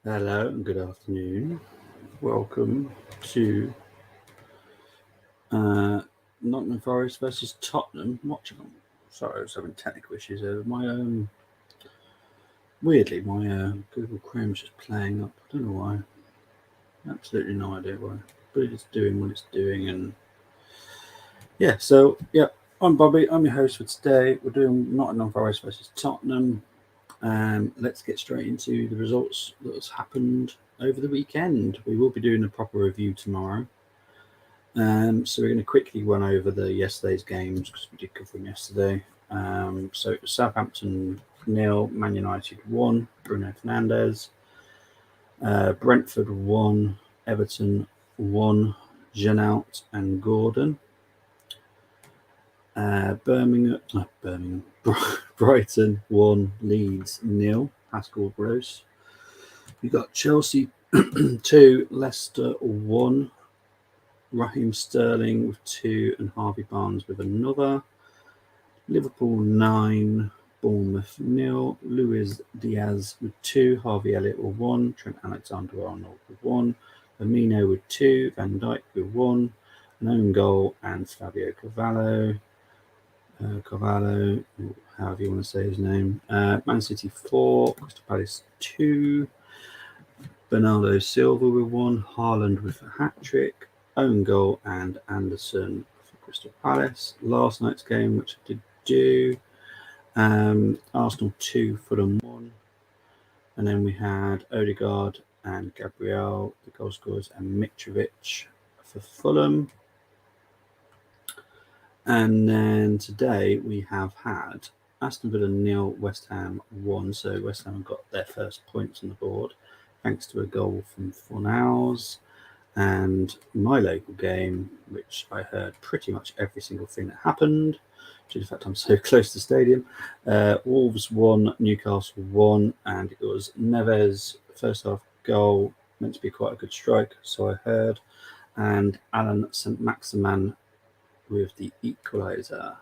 Hello and good afternoon. Welcome to Nottingham Forest versus Tottenham Watchalong. Sorry, I was having technical issues over my weirdly my Google Chrome's just playing up. I don't know why. Absolutely no idea why. But it's doing what it's doing, and yeah. I'm Bobby. I'm your host for today. We're doing Nottingham Forest versus Tottenham. Let's get straight into the results that's happened over the weekend. We will be doing a proper review tomorrow. So we're going to quickly run over the yesterday's games because we did cover them yesterday. So it was Southampton 0, Man United 1, Bruno Fernandes. Brentford 1, Everton 1, Jeannout and Gordon. Birmingham, Brighton 1, Leeds 0, Pascal Gross. You got Chelsea 2, Leicester 1, Raheem Sterling with 2 and Harvey Barnes with another. Liverpool 9, Bournemouth 0, Luis Diaz with 2, Harvey Elliott with 1, Trent Alexander-Arnold with 1, Firmino with 2, Van Dijk with 1, an own goal, and Fabio Carvalho, however you want to say his name. Man City 4, Crystal Palace 2, Bernardo Silva with 1, Haaland with a hat-trick, own goal, and Anderson for Crystal Palace. Last night's game, which I did do, Arsenal 2, Fulham 1. And then we had Odegaard and Gabriel, the goal scorers, and Mitrovic for Fulham. And then today we have had Aston Villa 0, West Ham 1. So West Ham got their first points on the board thanks to a goal from Fornals. And my local game, which I heard pretty much every single thing that happened, due to the fact I'm so close to the stadium. Wolves 1, Newcastle 1, and it was Neves' first half goal, meant to be quite a good strike, so I heard, and Alan St. Maximan with the equaliser.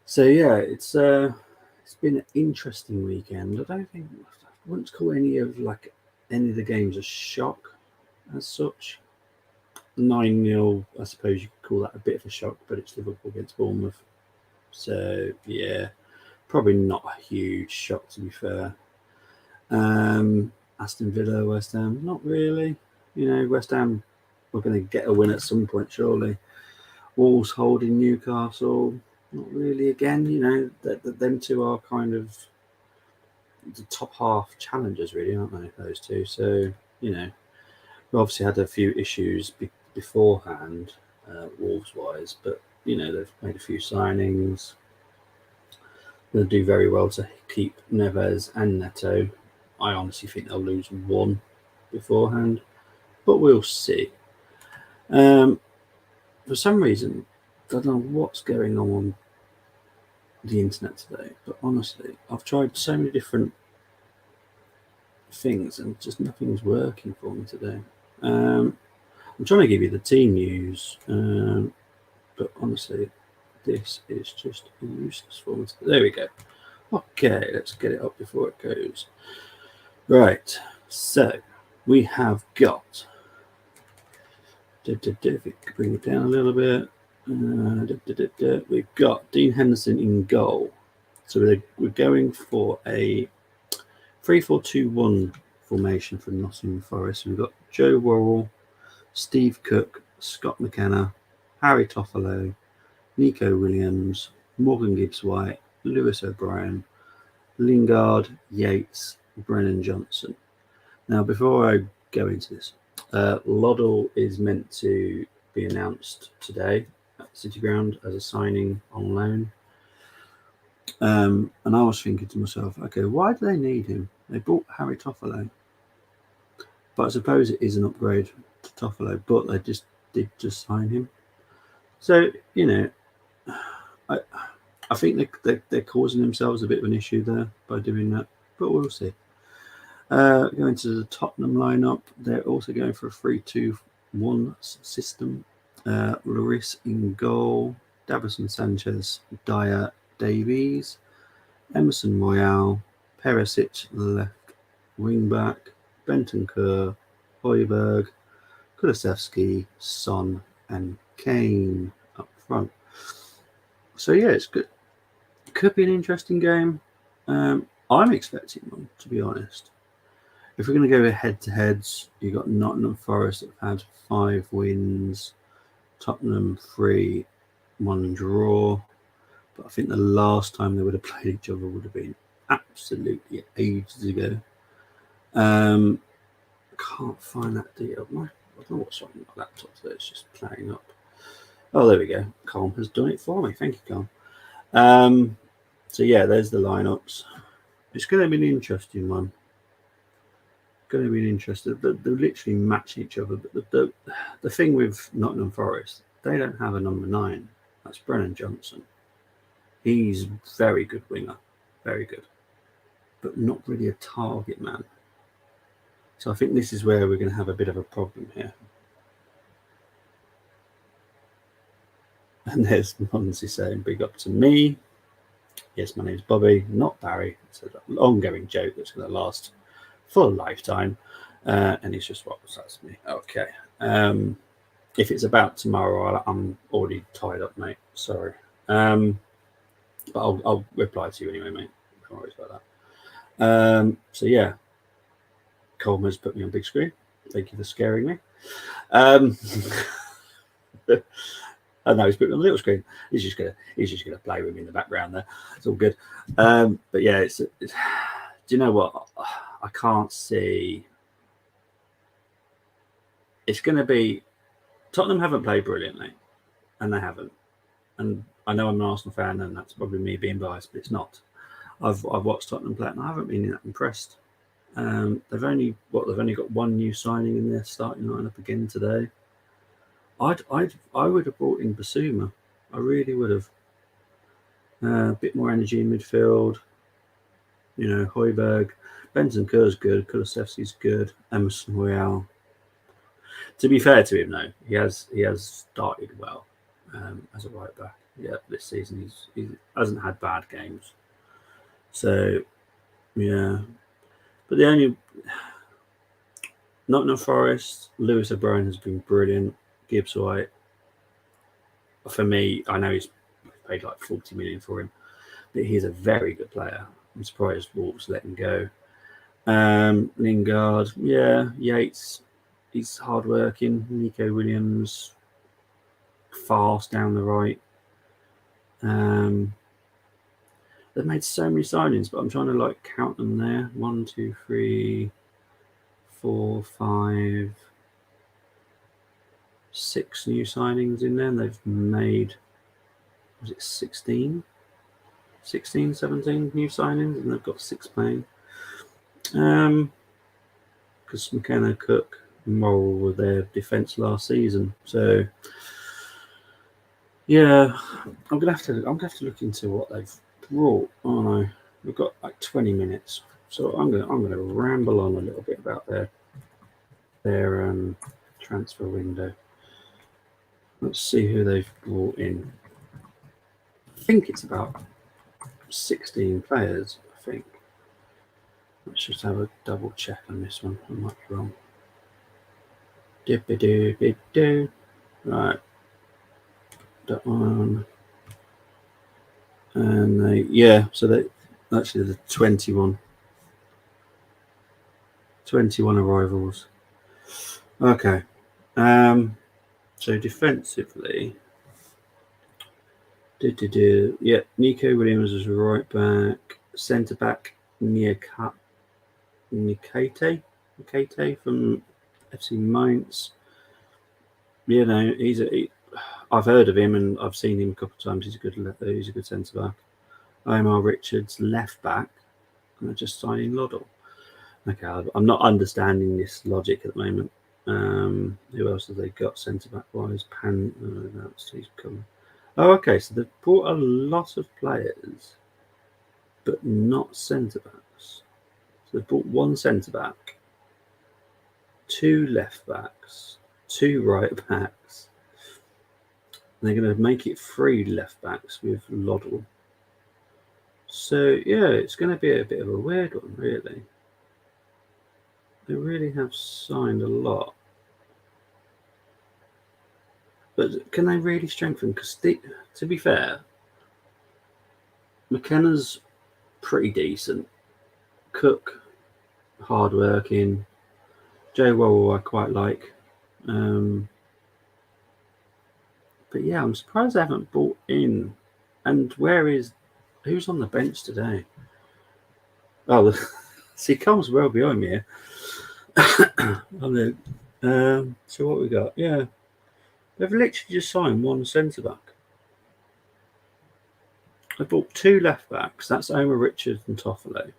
So yeah, it's been an interesting weekend. I wouldn't call any of the games a shock as such. 9-0, I suppose you could call that a bit of a shock, but it's Liverpool against Bournemouth. So, yeah, probably not a huge shock to be fair. Aston Villa, West Ham, not really. West Ham were going to get a win at some point, surely. Wolves holding Newcastle, not really again. Them two are kind of the top half challengers, really, aren't they, those two? So, we obviously had a few issues beforehand, Wolves-wise, but, they've made a few signings. They'll do very well to keep Neves and Neto. I honestly think they'll lose one beforehand, but we'll see. For some reason, I don't know what's going on the internet today, but honestly, I've tried so many different things and just nothing's working for me today. I'm trying to give you the team news, but honestly, this is just useless for me. There we go. Okay, let's get it up before it goes. Right, so we have got. If we bring it down a little bit, we've got Dean Henderson in goal. So we're going for a 3-4-2-1 formation for Nottingham Forest. We've got Joe Worrell, Steve Cook, Scott McKenna, Harry Toffolo, Nico Williams, Morgan Gibbs-White, Lewis O'Brien, Lingard, Yates, Brennan Johnson. Now, before I go into this, Loddle is meant to be announced today at City Ground as a signing on loan. And I was thinking to myself, okay, why do they need him? They bought Harry Toffolo. But I suppose it is an upgrade to Toffolo, but they did just sign him. So, I think they're causing themselves a bit of an issue there by doing that, but we'll see. Going to the Tottenham lineup, they're also going for a 3-2-1 system. Lloris in goal, Davison Sanchez, Dyer, Davies, Emerson Royale, Perisic left wing back, Bentancur, Højbjerg, Kulusevski, Son, and Kane up front. So yeah, it's good. Could be an interesting game. I'm expecting one, to be honest. If we're going to go head-to-heads, you've got Nottingham Forest that have had 5 wins, Tottenham 3, 1 draw. But I think the last time they would have played each other would have been absolutely ages ago. I can't find that deal. I don't know what's wrong with my laptop today. It's just playing up. Oh, there we go. Colm has done it for me. Thank you, Colm. So yeah, there's the lineups. It's going to be an interesting one. Going to be interesting. They're literally matching each other. But the thing with Nottingham Forest, they don't have a number 9. That's Brennan Johnson. He's very good winger, very good, but not really a target man. So I think this is where we're going to have a bit of a problem here. And there's Monsi saying, big up to me. Yes, my name's Bobby, not Barry. It's an ongoing joke that's going to last for a lifetime. And he's just, what was that to me? Okay. If it's about tomorrow, I'm already tied up, mate. Sorry. But I'll reply to you anyway, mate. Don't worry about that. So yeah, Coleman's put me on big screen. Thank you for scaring me. Oh no, he's put me on the little screen. He's just gonna play with me in the background there. It's all good. But yeah, it's do you know what? I can't see. It's going to be Tottenham haven't played brilliantly, and they haven't. And I know I'm an Arsenal fan, and that's probably me being biased, but it's not. I've watched Tottenham play, and I haven't been that impressed. They've only got one new signing in their starting lineup again today. I would have brought in Basuma. I really would have. A bit more energy in midfield. You know, Højbjerg, Bentancur's good, Kulusevski's good, Emerson Royale. To be fair to him, though, he has started well as a right back. Yeah, this season he hasn't had bad games. So yeah, but the only Nottingham Forest, Lewis O'Brien has been brilliant. Gibbs White, for me, I know he's paid like 40 million for him, but he's a very good player. I'm surprised Wolves let him go. Lingard, yeah, Yates, he's hardworking. Nico Williams, fast down the right. They've made so many signings, but I'm trying to like count them there. 1, 2, 3, 4, 5, 6 new signings in there. And they've made, was it 16, 17 new signings, and they've got 6 playing. Because McKenna, Cook, and Morrell were their defence last season. So yeah, I'm gonna have to look into what they've brought. Oh no, we've got like 20 minutes, so I'm gonna ramble on a little bit about their transfer window. Let's see who they've brought in. I think it's about 16 players. I think. Let's just have a double check on this one. I might be wrong. Right. That one. And so they actually the 21 arrivals. Okay. So defensively, yeah, Nico Williams is right back, centre back Nikate from FC Mainz. You know, I've heard of him and I've seen him a couple of times. He's a good centre back. Omar Richards, left back, and they're just signing Loddle. Okay, I'm not understanding this logic at the moment. Who else have they got centre back wise? He's coming. Oh, okay. So they've brought a lot of players, but not centre backs. So they've brought 1 centre back, 2 left backs, 2 right backs. And they're going to make it 3 left backs with Loddle. So yeah, it's going to be a bit of a weird one, really. They really have signed a lot. But can they really strengthen? Because to be fair, McKenna's pretty decent. Cook, hard-working. Joe Worrell I quite like. But yeah, I'm surprised they haven't bought in. And who's on the bench today? Oh, see, Cole's well behind me here. So what we got? Yeah, they've literally just signed one centre back. They bought two left backs. That's Omar Richards and Toffolo.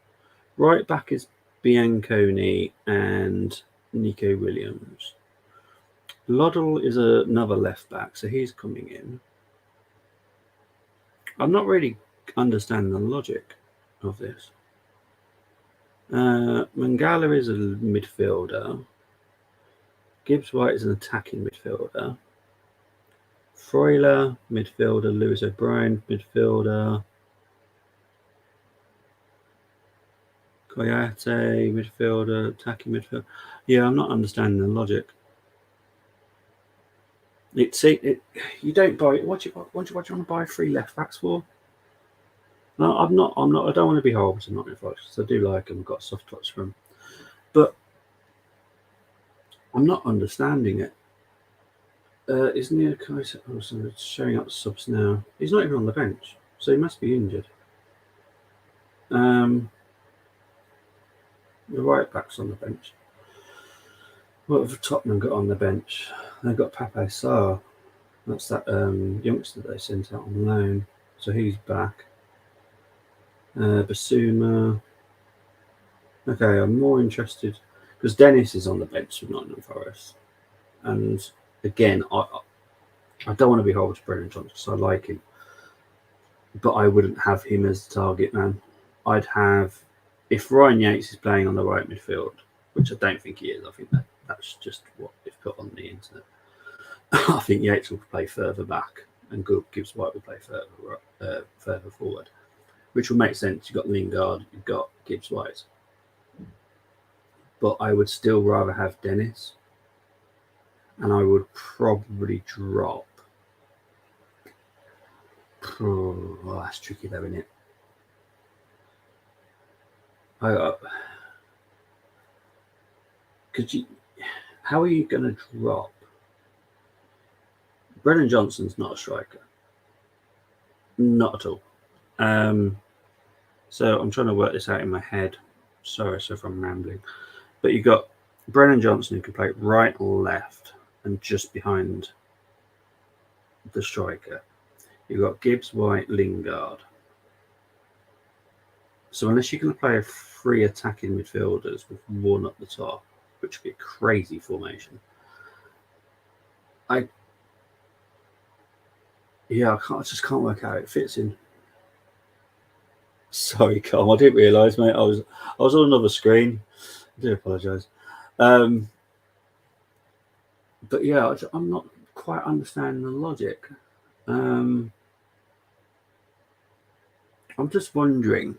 Right back is Bianconi and Nico Williams. Loddle is another left back, so he's coming in. I'm not really understanding the logic of this. Mangala is a midfielder. Gibbs White is an attacking midfielder. Freuler, midfielder. Lewis O'Brien, midfielder. Koyate, midfielder. Attacking midfielder. Yeah, I'm not understanding the logic. You don't buy. What do you want to buy 3 left backs for? No, I'm not. I don't want to be horrible to Nottingham Forest. I do like them. I've got a soft touch for them, but I'm not understanding it. Isn't he a so it's showing up subs now. He's not even on the bench, so he must be injured. The right back's on the bench. What have Tottenham got on the bench? They've got Pape Sarr. That's that youngster they sent out on loan. So he's back. Basuma. Okay, I'm more interested because Dennis is on the bench for Nottingham Forest, and again, I don't want to be horrible to Brennan Johnson because I like him, but I wouldn't have him as the target man. I'd have, if Ryan Yates is playing on the right midfield, which I don't think he is. I think that's just what they've put on the internet. I think Yates will play further back, and Gibbs White will play further forward, which will make sense. You've got Lingard, you've got Gibbs White. But I would still rather have Dennis, and I would probably drop. Oh, that's tricky though, isn't it? How are you going to drop? Brennan Johnson's not a striker, not at all. So I'm trying to work this out in my head. Sorry if I'm rambling. But you've got Brennan Johnson who can play right or left and just behind the striker. You've got Gibbs, White, Lingard. So unless you're going to play 3 attacking midfielders with one at the top, which would be a crazy formation, I just can't work out how it fits in. Sorry, Carl, I didn't realise, mate. I was on another screen. I do apologise. But yeah, I'm not quite understanding the logic. I'm just wondering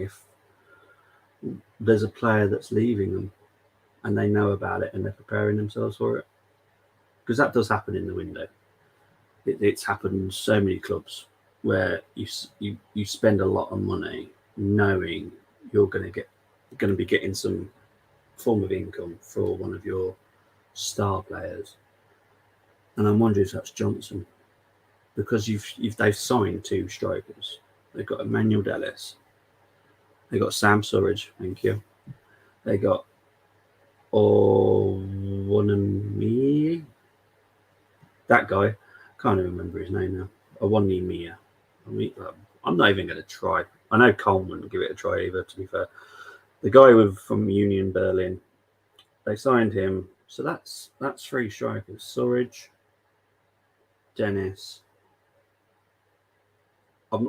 if there's a player that's leaving them and they know about it and they're preparing themselves for it. Because that does happen in the window. It's happened in so many clubs where you spend a lot of money knowing you're going to be getting some form of income for one of your star players. And I'm wondering if that's Johnson, because they've signed 2 strikers. They've got Emmanuel Dennis. They got Sam Surridge, thank you. They got Owanemi. That guy, can't even remember his name now. Owanemi. I'm not even going to try. I know Coleman wouldn't give it a try either, to be fair. The guy from Union Berlin, they signed him. So that's 3 strikers. Surridge, Dennis. I'm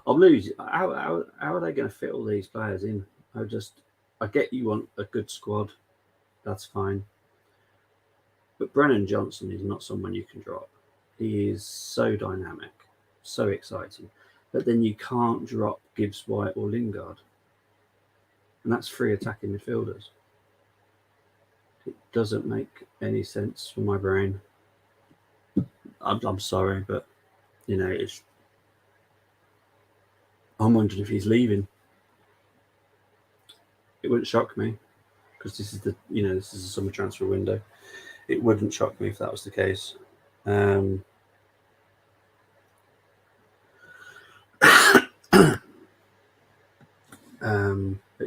losing. How are they going to fit all these players in? I get you want a good squad. That's fine. But Brennan Johnson is not someone you can drop. He is so dynamic, so exciting. But then you can't drop Gibbs White or Lingard. and that's 3 attacking midfielders. It doesn't make any sense for my brain. I'm sorry, but it's. I'm wondering if he's leaving. It wouldn't shock me, because this is the summer transfer window. It wouldn't shock me if that was the case. But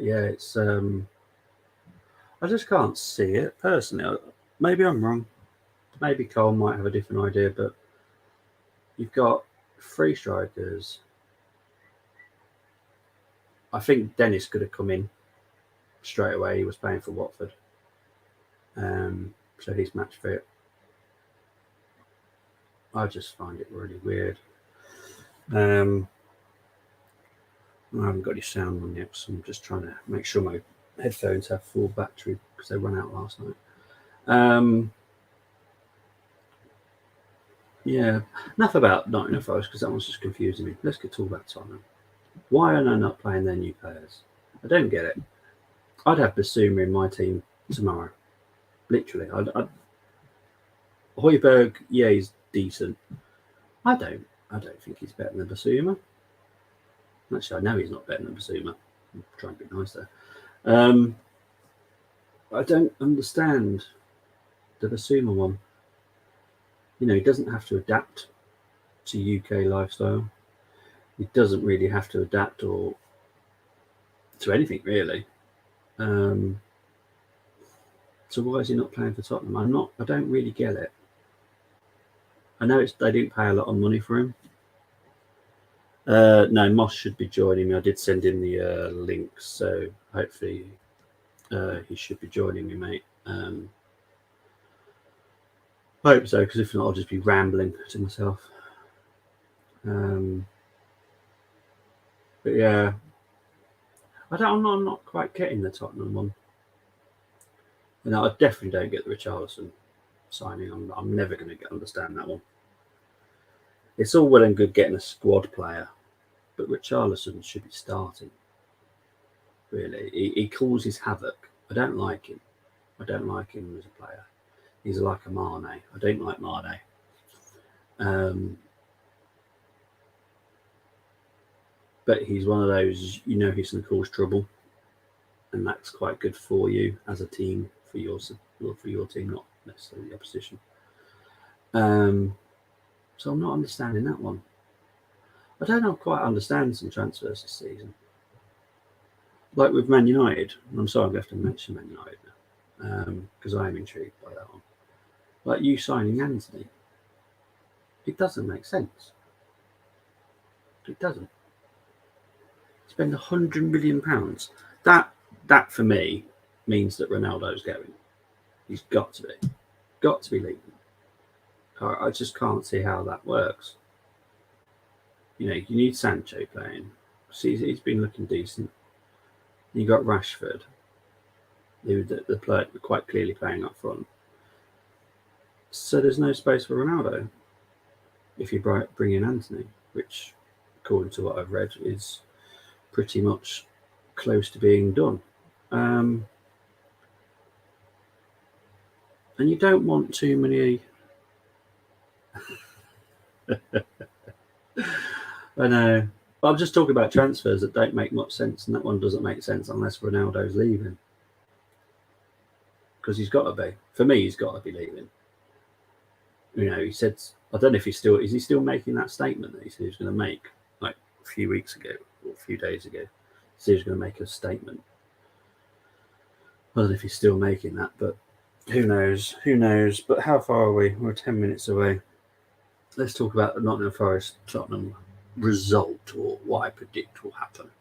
yeah, it's I just can't see it personally. Maybe I'm wrong. Maybe Cole might have a different idea, but you've got 3 strikers. I think Dennis could have come in straight away. He was playing for Watford, so he's match fit. I just find it really weird. I haven't got any sound on yet, so I'm just trying to make sure my headphones have full battery because they ran out last night. Yeah, enough about Nottingham Forest because that one's just confusing me. Let's get to about Tottenham. Why are they not playing their new players? I don't get it. I'd have Basuma in my team tomorrow. Literally, Højbjerg, yeah, he's decent. I don't think he's better than Basuma. Actually, I know he's not better than Basuma. I'm trying to be nice there. I don't understand the Basuma one. He doesn't have to adapt to UK lifestyle. He doesn't really have to adapt or to anything really. So why is he not playing for Tottenham? I don't really get it. I know they didn't pay a lot of money for him. No, Moss should be joining me. I did send him the link, so hopefully he should be joining me, mate. I hope so, because if not, I'll just be rambling to myself. But yeah, I'm not quite getting the Tottenham one. I definitely don't get the Richarlison signing. I'm never going to understand that one. It's all well and good getting a squad player, but Richarlison should be starting. Really, he causes havoc. I don't like him. I don't like him as a player. He's like a Mane. I don't like Mane. But he's one of those, he's going to cause trouble, and that's quite good for you as a team, for your team, not necessarily the opposition. So I'm not understanding that one. I don't quite understand some transfers this season. Like with Man United, I'm sorry I'm going to have to mention Man United now, because I am intrigued by that one. Like you signing Anthony, it doesn't make sense. It doesn't. Spend £100 million. That for me means that Ronaldo's going. He's got to be leaving. I just can't see how that works. You need Sancho playing. See, he's been looking decent. You got Rashford. The player quite clearly playing up front. So there's no space for Ronaldo if you bring in Anthony, which, according to what I've read, is pretty much close to being done. And you don't want too many. I know. But I'm just talking about transfers that don't make much sense, and that one doesn't make sense unless Ronaldo's leaving. Because he's got to be. For me, he's got to be leaving. He said, I don't know if is he still making that statement that he said he was going to make, like a few weeks ago or a few days ago. He said he was going to make a statement. I don't know if he's still making that, but who knows? But how far are we? We're 10 minutes away. Let's talk about the Nottingham Forest Tottenham result, or what I predict will happen.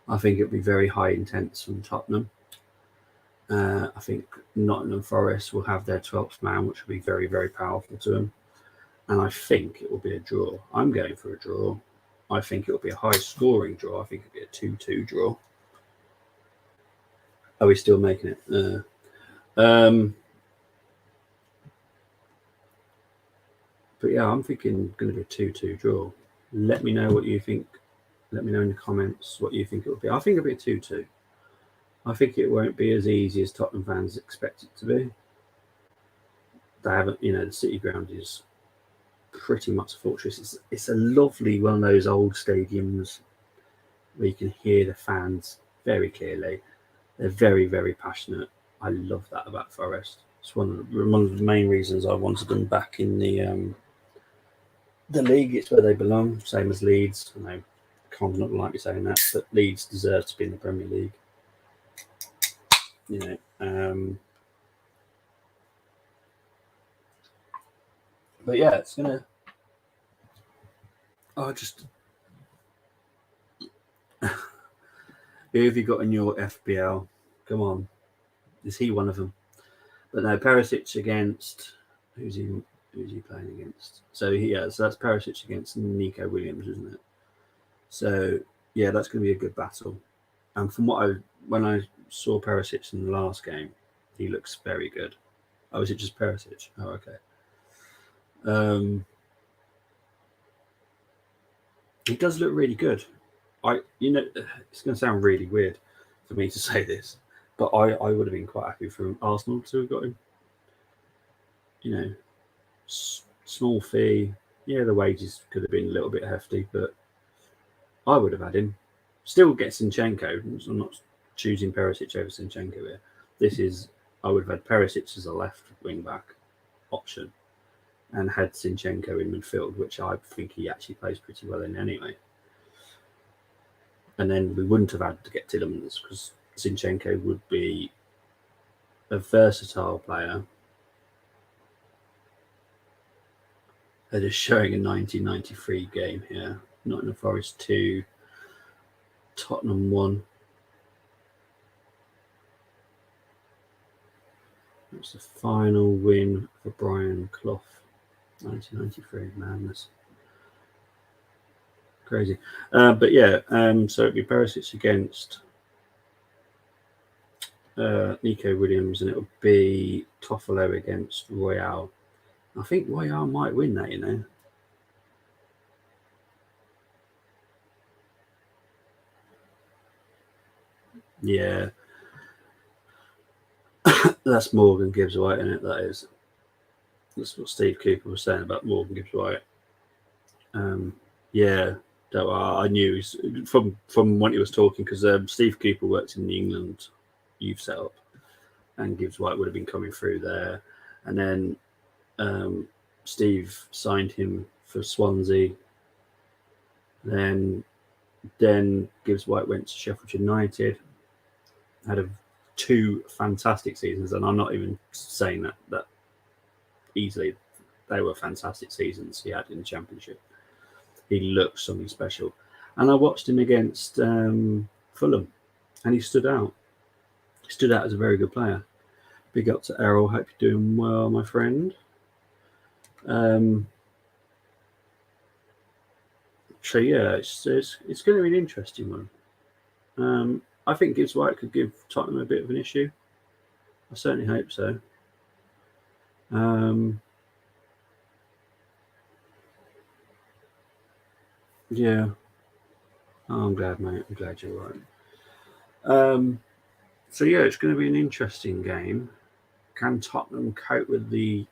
I think it'll be very high intense from Tottenham. I think Nottingham Forest will have their 12th man, which will be very, very powerful to them. And I think it will be a draw. I'm going for a draw. I think it will be a high-scoring draw. I think it'll be a 2-2 draw. Are we still making it? But yeah, I'm thinking going to be a 2-2 draw. Let me know what you think. Let me know in the comments what you think it will be. I think it'll be a 2-2. I think it won't be as easy as Tottenham fans expect it to be. They haven't, the City Ground is pretty much a fortress. It's a lovely one of those old stadiums where you can hear the fans very clearly. They're very, very passionate. I love that about Forest. It's one of the main reasons I wanted them back in the league. It's where they belong, same as Leeds. I know Con's not like me saying that, but Leeds deserve to be in the Premier League. But yeah, it's gonna. Oh, just who have you got in your FPL? Come on, is he one of them? But no, Perisic against who's he? Who's he playing against? So that's Perisic against Nico Williams, isn't it? So yeah, that's going to be a good battle. And from when I saw Perisic in the last game, he looks very good. Oh, is it just Perisic? Oh, okay. He does look really good. It's going to sound really weird for me to say this, but I would have been quite happy for Arsenal to have got him. Small fee. Yeah, the wages could have been a little bit hefty, but I would have had him. Still get Zinchenko. I'm not choosing Perisic over Zinchenko here. I would have had Perisic as a left wing back option and had Zinchenko in midfield, which I think he actually plays pretty well in anyway. And then we wouldn't have had to get Tielemans because Zinchenko would be a versatile player. They're just showing a 1993 game here. Nottingham Forest 2, Tottenham 1. That's the final win for Brian Clough. 1993, madness. Crazy. But yeah, so it'd be Perisic against Nico Williams, and it'll be Toffolo against Royale. I think Royale might win that, Yeah. That's Morgan Gibbs White, isn't it? That is. That's what Steve Cooper was saying about Morgan Gibbs White. Yeah, I knew from when he was talking because Steve Cooper works in the England youth setup, and Gibbs White would have been coming through there, and then Steve signed him for Swansea. Then Gibbs White went to Sheffield United, had two fantastic seasons, and I'm not even saying that easily. They were fantastic seasons he had in the Championship. He looked something special. And I watched him against Fulham, and he stood out. He stood out as a very good player. Big up to Errol. Hope you're doing well, my friend. So yeah, it's going to be an interesting one. I think Gibbs White could give Tottenham a bit of an issue. I certainly hope so. Yeah. Oh, I'm glad, mate. I'm glad you're right. So yeah, it's going to be an interesting game. Can Tottenham cope with the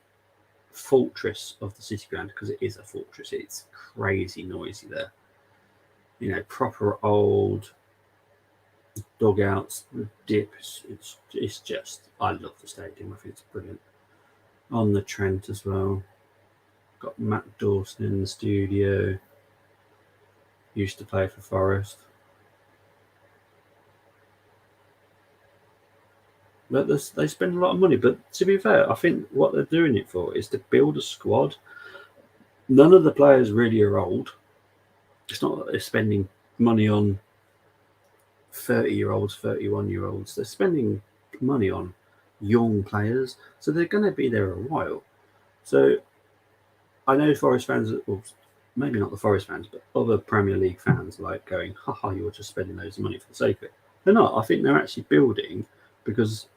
fortress of the City Ground? Because it is a fortress. It's crazy noisy there. Proper old dugouts with dips. It's just, I love the stadium. I think it's brilliant. On the Trent as well. Got Matt Dawson in the studio. Used to play for Forest. But they spend a lot of money. But to be fair, I think what they're doing it for is to build a squad. None of the players really are old. It's not that they're spending money on 30-year-olds, 31-year-olds. They're spending money on young players. So they're going to be there a while. So I know Forest fans, well, maybe not the Forest fans, but other Premier League fans like going, haha, you're just spending loads of money for the sake of it. They're not. I think they're actually building because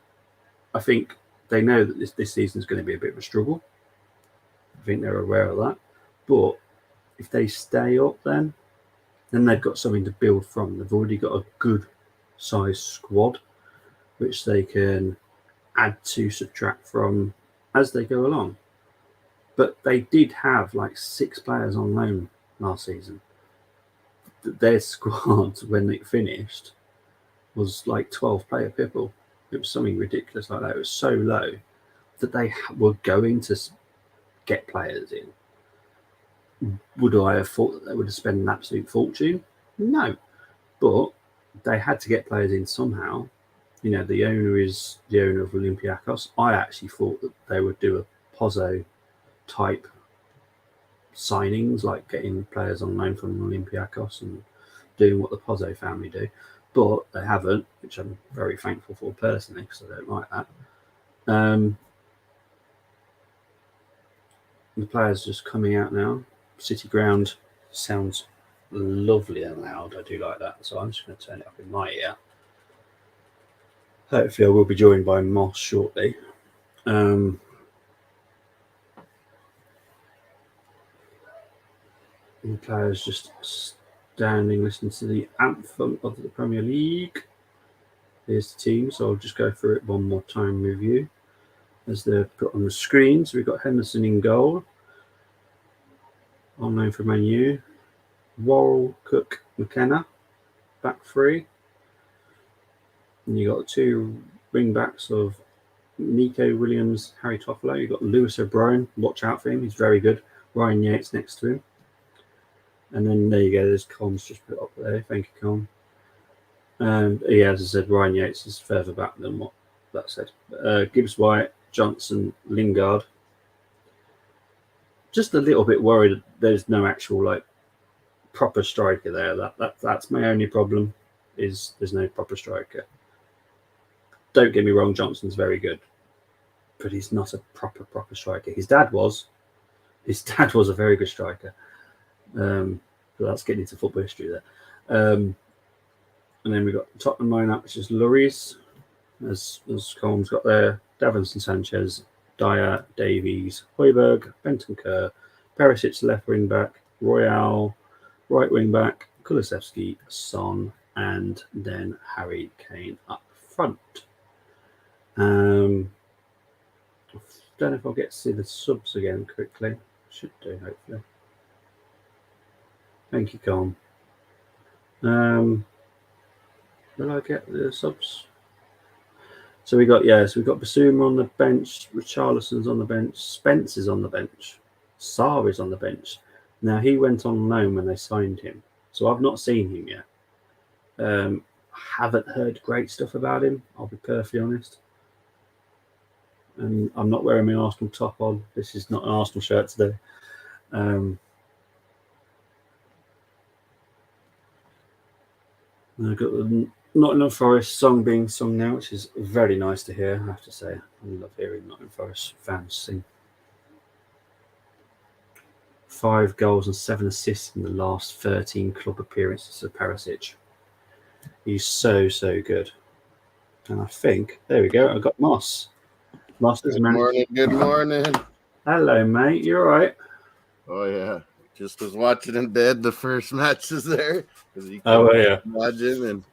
I think they know that this season is going to be a bit of a struggle. I think they're aware of that. But if they stay up then they've got something to build from. They've already got a good sized squad. which they can add to, subtract from as they go along. But they did have like 6 players on loan last season. Their squad, when it finished, was like 12-player people. It was something ridiculous like that. It was so low that they were going to get players in. Would I have thought that they would have spent an absolute fortune? No. But they had to get players in somehow. You know, the owner is the owner of Olympiacos. I actually thought that they would do a Pozzo type signings, like getting players on loan from Olympiacos and doing what the Pozzo family do. But they haven't, which I'm very thankful for personally, because I don't like that. The players just coming out now. City Ground sounds lovely and loud. I do like that. So I'm just going to turn it up in my ear. Hopefully I will be joined by Moss shortly. The players just standing listening to the anthem of the Premier League. Here's the team, so I'll just go through it one more time with you as they're put on the screen. So we've got Henderson in goal, on loan from Man U. Worrell, Cook, McKenna, back three. And you got 2 wing backs of Nico Williams, Harry Toffolo. You've got Lewis O'Brien. Watch out for him. He's very good. Ryan Yates next to him. And then there you go. There's Combs just put up there. Thank you, Com. And yeah, as I said, Ryan Yates is further back than what that said. Gibbs White, Johnson, Lingard. Just a little bit worried that there's no actual like proper striker there. That's my only problem. Is there's no proper striker. Don't get me wrong, Johnson's very good, but he's not a proper striker. His dad was. His dad was a very good striker. But that's getting into football history there. And then we've got Tottenham lineup, which is Lloris, as Combs got there, Davinson Sanchez, Dyer, Davies, Højbjerg, Bentancur, Perisic left wing back, Royale right wing back, Kulusevski, Son, and then Harry Kane up front. Don't know if I'll get to see the subs again quickly. Should do, hopefully. Thank you, Colm. Will I get the subs? So we got Basuma on the bench, Richarlison's on the bench, Spence is on the bench, Sarr is on the bench. Now he went on loan when they signed him, so I've not seen him yet. Haven't heard great stuff about him, I'll be perfectly honest. And I'm not wearing my Arsenal top on. This is not an Arsenal shirt today. I've got the Nottingham Forest song being sung now, which is very nice to hear, I have to say. I love hearing Nottingham Forest fans sing. 5 goals and 7 assists in the last 13 club appearances of Perisic. He's so good. And I think, there we go, I've got Moss. Moss is managed. Good morning. Hello, mate. You all right? Oh, yeah. Just was watching in bed the first matches there. Oh, yeah. Imagine. And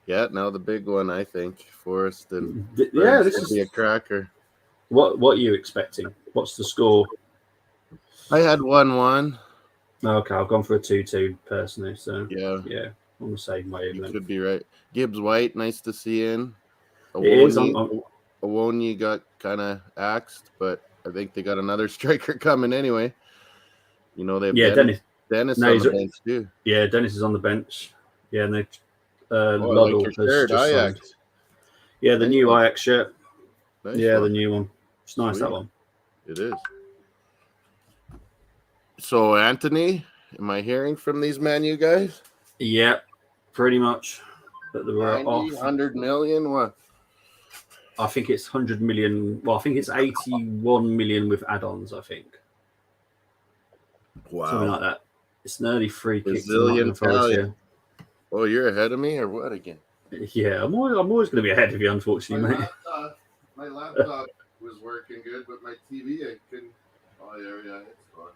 yeah, now the big one, I think. Forest and yeah, this is be a cracker. What are you expecting? What's the score? I had 1-1. Okay, I've gone for a 2-2 personally. So yeah, on the same way. You could be right. Gibbs White, nice to see in. Awoni got kind of axed, but I think they got another striker coming anyway. You know, they have Dennis on the bench too. Yeah, Dennis is on the bench. Yeah, and they Loddle has just signed. Yeah, the new Ajax shirt. Nice the new one. It's nice. Sweet. That one. It is. So, Anthony, am I hearing from these Man U guys? Yeah, pretty much. That they were 100 million? What? I think it's 100 million. Well, I think it's 81 million with add-ons, I think. Wow. Something like that. It's an early free kick. Brazilian talent. Oh, you're ahead of me or what again? Yeah, I'm always going to be ahead of you, unfortunately, mate. My laptop was working good, but my TV, I couldn't. Oh, yeah, it's fine.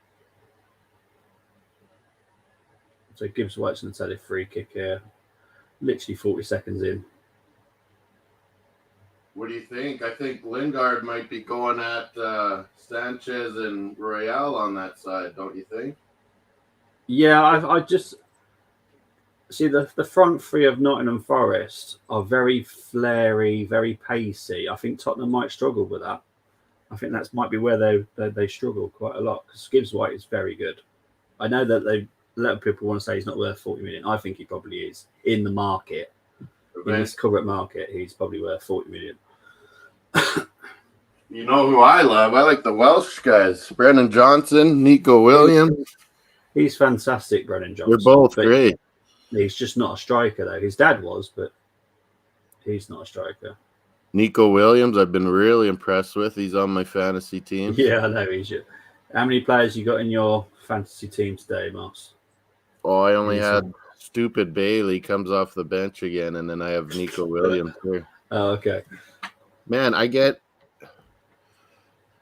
So Gibbs White's going to take a free kick here. Literally 40 seconds in. What do you think? I think Lingard might be going at Sanchez and Royale on that side, don't you think? Yeah, I just see the front three of Nottingham Forest are very flary, very pacey. I think Tottenham might struggle with that. I think that might be where they struggle quite a lot because Gibbs White is very good. I know that a lot of people want to say he's not worth 40 million. I think he probably is in the market. In this current market, he's probably worth 40 million. You know who I love? I like the Welsh guys. Brennan Johnson, Nico Williams. He's fantastic, Brennan Johnson. They're both great. He's just not a striker, though. His dad was, but he's not a striker. Nico Williams, I've been really impressed with. He's on my fantasy team. Yeah, I know he's. How many players you got in your fantasy team today, Moss? Oh, I only had stupid Bailey comes off the bench again, and then I have Nico Williams here. Oh, okay. Man,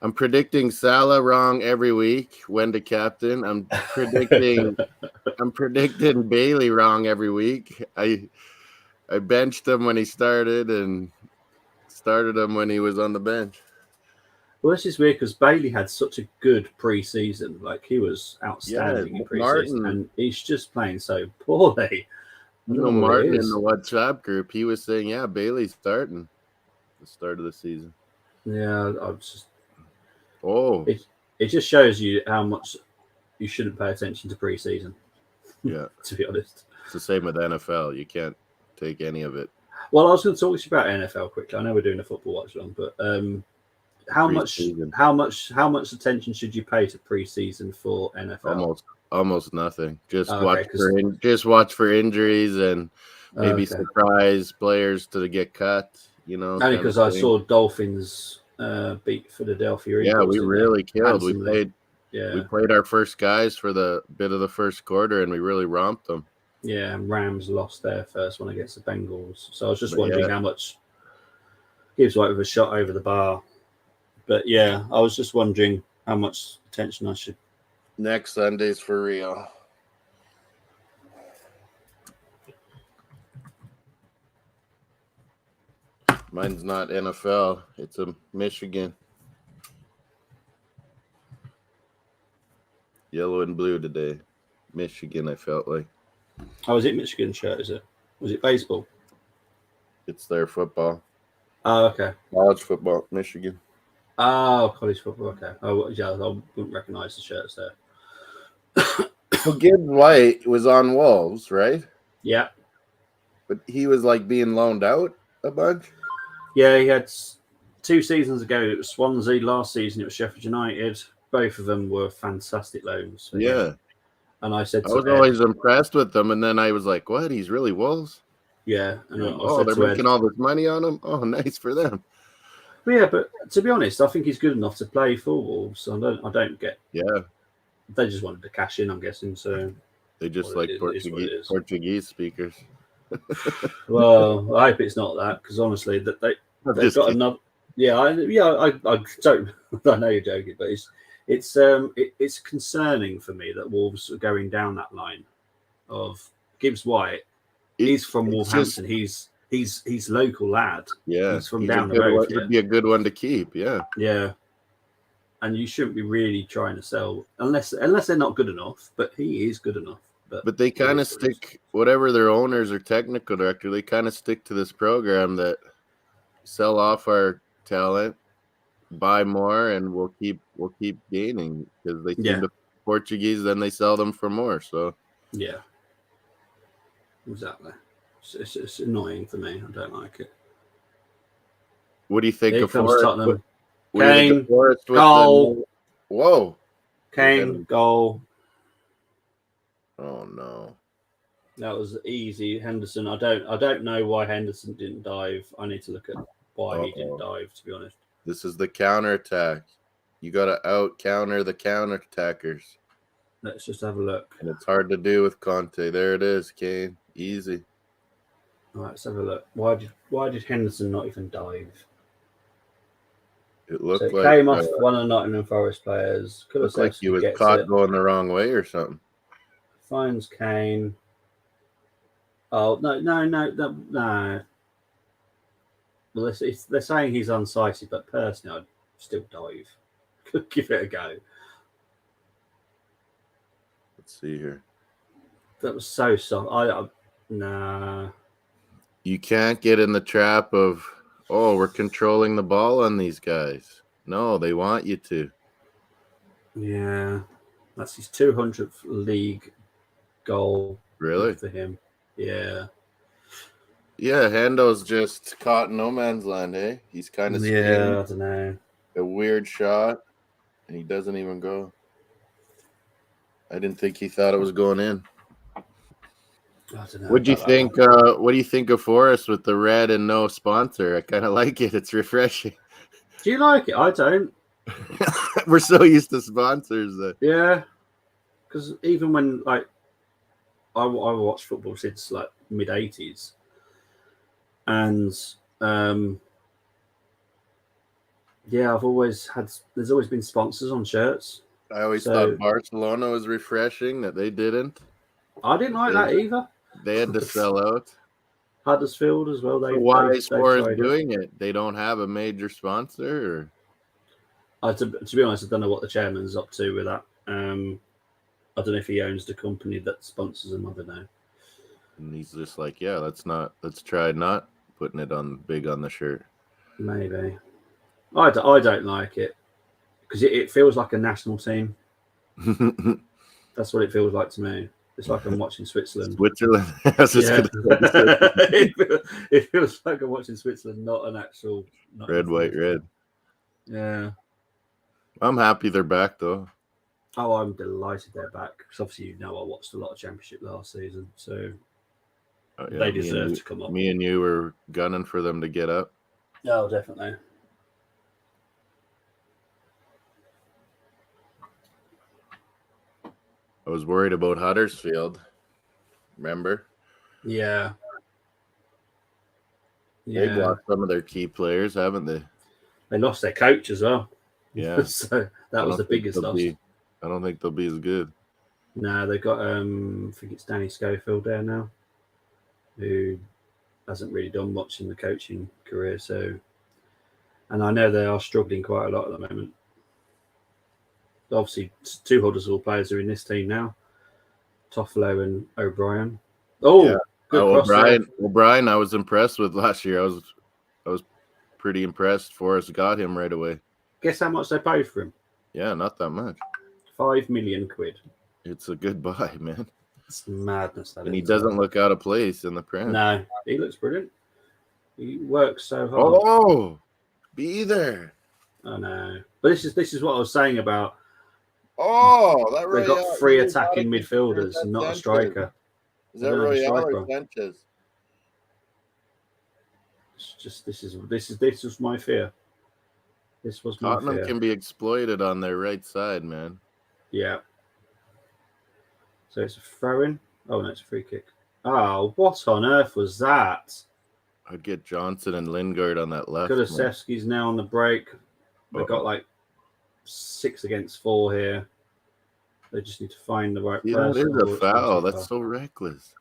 I'm predicting Salah wrong every week when to captain. I'm predicting Bailey wrong every week. I benched him when he started and started him when he was on the bench. Well, this is weird because Bailey had such a good pre-season. Like, he was outstanding in pre-season, and he's just playing so poorly. Martin in the WhatsApp group, he was saying, yeah, Bailey's starting at the start of the season. Yeah, I was just... Oh. It just shows you how much you shouldn't pay attention to pre-season. Yeah. To be honest. It's the same with NFL. You can't take any of it. Well, I was going to talk to you about NFL quickly. I know we're doing a football watch along, but how much attention should you pay to pre-season for NFL? Almost nothing. Just watch for injuries and maybe surprise players to get cut. Only because I saw Dolphins beat Philadelphia Eagles. Yeah, we really killed. We played our first guys for the bit of the first quarter, and we really romped them. Yeah, and Rams lost their first one against the Bengals. So I was just wondering how much Gibbs White with a shot over the bar. But yeah, I was just wondering how much attention I should. Next Sunday's for real. Mine's not NFL. It's a Michigan. Yellow and blue today. Michigan, I felt like. Oh, is it Michigan shirt, is it? Was it baseball? It's their football. Oh, okay. College football, Michigan. Oh, college football, okay. Oh, yeah, I wouldn't recognize the shirts there. So Gibbs White was on Wolves, right? Yeah. But he was like being loaned out a bunch? Yeah, he had 2 seasons ago, it was Swansea. Last season, it was Sheffield United. Both of them were fantastic loans. Yeah. Him. And I said I was always impressed with them, and then I was like, what? He's really Wolves? Yeah. And they're making all this money on him? Oh, nice for them. Yeah, but to be honest, I think he's good enough to play for Wolves. I don't get... Yeah. They just wanted to cash in, I'm guessing, so... They just like Portuguese speakers. Well, I hope it's not that, because honestly, they've got another... Yeah, I don't... I know you're joking, but it's concerning for me that Wolves are going down that line of Gibbs White. He's from Wolverhampton. He's local lad. Yeah, he's from down the road. He'd be a good one to keep. Yeah, yeah. And you shouldn't be really trying to sell unless they're not good enough. But he is good enough. But they kind of stick, whatever their owners or technical director, they kind of stick to this program that sell off our talent, buy more, and we'll keep gaining because they seem to Portuguese. Then they sell them for more. So yeah, exactly. It's annoying for me. I don't like it. What do you think of Tottenham? Kane, goal. Whoa. Kane, goal. Oh no. That was easy. Henderson. I don't know why Henderson didn't dive. I need to look at why he didn't dive, to be honest. This is the counterattack. You gotta out counter the counterattackers. Let's just have a look. And it's hard to do with Conte. There it is, Kane. Easy. All right, let's have a look. Why did Henderson not even dive? It looked like came off one of the Nottingham Forest players. Could looked like he was caught going the wrong way or something. Finds Kane. Oh no! Well, they're saying he's unsightly, but personally, I'd still dive. Give it a go. Let's see here. That was so soft. Nah. You can't get in the trap of, oh, we're controlling the ball on these guys. No, they want you to. Yeah. That's his 200th league goal. Really? For him. Yeah. Yeah, Hendo's just caught in no man's land, eh? He's kind of Yeah, I don't know. a weird shot, and he doesn't even go. I didn't think he thought it was going in. I don't know. What do you think? What do you think of Forest with the red and no sponsor? I kind of like it. It's refreshing. Do you like it? I don't. We're so used to sponsors. Yeah, because even when like I watched football since like mid '80s, and yeah, there's always been sponsors on shirts. I always thought Barcelona was refreshing that they didn't. I didn't like that either. They had to sell out. Huddersfield as well. Why is Forest doing it? They don't have a major sponsor? To be honest, I don't know what the chairman's up to with that. I don't know if he owns the company that sponsors him. I don't know. And he's just like, yeah, let's try not putting it on big on the shirt. Maybe. I don't like it because it feels like a national team. That's what it feels like to me. It's like I'm watching Switzerland. Switzerland. It feels like I'm watching Switzerland, not an actual red, white, red. Yeah. I'm happy they're back though. Oh, I'm delighted they're back because obviously I watched a lot of Championship last season, so they deserve to come up. Me and you were gunning for them to get up. Oh, definitely. I was worried about Huddersfield. Remember? Yeah. They've lost some of their key players, haven't they? They lost their coach as well. Yeah. So that was the biggest loss. I don't think they'll be as good. No, they've got I think it's Danny Schofield there now, who hasn't really done much in the coaching career. So, and I know they are struggling quite a lot at the moment. Obviously, two Huddersfield players are in this team now, Toffolo and O'Brien. Oh, yeah. Good O'Brien, I was impressed with last year. I was pretty impressed. Forrest got him right away. Guess how much they paid for him? Yeah, not that much. 5 million quid. It's a good buy, man. It's madness. And he doesn't look out of place in the Prem. No, he looks brilliant. He works so hard. Oh, be there. I know. But this is what I was saying about. Oh, that they got 3 attacking midfielders and not a striker. Is that Royale or Sanchez? It's just this was my fear. This was my Tottenham fear. Can be exploited on their right side, man. Yeah. So it's a throw-in. Oh no, it's a free kick. Oh, what on earth was that? I'd get Johnson and Lingard on that left. Kulusevski's now on the break. They've got like 6 against 4 here. They just need to find the right person. That is a foul. That's so reckless.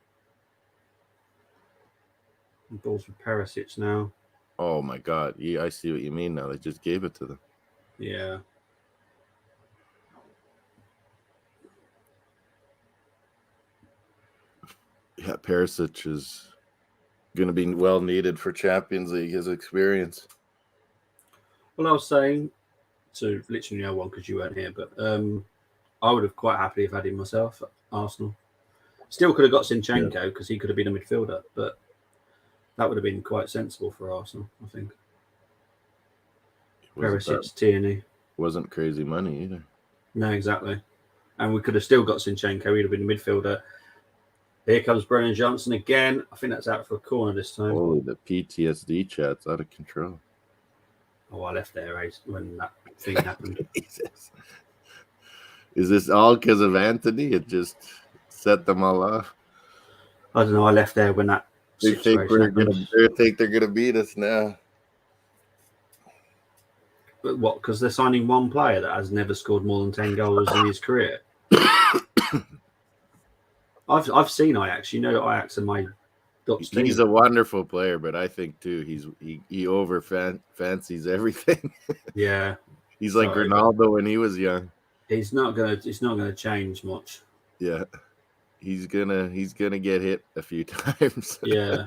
The ball's with Perisic now. Oh my God. Yeah, I see what you mean now. They just gave it to them. Yeah. Yeah, Perisic is going to be well needed for Champions League, his experience. Well, I was saying to literally no one because you weren't here, but I would have quite happily have had him myself at Arsenal. Still could have got Zinchenko because he could have been a midfielder, but that would have been quite sensible for Arsenal, I think. Perisic, Tierney. Wasn't crazy money either. No, exactly. And we could have still got Zinchenko. He'd have been a midfielder. Here comes Brennan Johnson again. I think that's out for a corner this time. Holy, the PTSD chat's out of control. Oh, I left there when that thing happened. Jesus. Is this all because of Anthony? It just set them all off. I don't know. I left there when that. They think they're gonna beat us now. But what? Because they're signing one player that has never scored more than 10 goals in his career. I've seen Ajax. You know, Ajax are my He's a wonderful player, but I think too he over fancies everything. Yeah, he's like Ronaldo when he was young. It's not gonna change much. Yeah, he's gonna get hit a few times. Yeah,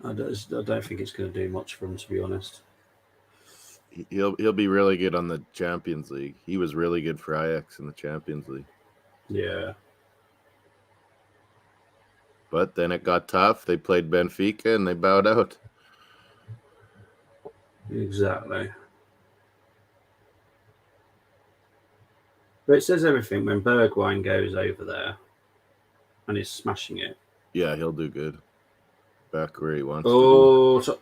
I don't think it's gonna do much for him, to be honest. He'll be really good on the Champions League. He was really good for Ajax in the Champions League. Yeah. But then it got tough. They played Benfica and they bowed out. Exactly. But it says everything when Bergwijn goes over there and he's smashing it. Yeah, he'll do good. Back where he wants to be.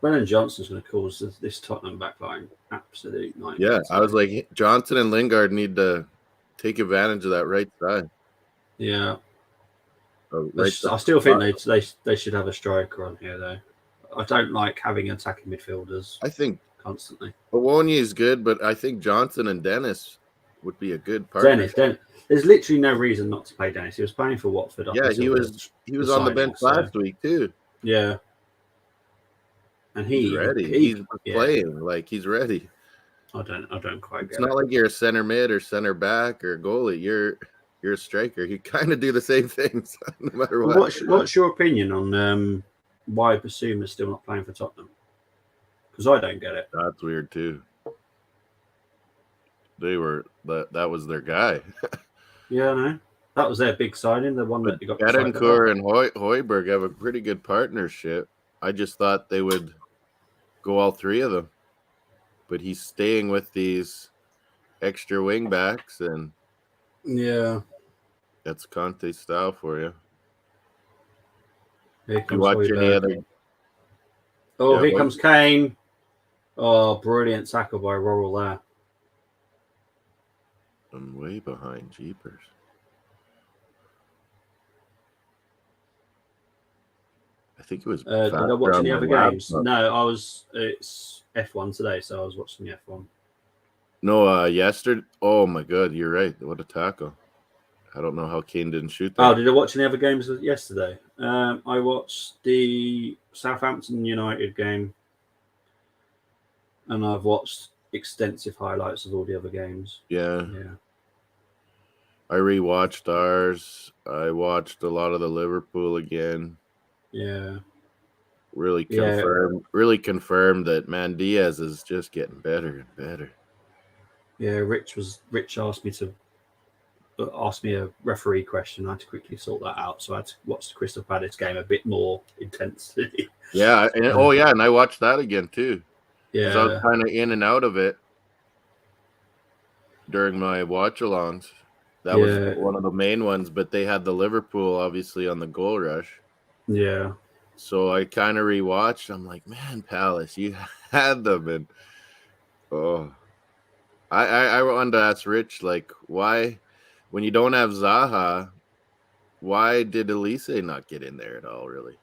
Brennan Johnson's going to cause this Tottenham backline absolute nightmare. Yeah, I was like, Johnson and Lingard need to take advantage of that right side. Yeah. I still think they should have a striker on here, though. I don't like having attacking midfielders. I think constantly. Awoniyi is good, but I think Johnson and Dennis would be a good partner. Dennis. There's literally no reason not to play Dennis. He was playing for Watford. Yeah, he was on the bench last week too. Yeah. And he's ready. He's playing like he's ready. I don't quite get it. It's not like you're a center mid or center back or goalie. You're a striker. You kind of do the same things no matter what. What's your opinion on why Basuma's still not playing for Tottenham? Because I don't get it. That's weird too. That was their guy. Yeah, I know. That was their big signing, the one that they got. Betancourt and Højbjerg have a pretty good partnership. I just thought they would go all three of them. But he's staying with these extra wing backs, and yeah, that's Conte's style for you. You watch any other? Oh, here comes Kane. Oh, brilliant tackle by Worrell there. I'm way behind, jeepers. I think it was. Did I watch any other games? No, it's F1 today, so I was watching the F1. No, yesterday. Oh my God, you're right. What a tackle! I don't know how Kane didn't shoot that. Oh, did I watch any other games yesterday? I watched the Southampton United game, and I've watched extensive highlights of all the other games. Yeah. I rewatched ours. I watched a lot of the Liverpool again. Yeah. Really confirmed that Diaz is just getting better and better. Yeah, Rich asked me a referee question. I had to quickly sort that out, so I had to watch the Crystal Palace game a bit more intensely. Yeah, and and I watched that again too. Yeah, I was kind of in and out of it during my watch-alongs. That was one of the main ones, but they had the Liverpool obviously on the goal rush. Yeah. So I kind of rewatched. I'm like, man, Palace, you had them, and I wanted to ask Rich, like, why, when you don't have Zaha, why did Elise not get in there at all, really?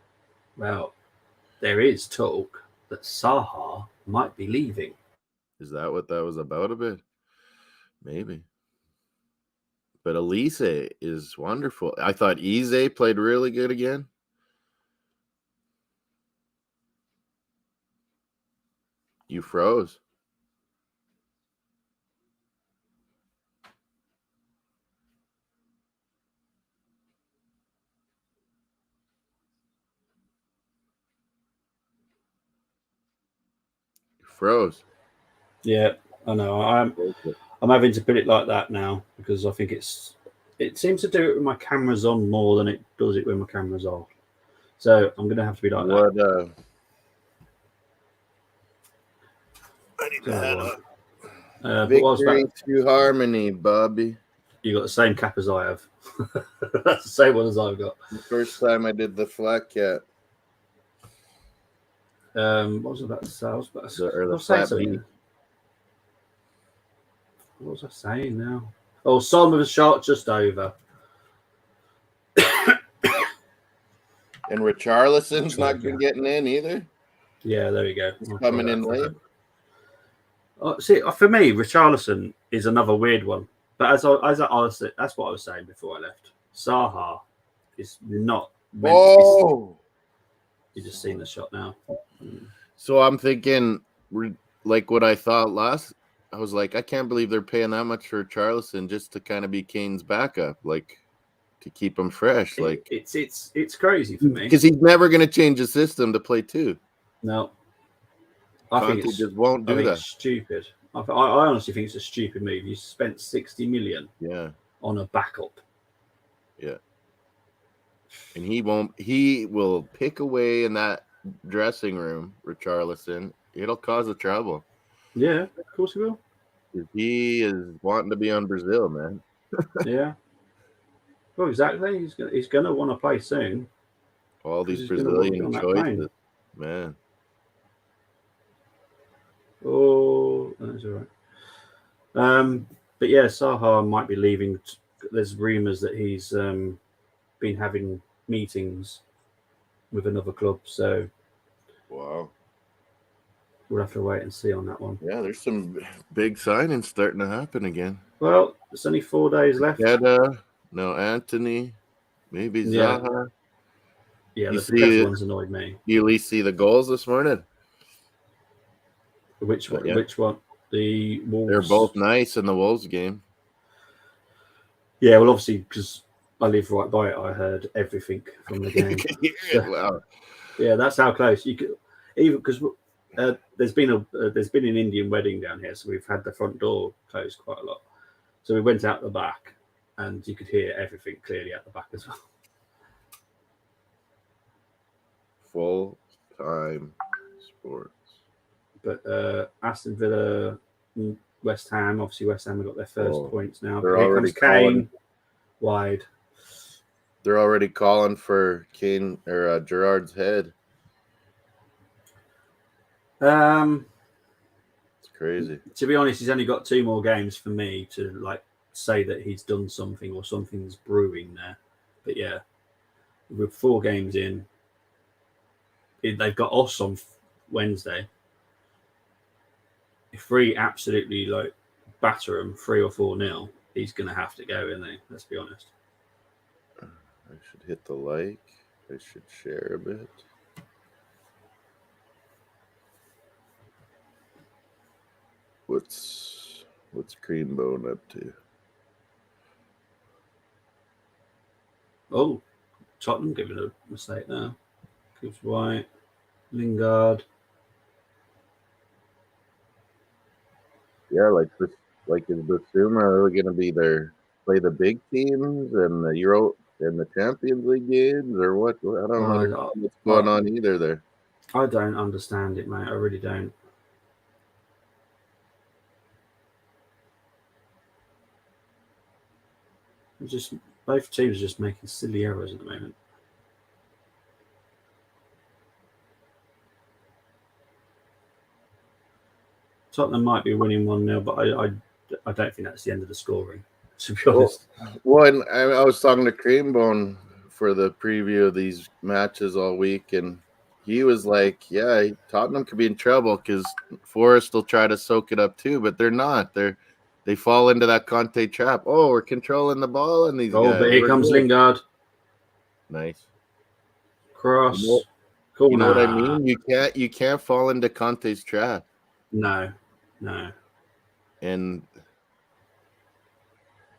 Well, there is talk that Zaha might be leaving. Is that what that was about a bit? Maybe. But Elise is wonderful. I thought Eze played really good again. You froze. You froze. Yeah, I know. I'm having to put it like that now because I think it seems to do it with my cameras on more than it does it when my cameras off. So I'm going to have to be like that. I need to head up. Victory to harmony, Bobby. You got the same cap as I have. That's the same one as I've got. The first time I did the flat cap. What was I about to say? What was I saying now? Oh, Son with a shot just over. And Richarlison's not getting in either. Yeah, there we go. He's coming in late. See, for me, Richarlison is another weird one. But as I honestly, that's what I was saying before I left. Zaha it's not meant to be. Oh, You've just seen the shot now. so I'm thinking, like what I thought last. I was like, I can't believe they're paying that much for Charlison just to kind of be Kane's backup, like to keep him fresh. Like It's crazy for me because he's never going to change the system to play two. No, I think Conte just won't I do think that. it's stupid. I honestly think it's a stupid move. You spent 60 million on a backup. Yeah. And he will pick away in that dressing room, Richarlison. It'll cause a trouble. Yeah, of course he will. He is wanting to be on Brazil, man. Yeah. Well, exactly. He's gonna want to play soon. All these He's gonna want to be Brazilian on that choices, plane. man. Oh, that's all right. But yeah, Saha might be leaving. There's rumours that he's been having meetings with another club, so Wow. we'll have to wait and see on that one. Yeah, there's some big signings starting to happen again. Well, it's only 4 days left. No Anthony, maybe Yeah. Zaha. Yeah, the Paqueta one's annoyed me. You at least see the goals this morning? Which one? Which one? The Wolves. They're both nice in the Wolves game. Yeah, well, obviously, because I live right by it, I heard everything from the game. Wow. Yeah, that's how close you could. Even because there's been an Indian wedding down here, so we've had the front door closed quite a lot. So we went out the back, and you could hear everything clearly at the back as well. Full-time sports. But Aston Villa, West Ham. Obviously, West Ham have got their first points now. They're Here already comes Kane wide. They're already calling for Kane or Gerrard's head. It's crazy. To be honest, he's only got 2 more games for me to like say that he's done something or something's brewing there. But yeah, with 4 games in, they've got us on Wednesday. If we absolutely like batter him 3 or 4-0, he's going to have to go, isn't he? Let's be honest. I should hit the like. I should share a bit. What's Creambone up to? Oh, Tottenham giving a mistake there. Gibbs White, Lingard. Yeah, like is Basuma really going to be there? Play the big teams and the Euro and the Champions League games, or what? I don't know what's going on either there. I don't understand it, mate. I really don't. Just both teams are just making silly errors at the moment. Tottenham might be winning 1-0, but I don't think that's the end of the scoring, to be honest. Well, and I was talking to Creambone for the preview of these matches all week, and he was like, yeah, Tottenham could be in trouble because Forest will try to soak it up too, but they're not. They fall into that Conte trap. Oh, we're controlling the ball, and these guys. But here comes Lingard. Nice. Cross. You know what I mean? You can't fall into Conte's trap. No. And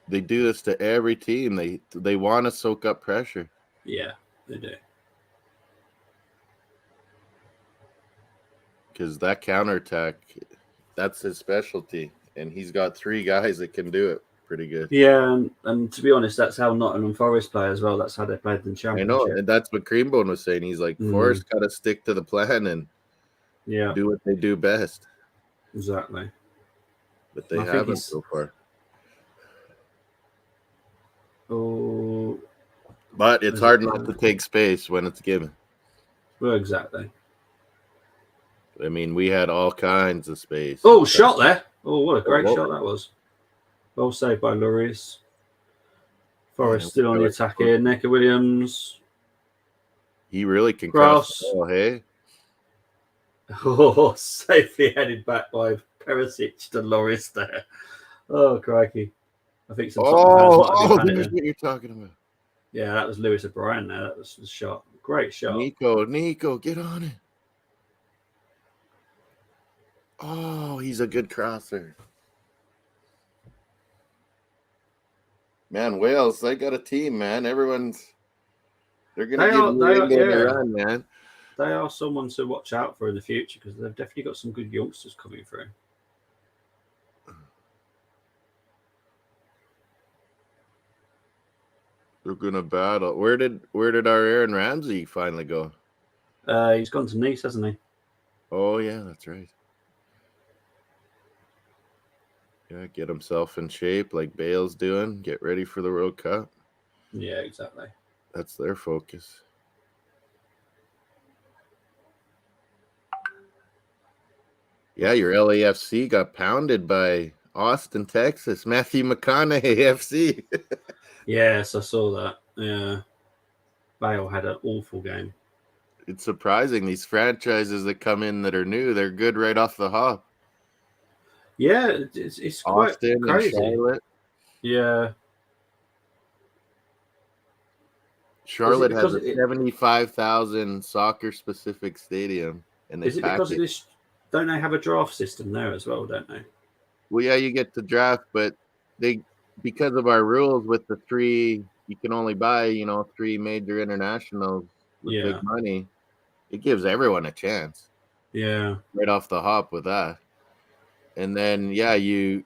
they do this to every team. They want to soak up pressure. Yeah, they do. Because that counterattack, that's his specialty. And he's got 3 guys that can do it pretty good. Yeah, and to be honest, that's how Nottingham Forest play as well. That's how they played in the Championship. I know, and that's what Creambone was saying. He's like, Forest got to stick to the plan and do what they do best. Exactly. But they haven't so far. Oh. But it's hard not to take space when it's given. Well, exactly. I mean, we had all kinds of space. Oh, shot there. Oh, what a great shot that was. Well saved by Lloris. Forest still on the attack here. Necker Williams. He really can cross the ball, hey? Oh, safely headed back by Perisic to Lloris there. Oh, crikey. I think some Tottenham fans might have been what you're talking about. Yeah, that was Lewis O'Brien there. That was the shot. Great shot. Nico, get on it. Oh, he's a good crosser. Man, Wales, they got a team, man. They're going to give New England a run, man. They are someone to watch out for in the future because they've definitely got some good youngsters coming through. They're going to battle. Where did our Aaron Ramsey finally go? He's gone to Nice, hasn't he? Oh, yeah, that's right. Yeah, get himself in shape like Bale's doing. Get ready for the World Cup. Yeah, exactly. That's their focus. Yeah, your LAFC got pounded by Austin, Texas. Matthew McConaughey FC. Yes, I saw that. Yeah. Bale had an awful game. It's surprising. These franchises that come in that are new, they're good right off the hop. Yeah, it's quite Austin crazy. and Charlotte. Yeah. Charlotte has a 75,000 soccer-specific stadium. And is it because of this? Don't they have a draft system there as well, don't they? Well, yeah, you get to draft, but because of our rules with the 3, you can only buy, 3 major internationals with big money. It gives everyone a chance. Yeah. Right off the hop with that. And then, they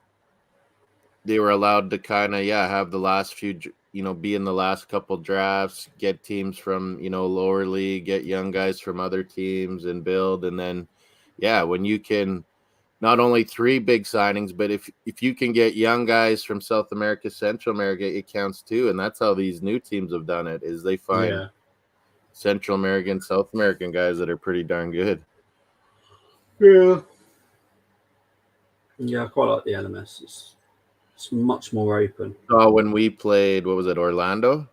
were allowed to kind of, have the last few, be in the last couple drafts, get teams from, lower league, get young guys from other teams and build. And then, when you can not only 3 big signings, but if you can get young guys from South America, Central America, it counts too. And that's how these new teams have done it, is they find Central American, South American guys that are pretty darn good. Yeah. Yeah, I quite like the LMS. It's much more open. Oh, when we played, what was it, Orlando?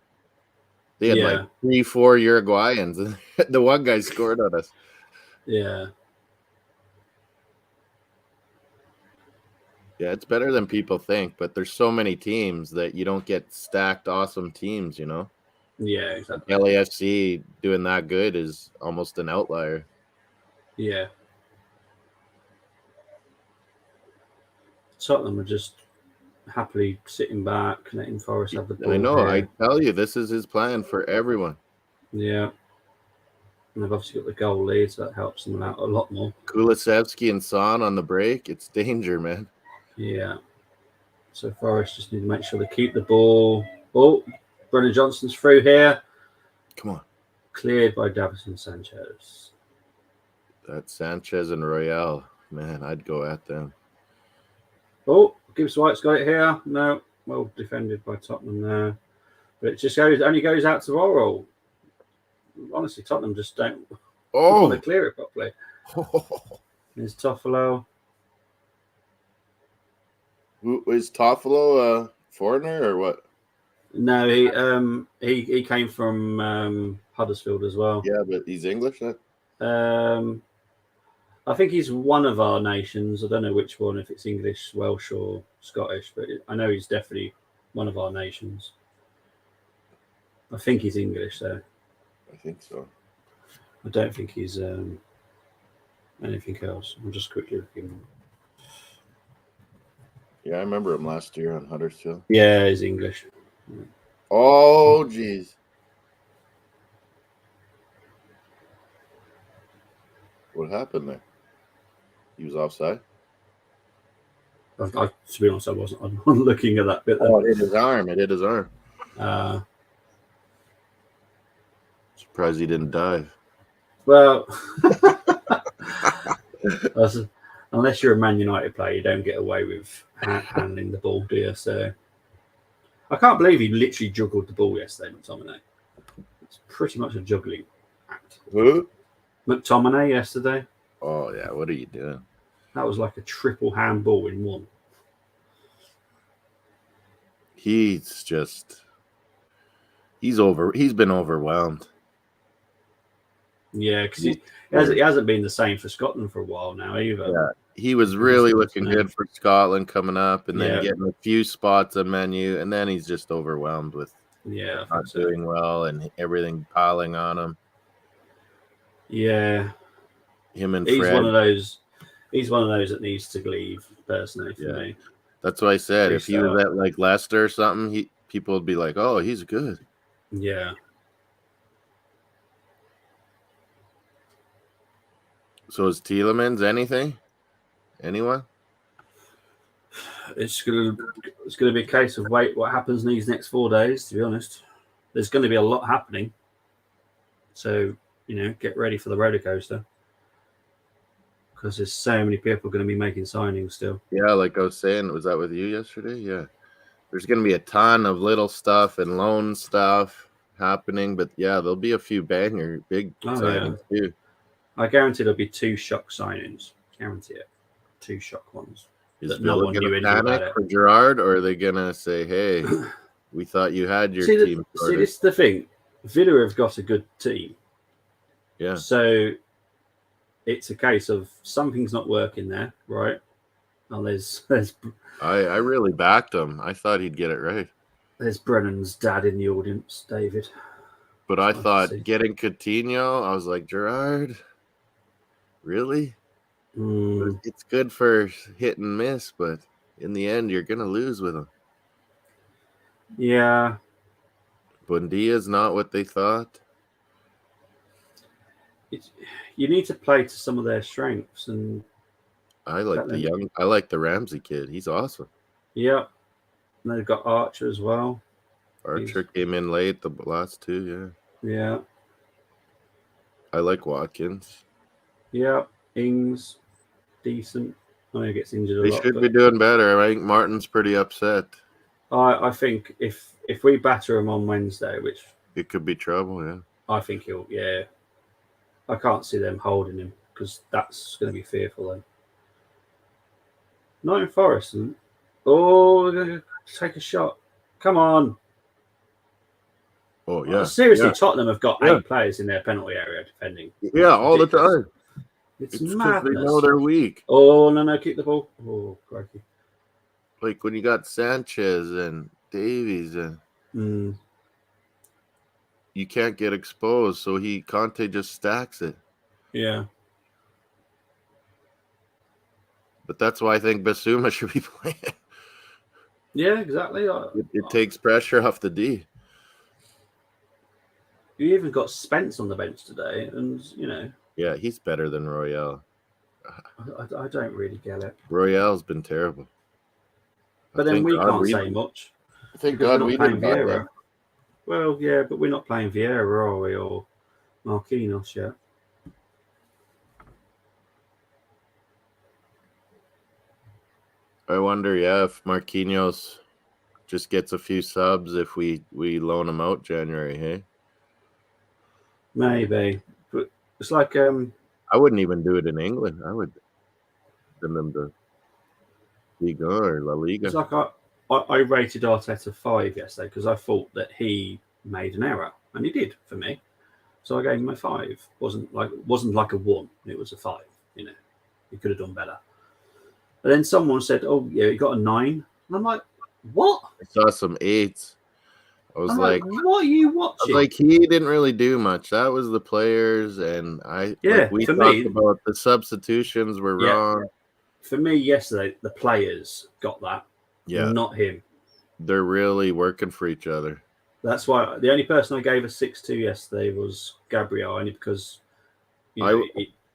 They had like 3-4 Uruguayans. The one guy scored on us. Yeah. Yeah, it's better than people think, but there's so many teams that you don't get stacked awesome teams, Yeah, exactly. LAFC doing that good is almost an outlier. Yeah. Tottenham are just happily sitting back, letting Forest have the ball. I know. Here. I tell you, this is his plan for everyone. Yeah. And they've obviously got the goal lead, so that helps them out a lot more. Kulusevski and Son on the break. It's danger, man. Yeah. So Forest just need to make sure they keep the ball. Oh, Brennan Johnson's through here. Come on. Cleared by Davison Sanchez. That's Sanchez and Royale. Man, I'd go at them. Oh, Gibbs White's got it here. No, well defended by Tottenham there. But it just only goes out to Oral. Honestly, Tottenham just don't want to clear it properly. There's Toffolo. Is Toffolo a foreigner or what? No, he came from Huddersfield as well. Yeah, but he's English then? I think he's one of our nations. I don't know which one, if it's English, Welsh, or Scottish, but I know he's definitely one of our nations. I think he's English, though. I think so. I don't think he's anything else. I'm just quickly looking. Yeah, I remember him last year on Huddersfield. Yeah, he's English. Oh, jeez. What happened there? He was offside? To be honest, I wasn't. I'm not looking at that bit there. Oh, it hit his arm. It hit his arm. Surprised he didn't dive. Well, unless you're a Man United player, you don't get away with handling the ball, do you? So I can't believe he literally juggled the ball yesterday, McTominay. It's pretty much a juggling act. Who? McTominay yesterday. Oh, yeah. What are you doing? That was like a triple handball in one. He's been overwhelmed. Yeah, because he hasn't been the same for Scotland for a while now either. Yeah, he was really looking good for Scotland coming up, and then getting a few spots on menu, and then he's just overwhelmed with Yeah, I think not so. doing well and everything piling on him. Yeah, Him and he's Fred. one of those. He's one of those that needs to leave. Personally, for me, That's what I said. If he was Restart. at like Leicester or something, people would be like, "Oh, he's good." Yeah, So is Tielemans anything? Anyone? it's gonna be a case of wait what happens in these next 4 days. To be honest, there's going to be a lot happening. So get ready for the roller coaster because there's so many people going to be making signings still. Yeah, like I was saying, was that with you yesterday? Yeah. There's going to be a ton of little stuff and loan stuff happening, but yeah, there'll be a few big Oh signings yeah, too. I guarantee there'll be 2 shock signings. Guarantee it. 2 shock ones Is that no Villa one going to knew anything panic about for Gerard, or are they going to say, "Hey, we thought you had your it. team See, sorted"? this is the thing. Villa have got a good team, Yeah, so it's a case of something's not working there, right? And I really backed him. I thought he'd get it right, there's Brennan's dad in the audience, David. but It's I nice to thought see. getting Coutinho, I was like, Gerard, really? Mm, It's good for hit and miss, but in the end, you're going to lose with him. yeah, Bundia's not what they thought. you need to play to some of their strengths, and I like the Ramsey kid. He's awesome. yeah, and they've got Archer as well. Archer came in late the last two, Yeah, I like Watkins. yeah, Ings decent. I know he gets injured a They lot, should be but doing better. I think Martin's pretty upset. I think if we batter him on Wednesday, which It could be trouble, yeah. I think he'll, yeah, I can't see them holding him because that's going to be fearful then. Not in Forest. Oh, they're going to take a shot. Come on. Oh, yeah. Seriously, Yeah. Tottenham have got Yeah. 8 players in their penalty area defending. Yeah, all the time. It's because madness. they know they're weak. Oh, no, keep the ball. Oh, crikey. Like when you got Sanchez and Davies, and you can't get exposed, so Conte just stacks it. Yeah. But that's why I think Basuma should be playing. Yeah, exactly. It takes pressure off the D. You even got Spence on the bench today, and Yeah, he's better than Royale. I don't really get it. Royale's been terrible. But then we can't say much. Thank Because God we're we not playing didn't buy Vieira. them. Well, yeah, but we're not playing Vieira, are we? Or Marquinhos yet? I wonder, if Marquinhos just gets a few subs if we loan him out January, hey? Maybe. But it's like I wouldn't even do it in England. I would send them to Liga or La Liga. It's like I rated Arteta 5 yesterday because I thought that he made an error, and he did for me. So I gave him a 5. Wasn't like a 1. It was a 5. He could have done better. But then someone said, "Oh yeah, he got a 9," and I'm like, "What?" I saw some 8s. I was like, "What are you watching?" Like he didn't really do much. That was the players, and we talked about the substitutions were wrong. For me, yesterday the players got that, not him. They're really working for each other. That's why the only person I gave a 6 to yesterday was Gabriel, only because he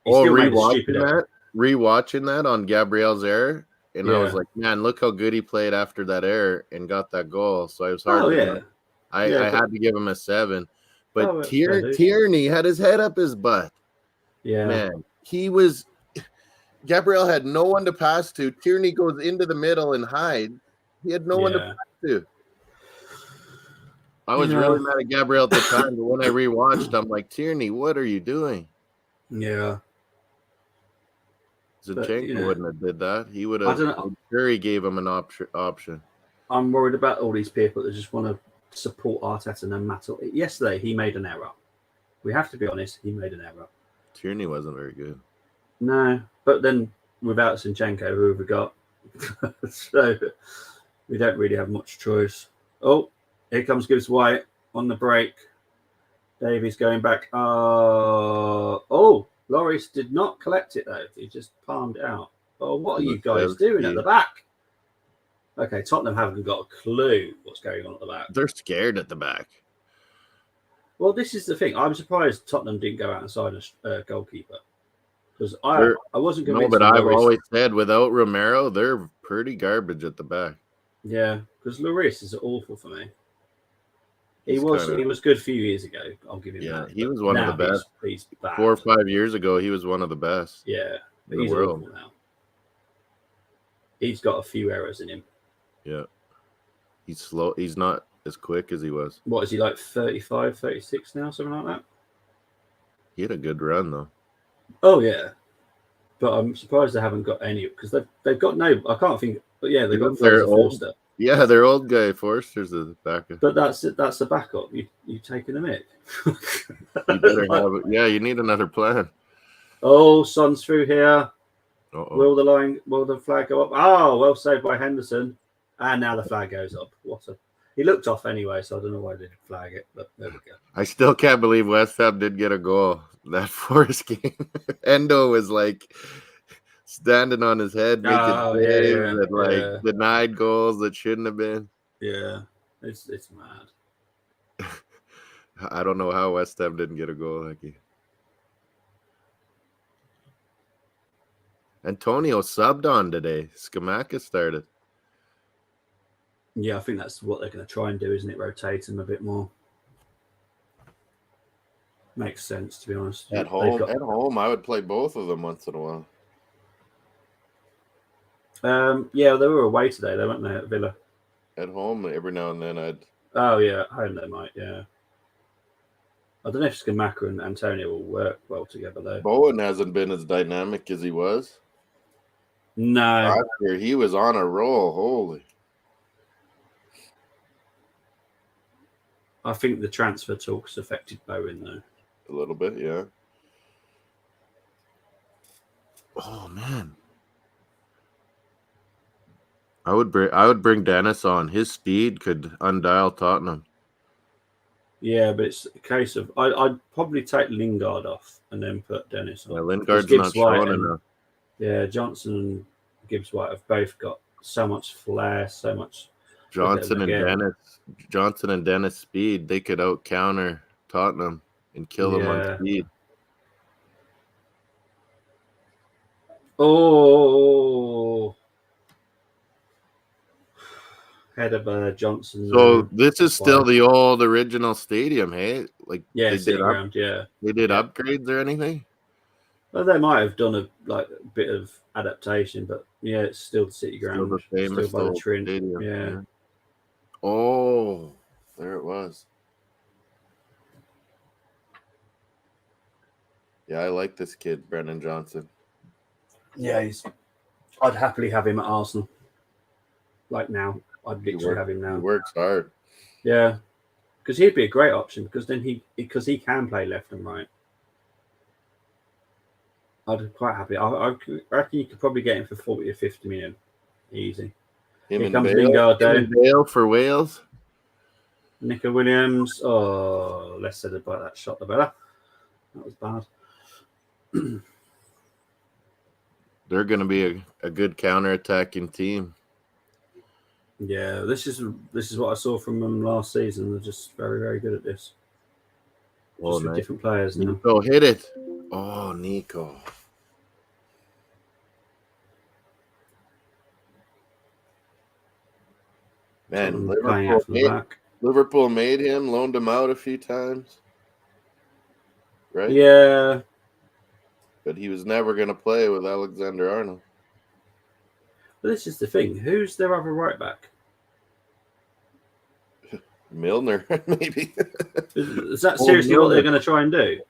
still made a stupid error. Rewatching that on Gabriel's error, and I was like, man, look how good he played after that error and got that goal. So I was hard. I had to give him a 7. But Tierney had his head up his butt. Yeah, man, Gabriel had no one to pass to. Tierney goes into the middle and hides. He had no one to pass to. I was really mad at Gabriel at the time, but when I rewatched, I'm like, Tierney, what are you doing? Yeah. Zinchenko wouldn't have did that. He would have. I'm sure he gave him an option. I'm worried about all these people that just want to support Arteta no matter. Yesterday, he made an error. We have to be honest. He made an error. Tierney wasn't very good. No, but then without Zinchenko, who have we got? So we don't really have much choice. Oh, Here comes Gibbs White on the break. Davies going back. Lloris did not collect it though. He just palmed it out. Oh, what are you guys doing at the back? Okay, Tottenham haven't got a clue what's going on at the back. They're scared at the back. Well, this is the thing. I'm surprised Tottenham didn't go out and sign a goalkeeper. Because I wasn't convinced. No, but I've always said without Romero, they're pretty garbage at the back. Yeah, because Lloris is awful for me. He was good a few years ago. I'll give him that. Yeah, he was one of the best. He's bad. 4 or 5 years ago, he was one of the best. Yeah, but he's awful now. He's got a few errors in him. Yeah. He's slow. He's not as quick as he was. What is he, like 35, 36 now, something like that? He had a good run, though. Oh, yeah. But I'm surprised they haven't got any, because they've got no, I can't think, but yeah, they've got Forster. Yeah, their old guy, Forster's the backup. But that's the backup. You taking a mick. You better have it. Yeah, you need another plan. Oh, Son's through here. Uh-oh. Will the flag go up? Oh, well saved by Henderson. And now the flag goes up. He looked off anyway, so I don't know why they didn't flag it, but there we go. I still can't believe West Ham did get a goal that Forest game. Endo was like standing on his head, making saves and denied goals that shouldn't have been. Yeah, it's mad. I don't know how West Ham didn't get a goal like he. Antonio subbed on today. Scamacca started. Yeah, I think that's what they're going to try and do, isn't it? Rotate him a bit more. Makes sense, to be honest. At home, I would play both of them once in a while. Yeah, they were away today, though, weren't they, at Villa? At home, every now and then I'd. Oh yeah, at home they might. Yeah. I don't know if Scamacca and Antonio will work well together though. Bowen hasn't been as dynamic as he was. No. Last year, he was on a roll. Holy. I think the transfer talks affected Bowen though. A little bit, yeah. Oh man. I would bring Dennis on. His speed could undial Tottenham. Yeah, but it's a case of I'd probably take Lingard off and then put Dennis on. Yeah, Lingard's not showing enough. Yeah, Johnson and Gibbs White have both got so much flair, so much. Johnson and Dennis speed, they could out counter Tottenham and kill them on speed. Oh, head of Johnson. So this is still the old original stadium, hey? Like they did They did upgrades or anything? Well, they might have done a bit of adaptation, but yeah, it's still the City Ground, still by the Trin. Stadium. Yeah. Oh, there it was. Yeah, I like this kid, Brennan Johnson. Yeah, I'd happily have him at Arsenal. Like now, I'd literally have him now. He works hard. Yeah, because he'd be a great option because then he can play left and right. I'd be quite happy. I reckon you could probably get him for 40 or 50 million. Easy. Here comes Lingard down. Bale for Wales. Nico Williams. Oh, less said about that shot, the better. That was bad. They're going to be a good counter-attacking team. Yeah, this is what I saw from them last season. They're just very, very good at this. Just with different players now. Nico hit it. Oh, Nico. Man, Liverpool made him, loaned him out a few times. Right? Yeah. But he was never going to play with Alexander-Arnold. But this is the thing. Who's their other right back? Milner, maybe. Is that seriously what they're going to try and do?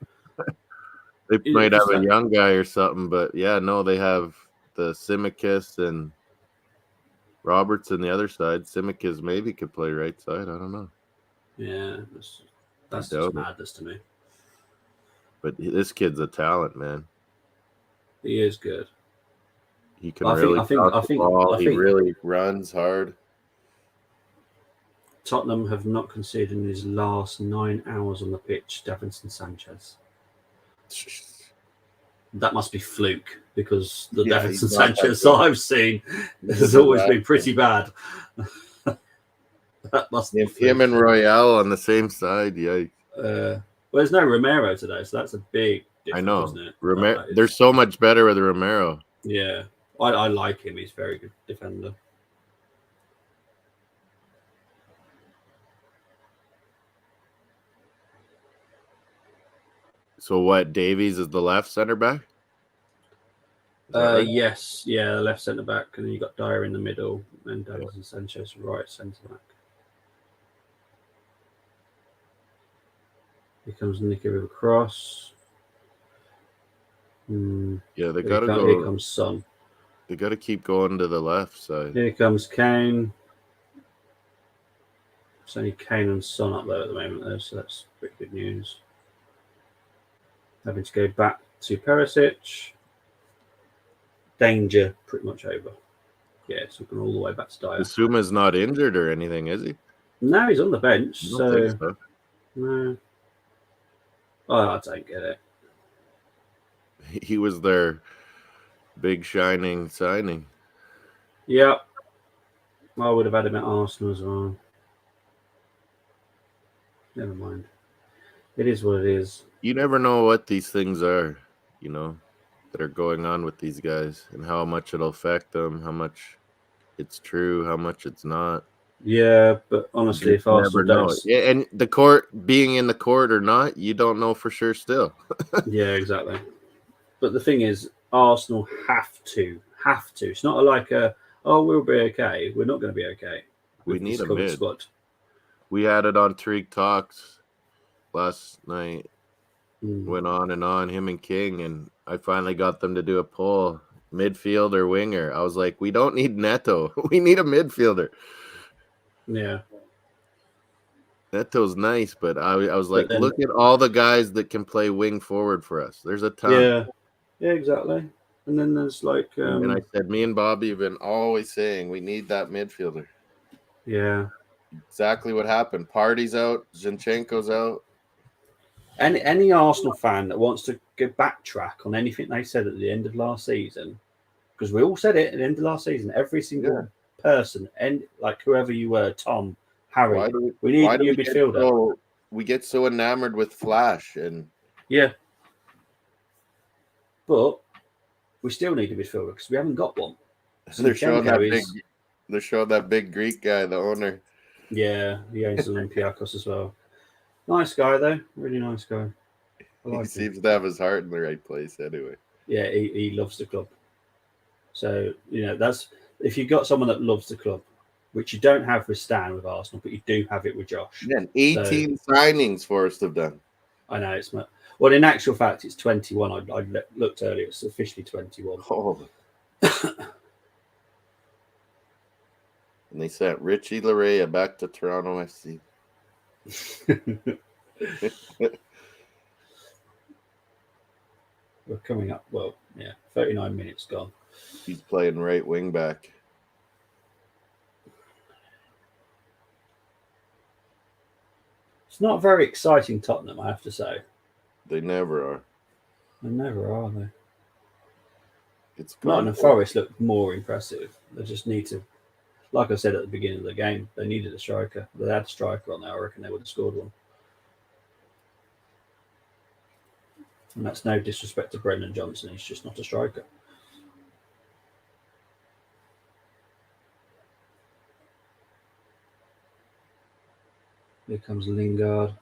They might have a young guy or something, but yeah, no, they have the Tsimikas and Roberts on the other side. Tsimikas maybe could play right side. I don't know. Yeah, that's just madness to me. But this kid's a talent, man. He is good. He can really. I think he really runs hard. Tottenham have not conceded in his last 9 hours on the pitch. Davinson Sanchez. That must be fluke because the Davinson Sanchez that I've seen has always been pretty bad. That must be fluke. Him and Royale on the same side. Yeah. Well, there's no Romero today, so that's a big difference, I know. isn't it? They're so much better with Romero. Yeah, I like him. He's a very good defender. So what? Davies is the left center back? Right? Yes, yeah, left centre back, and then you got Dyer in the middle, and Davinson Sanchez right centre back. Here comes Nicky with a cross. Yeah, they gotta go. Here comes Son. They gotta keep going to the left side. Here comes Kane. It's only Kane and Son up there at the moment, though, so that's pretty good news. Having to go back to Perisic. Danger pretty much over. Yeah, so we're going all the way back to Dyer. Suma's not injured or anything, is he? No, he's on the bench. I don't think so. No. Oh, I don't get it. He was their big shining signing. Yeah. I would have had him at Arsenal as well. Never mind. It is what it is. You never know what these things are, you know, that are going on with these guys and how much it'll affect them, how much it's true, how much it's not. Yeah, but honestly, if Arsenal don't... Yeah, and the court, being in the court or not, you don't know for sure still. Yeah, exactly. But the thing is, Arsenal have to. It's not like we'll be okay. We're not going to be okay. We need a mid. Squad. We had it on Tariq Talks last night. Went on and on, him and King, and I finally got them to do a poll. Midfield or winger? I was like, we don't need Neto. We need a midfielder. Yeah. Neto's nice, but I was like, look at all the guys that can play wing forward for us. There's a ton. Yeah, exactly. And then there's like... and I said, me and Bobby have been always saying we need that midfielder. Yeah. Exactly what happened. Party's out. Zinchenko's out. Any Arsenal fan that wants to go backtrack on anything they said at the end of last season, because we all said it at the end of last season, every single person, and like whoever you were, Tom, Harry, we need a new midfielder. We get so enamored with Flash and but we still need a midfielder because we haven't got one. They're showing that big Greek guy, the owner. Yeah, he owns Olympiacos as well. Nice guy though, really nice guy. He seems to have his heart in the right place anyway. Yeah, he loves the club. So, that's if you've got someone that loves the club, which you don't have with Stan with Arsenal, but you do have it with Josh. Yeah, 18 signings Forrest have done. I know it's well. In actual fact, it's 21. I looked earlier; it's officially 21. Oh. And they sent Richie Larea back to Toronto FC. We're coming up. 39 minutes gone. He's playing right wing back. It's not very exciting, Tottenham, I have to say. They never are. They never are, they? It's Nottingham Forest look more impressive. They just need to, like I said at the beginning of the game, they needed a striker. If they had a striker on there, I reckon they would have scored one. And that's no disrespect to Brendan Johnson. He's just not a striker. Here comes Lingard.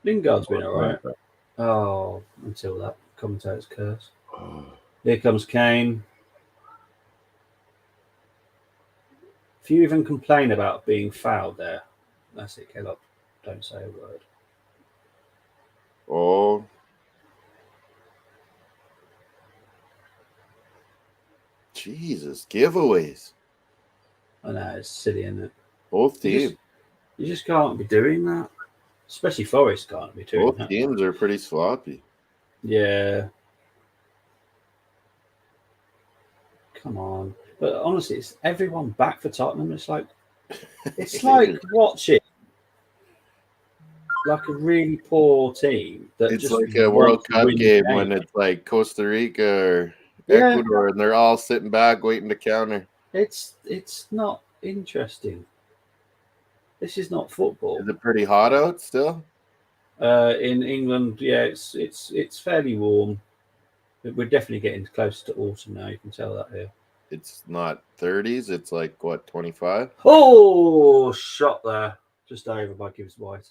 Lingard's been all right. Oh, until that commentator's curse. Here comes Kane. If you even complain about being fouled there, that's it, Kellogg. Don't say a word. Oh. Jesus, giveaways. I know, it's silly, isn't it? Both teams. You just can't be doing that. Especially Forest can't be doing that. Both teams are pretty sloppy. Yeah. Come on. But honestly, it's everyone back for Tottenham. It's like It's like watching like a really poor team that It's just like a want World to Cup win the game game. when it's like Costa Rica or Yeah, Ecuador, and they're all sitting back waiting to counter. it's not interesting. This is not football. Is it pretty hot out still? In England, yeah, it's fairly warm. We're definitely getting close to autumn now. You can tell that here. It's not 30s. It's like what, 25? Oh, shot there, just over by Gibbs White.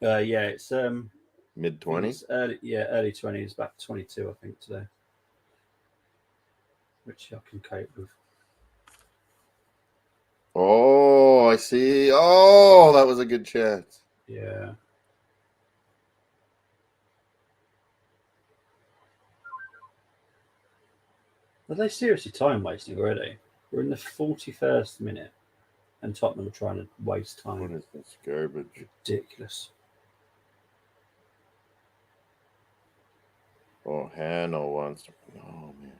Yeah, it's Mid I think 20s? it's early 20s, back to 22, I think today, which I can cope with. Oh, I see. Oh, that was a good chance. Yeah. Are they seriously time wasting already? We're in the 41st minute, and Tottenham are trying to waste What time. is this garbage? Ridiculous. Oh, Hannah wants. Oh, man.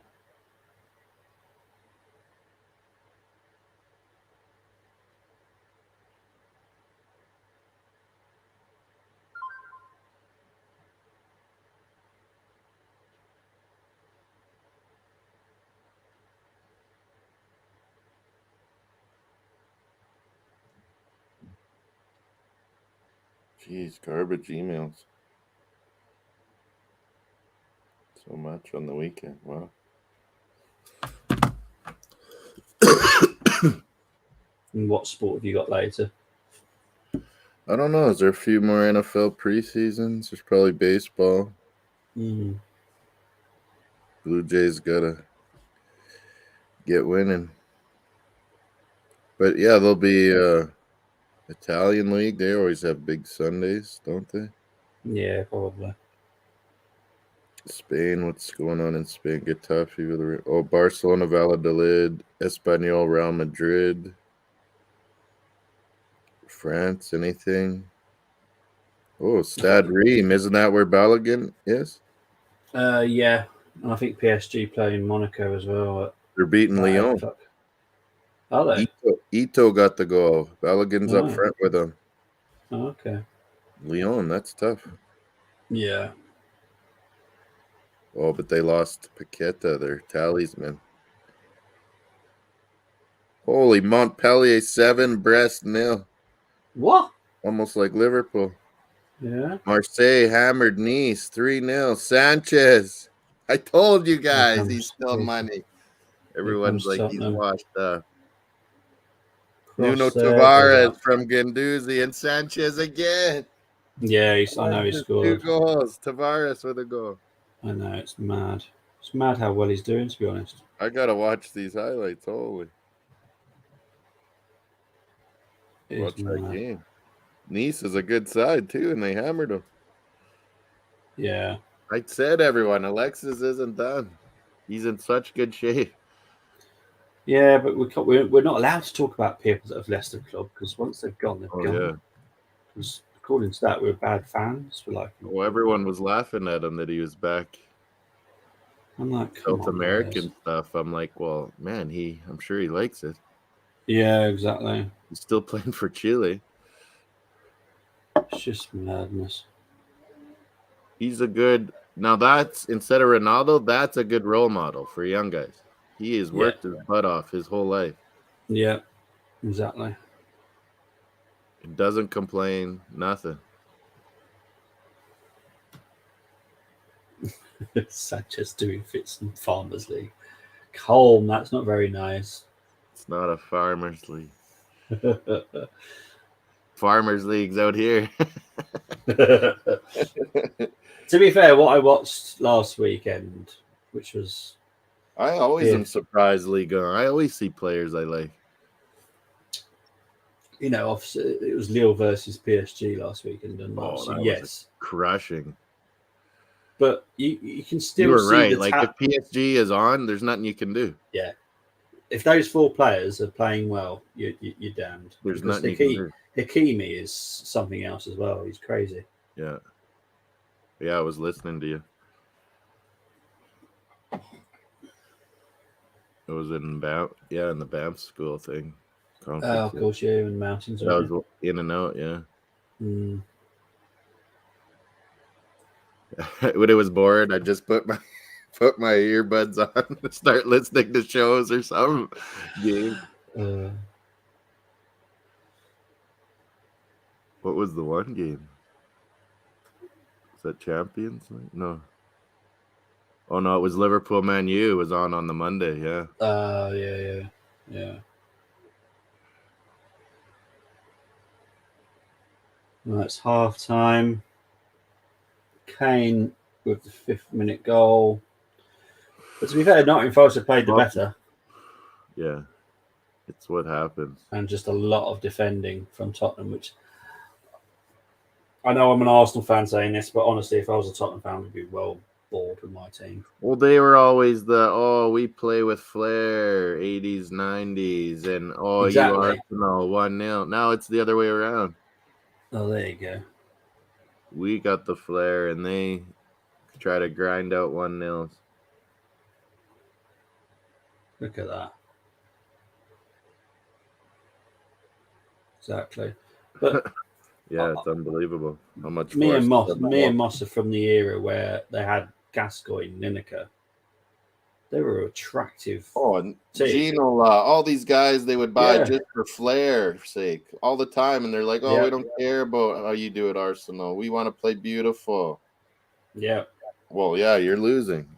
Jeez, garbage emails. So much on the weekend. Wow. And what sport have you got later? I don't know. Is there a few more NFL preseasons? There's probably baseball. Mm. Blue Jays gotta get winning. But yeah, there'll be Italian league. They always have big Sundays, don't they? Yeah, probably. Spain, what's going on in Spain? Getafe, oh, Barcelona, Valladolid, Espanyol, Real Madrid. France, anything? Oh, Stade Reims. Isn't that where Balogun is? Yeah, and I think PSG play in Monaco as well at They're beating about 8 Lyon. o'clock. Are they? Ito got the goal. Balogun's up Oh, front with him. okay. Lyon, that's tough. Yeah. Oh, but they lost Paqueta, their talisman. Holy, Montpellier 7, Brest 0. What? Almost like Liverpool. Yeah. Marseille hammered Nice 3-0. Sanchez. I told you Here guys he's comes still money. here Everyone's comes like he's Tottenham. washed up. Nuno Cross there goes Tavares out. from Guendouzi and Sanchez again. Yeah, I know he Sanchez, 2 scored. goals. Tavares with a goal. I know, it's mad. It's mad how well he's doing, to be honest. I gotta watch these highlights. Holy, It is watch that mad. game. Nice is a good side too, and they hammered him. Yeah. I said everyone, Alexis isn't done. He's in such good shape. Yeah, but we're not allowed to talk about people that have left the club because once they've gone, they've Oh gone. yeah. Because according to that, we're bad fans. We're like, Oh, everyone was laughing at him that he was back. I'm like, come South on, guys. American stuff. I'm like, well, man, I'm sure he likes it. Yeah, exactly. He's still playing for Chile. It's just madness. He's a good. Now that's instead of Ronaldo, that's a good role model for young guys. He has Yeah, worked his butt off his whole life. yeah, exactly. He doesn't complain, nothing. Sanchez doing fits in Farmers League. Colm, that's not very nice. It's not a farmers league. Farmers leagues out here. To be fair, what I watched last weekend, which was I always am PF, surprised Liga. I always see players I like. obviously it was Lille versus PSG last weekend, and Oh, obviously that was yes, crushing. but you can You still were see right. the Like if PSG is on, there's nothing you can do. yeah. If those four players are playing well, you're damned. There's Because nothing you can do. Hakimi is something else as well. He's crazy. Yeah. Yeah, I was listening to you. It was in in the BAM school thing. Oh, of course, yeah, in the mountains. That was in and out, yeah. Mm. When it was bored, I just put my earbuds on and start listening to shows or some game. What was the one game? Was that Champions League? No. Oh no, it was Liverpool Man U. It was on the Monday, yeah. Yeah. Well, it's half time. Kane with the 5th-minute goal. But to be fair, Nottingham Forest have played the better. Yeah, it's what happens. And just a lot of defending from Tottenham, which I know I'm an Arsenal fan saying this, but honestly, if I was a Tottenham fan, I'd be well bored with my team. Well, they were always we play with flair, 80s, 90s, and Exactly. you Arsenal 1-0. Now it's the other way around. Oh, there you go. We got the flair, and they try to grind out 1-0. Look at that. Exactly. But yeah, it's unbelievable how much me and Moss are from the era where they had Gascoigne, Lineker. They were attractive. Oh, and Ginola, all these guys they would buy just for flair's sake all the time, and they're like, "Oh, we don't care about how you do at Arsenal. We want to play beautiful." Yeah. Well, yeah, you're losing,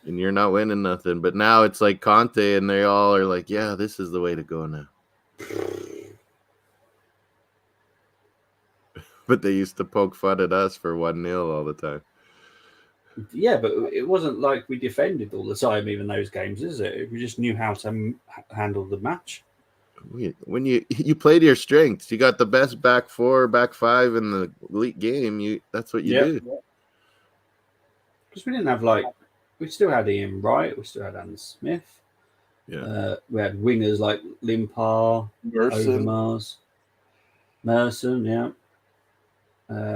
and you're not winning nothing. But now it's like Conte, and they all are like, "Yeah, this is the way to go now." But they used to poke fun at us for 1-0 all the time. Yeah, but it wasn't like we defended all the time, even those games, is it? We just knew how to handle the match. When you played your strengths, you got the best back four, back five in the elite game. That's what you do. Because we didn't have we still had Ian Wright, we still had Alan Smith. Yeah, we had wingers like Limpar, Overmars, Merson. Yeah.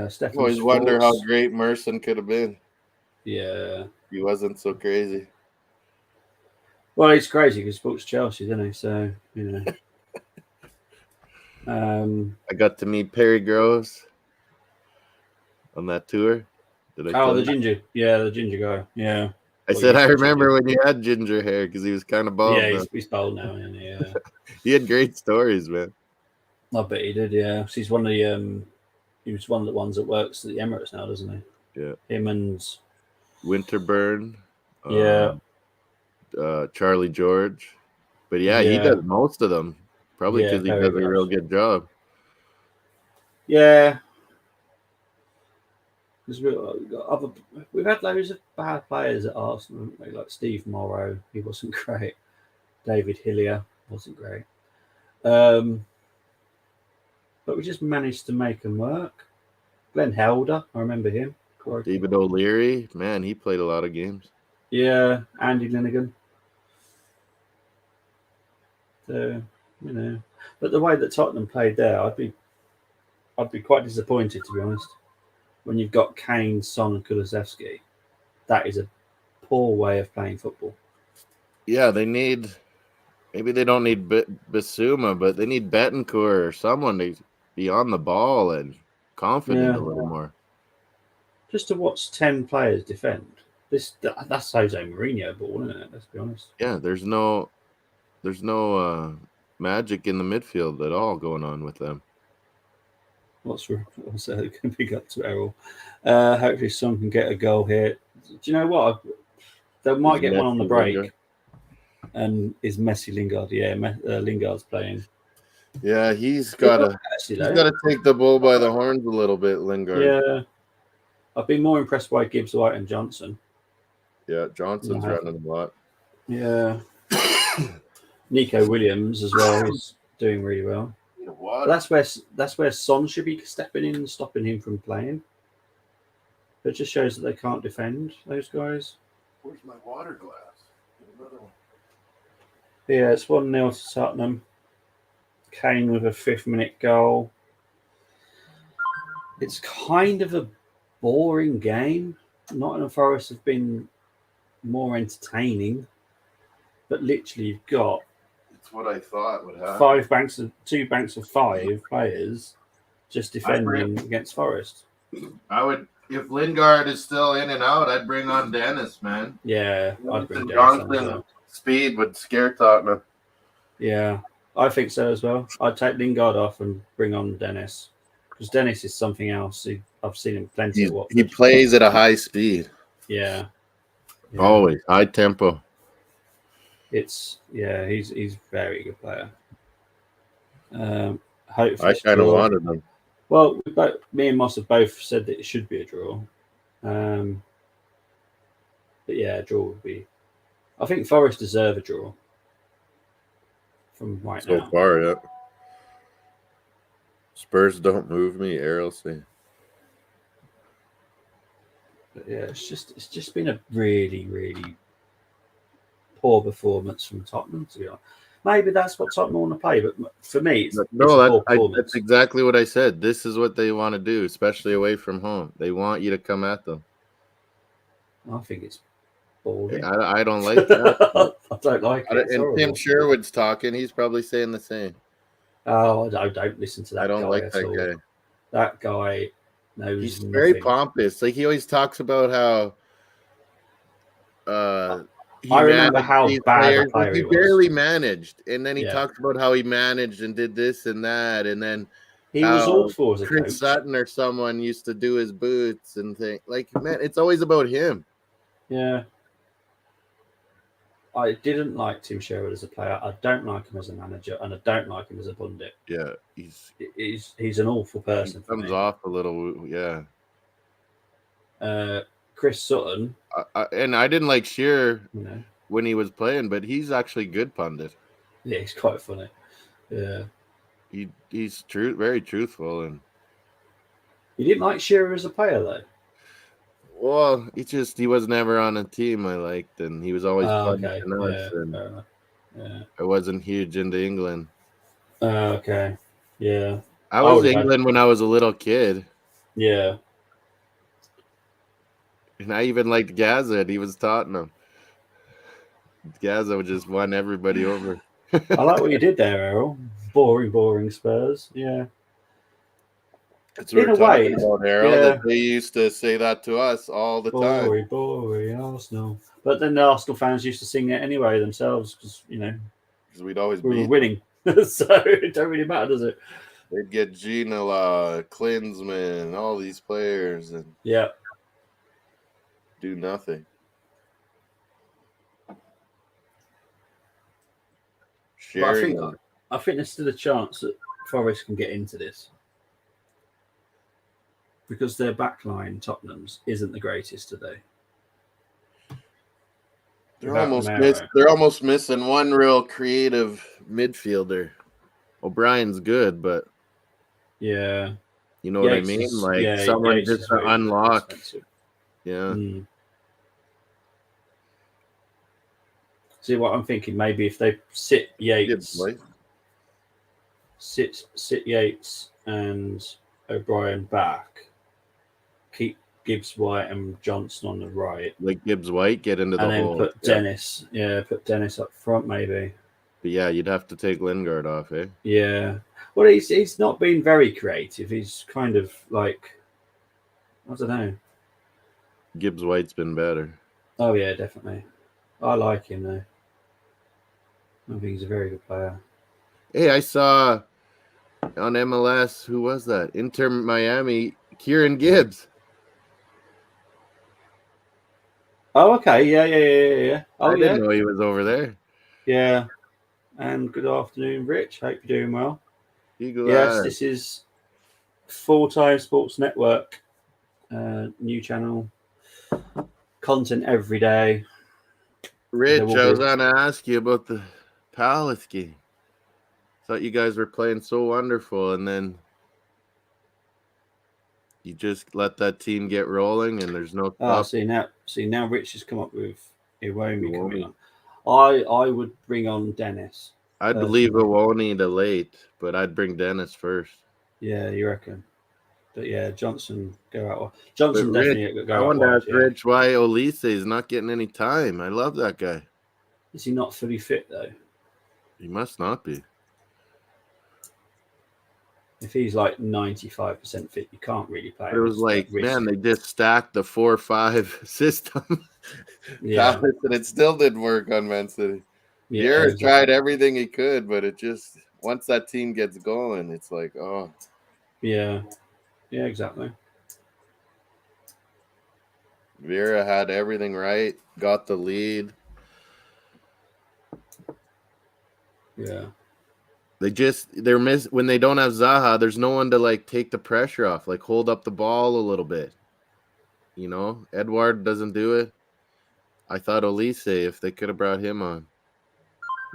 Stefan. Always wonder how great Merson could have been. Yeah. He wasn't so crazy. Well, he's crazy because he supports Chelsea, doesn't he? So, I got to meet Perry Groves on that tour. The ginger. Yeah, the ginger guy. Yeah. I said, I remember when you had ginger hair because he was kind of bald. Yeah, he's bald now. Yeah. He had great stories, man. I bet he did, yeah. He's one of the he was one of the ones that works at the Emirates now, doesn't he? Yeah. Him and Winterburn. Yeah. Charlie George. But he does most of them. Probably because he does a real good job. Yeah. Because we've had loads of bad players at Arsenal, like Steve Morrow. He wasn't great. David Hillier wasn't great. But we just managed to make them work. Glenn Helder, I remember him. David O'Leary, man, he played a lot of games. Yeah, Andy Linnigan. So, but the way that Tottenham played there, I'd be quite disappointed, to be honest. When you've got Kane, Son, and Kulusevski, that is a poor way of playing football. Yeah, maybe they don't need Bissouma, but they need Betancourt or someone to be on the ball and confident a little more. Just to watch 10 players defend, that's Jose Mourinho ball, isn't it? Let's be honest. Yeah, there's no magic in the midfield at all going on with them. What's going to be up to Errol? Hopefully, Son can get a goal here. Do you know what? They might get one on the break. Lingard. And is Messi Lingard? Yeah, Lingard's playing. Yeah, he's got to take the bull by the horns a little bit, Lingard. Yeah, I've been more impressed by Gibbs White and Johnson. Yeah, Johnson's running a lot. Yeah, Nico Williams as well is doing really well. That's where Son should be stepping in and stopping him from playing. It just shows that they can't defend, those guys. Where's my water glass? Another one. Yeah, it's 1-0 to Tottenham. Kane with a 5th-minute goal. It's kind of a boring game. Nottingham Forest have been more entertaining. but literally you've got It's what I thought would happen. two banks of 5 players just defending against Forest. I would, if Lingard is still in and out, I'd bring on Dennis, man. Yeah, I'd bring Dennis on as Johnson well. speed would scare Tottenham. Yeah, I think so as well. I'd take Lingard off and bring on Dennis because Dennis is something else. I've seen him plenty at Watford. He plays at a high speed. Yeah. Always high tempo. He's a very good player. Hopefully, I kind of wanted him. Well, me and Moss have both said that it should be a draw. But yeah, a draw would be. I think Forest deserve a draw. From right now. So far, yeah. Spurs don't move me, Errol say. But yeah, it's just been a really, really poor performance from Tottenham, to be honest. Maybe that's what Tottenham want to play, but for me, that's exactly what I said. This is what they want to do, especially away from home. They want you to come at them. I think it's boring. I don't like that. I don't like it. And Tim Sherwood's talking. He's probably saying the same. Oh, I don't listen to that guy. I don't like that guy. That guy knows He's nothing. very pompous. Like, he always talks about how I remember how bad a player he barely managed, and then he talks about how he managed and did this and that, and then he was awful as a coach. Chris Sutton or someone used to do his boots and things. Like, man, it's always about him. Yeah. I didn't like Tim Sherwood as a player. I don't like him as a manager, and I don't like him as a pundit. Yeah, he's an awful person. He comes off a little, yeah. Chris Sutton, and I didn't like Shearer when he was playing, but he's actually good pundit. Yeah, he's quite funny. Yeah, he's very truthful, and you didn't like Shearer as a player though. Well, he was never on a team I liked, and he was always punishing us. And I wasn't huge into England. Okay, yeah. I was England when I was a little kid. Yeah. And I even liked Gaza, and he was Tottenham. Gaza just won everybody over. I like what you did there, Errol. Boring Spurs. Yeah. In a way, that they used to say that to us all the time. Boring Arsenal. But then the Arsenal fans used to sing it anyway themselves because we'd always be winning. So it don't really matter, does it? They'd get Ginola, Klinsmann, all these players, and do nothing. I think there's still a chance that Forest can get into this. Because their backline, Tottenham's, isn't the greatest today. They're almost missing one real creative midfielder. O'Brien's good, but you know what I mean? Like someone just to unlock. Yeah. See what I'm thinking? Maybe if they sit Yates, sit Yates and O'Brien back. Keep Gibbs White and Johnson on the right. Like Gibbs White get into the hole. And then put Dennis. Yeah, put Dennis up front maybe. But yeah, you'd have to take Lingard off, eh? Yeah. Well, he's not been very creative. He's kind of like, I don't know. Gibbs White's been better. Oh yeah, definitely. I like him though. I think he's a very good player. Hey, I saw on MLS, who was that? Inter Miami, Kieran Gibbs. Oh, okay. Yeah. Oh, I didn't know he was over there. Yeah. And good afternoon, Rich. Hope you're doing well. Yes, this is Full-Time Sports Network, new channel, content every day. Rich, I was going to ask you about the Palace game. Thought you guys were playing so wonderful, and then you just let that team get rolling, and there's no. Oh, see now, Rich has come up with Iwobi coming on. I would bring on Dennis. I'd believe Iwobi the late, but I'd bring Dennis first. Yeah, you reckon? But yeah, Johnson go out. Johnson definitely go out. I wonder, Rich, why Olise is not getting any time. I love that guy. Is he not fully fit though? He must not be. If he's like 95% fit, you can't really play But it him. was like, Risk man, it. they just stacked the 4-5 system. Yeah, Palace, and it still didn't work on Man City. yeah, Vieira exactly. tried everything he could, but it just once that team gets going, it's like, oh, Yeah, yeah, exactly. Vieira had everything right, got the lead. Yeah, They're when they don't have Zaha, there's no one to like take the pressure off, like hold up the ball a little bit. You know, Edward doesn't do it. I thought Olise, if they could have brought him on.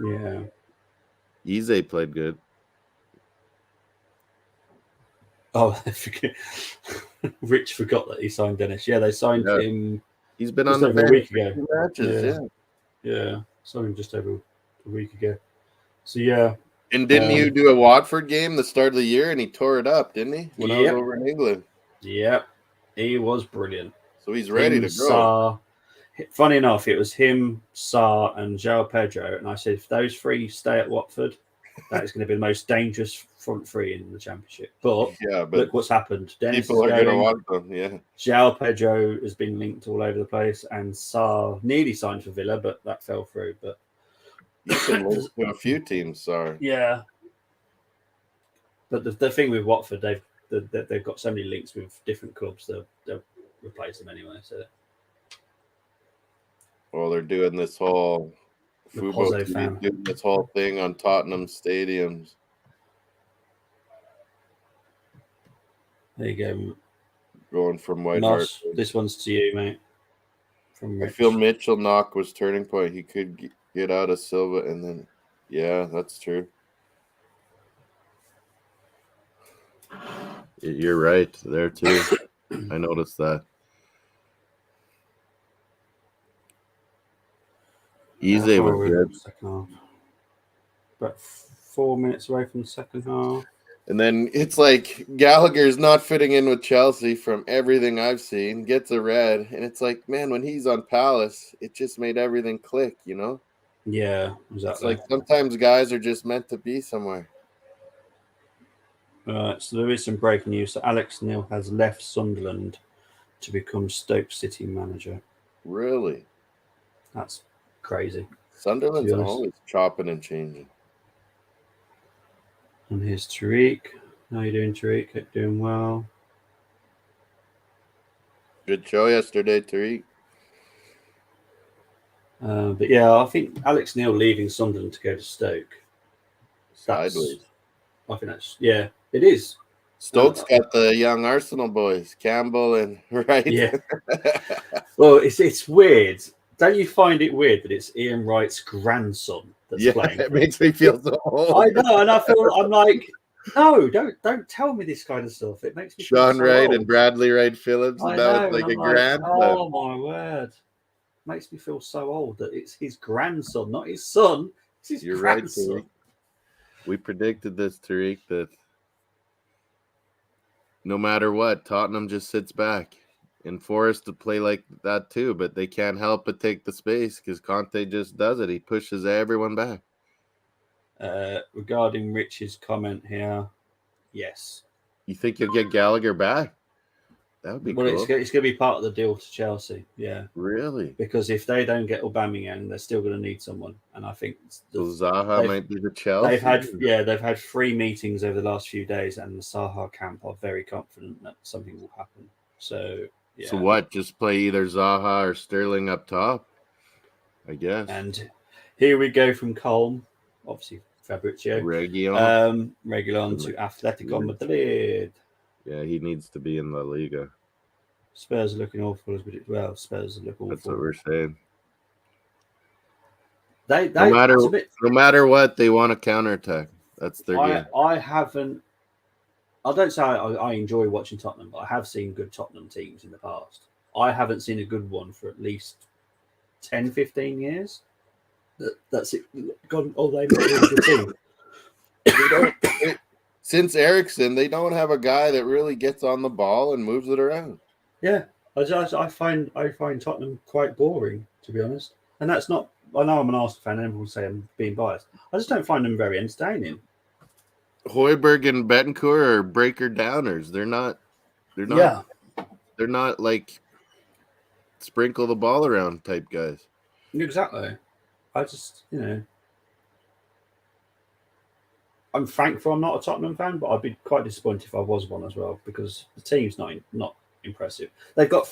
yeah. Eze played good. Oh, I forget. Rich forgot that he signed Dennis. Yeah, they signed Yeah. him He's been just on the over a bench week for ago. 2 matches, yeah. Yeah, signed him just over a week ago. So yeah. And didn't you do a Watford game the start of the year and he tore it up, didn't he? When I was Yep. over in England. Yep, he was brilliant. So he's ready to go. Sarr. Funny enough, it was him, Sarr, and João Pedro, and I said if those three stay at Watford, that is going to be the most dangerous front three in the Championship. But Yeah, but look what's happened. Dennis people is are going to going. want them, yeah. João Pedro has been linked all over the place, and Sarr nearly signed for Villa, but that fell through. But He's been linked to a few teams, sorry. yeah. But the thing with Watford, they've got so many links with different clubs, they'll replace them anyway. So Well, they're doing this whole the Fubo Pozzo TV fan. doing this whole thing on Tottenham stadiums. There you go. Going from White Moss, Hart. this one's to you, mate. From I Rich. feel Mitchell knock was turning point. He could get out of Silva, and then, yeah, that's true. You're right there too. I noticed that. Eze was good. Second half. About 4 minutes away from the second half. And then it's like Gallagher's not fitting in with Chelsea from everything I've seen. Gets a red, and it's like, man, when he's on Palace, it just made everything click, you know? Yeah, exactly. It's like sometimes guys are just meant to be somewhere. So there is some breaking news. So Alex Neil has left Sunderland to become Stoke City manager. Really? That's crazy. Sunderland's always chopping and changing. And here's Tariq. How you doing, Tariq? Hope you're doing well. Good show yesterday, Tariq. But yeah, I think Alex Neil leaving Sunderland to go to Stoke. Sideways. I think that's, yeah, it is. Stoke's got the young Arsenal boys, Campbell and Wright. Yeah. Well, it's weird. Don't you find it weird that it's Ian Wright's grandson that's playing? It makes me feel so old. I know, and I'm like, no, don't tell me this kind of stuff. It makes me Sean feel so Wright old. and Bradley Wright Phillips, and now it's like a grandson. Oh my word! Makes me feel so old that it's his grandson, not his son. It's his grandson. Right, Tariq. We predicted this, Tariq, that no matter what, Tottenham just sits back. And Forest to play like that too, but they can't help but take the space because Conte just does it. He pushes everyone back. Regarding Rich's comment here, yes. You think you'll get Gallagher back? That would be cool. It's going to be part of the deal to Chelsea, yeah. Really? Because if they don't get Aubameyang, they're still going to need someone, and I think Zaha might be the Chelsea. They've had 3 meetings over the last few days, and the Zaha camp are very confident that something will happen. So. Yeah. So what? Just play either Zaha or Sterling up top, I guess. And here we go from Colm, obviously Fabrizio. Reguilon to Atletico Madrid. Yeah, he needs to be in La Liga. Spurs are looking awful as well. Spurs look awful. That's what we're saying. No matter what, they want to counterattack. That's their game. I don't say I enjoy watching Tottenham, but I have seen good Tottenham teams in the past. I haven't seen a good one for at least 10, 15 years. That's it. God, they've got a good team. Since Eriksson, they don't have a guy that really gets on the ball and moves it around. Yeah, I find Tottenham quite boring, to be honest. And that's not I know I'm an Arsenal fan, and everyone will say I'm being biased. I just don't find them very entertaining. Hoiberg and Betancourt are breaker downers. They're not like sprinkle the ball around type guys. Exactly. I just, I'm thankful I'm not a Tottenham fan, but I'd be quite disappointed if I was one as well because the team's not impressive. They've got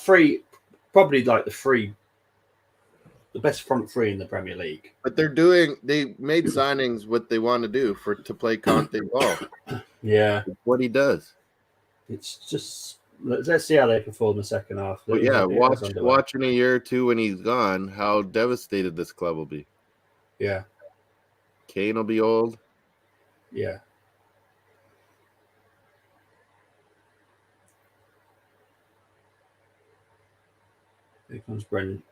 probably like the best front three in the Premier League. But they made signings what they want to do to play Conte ball. Yeah. It's what he does. It's just, let's see how they perform the second half. But yeah, watching a year or two when he's gone, how devastated this club will be. Yeah. Kane will be old. Yeah. Here comes Brendan.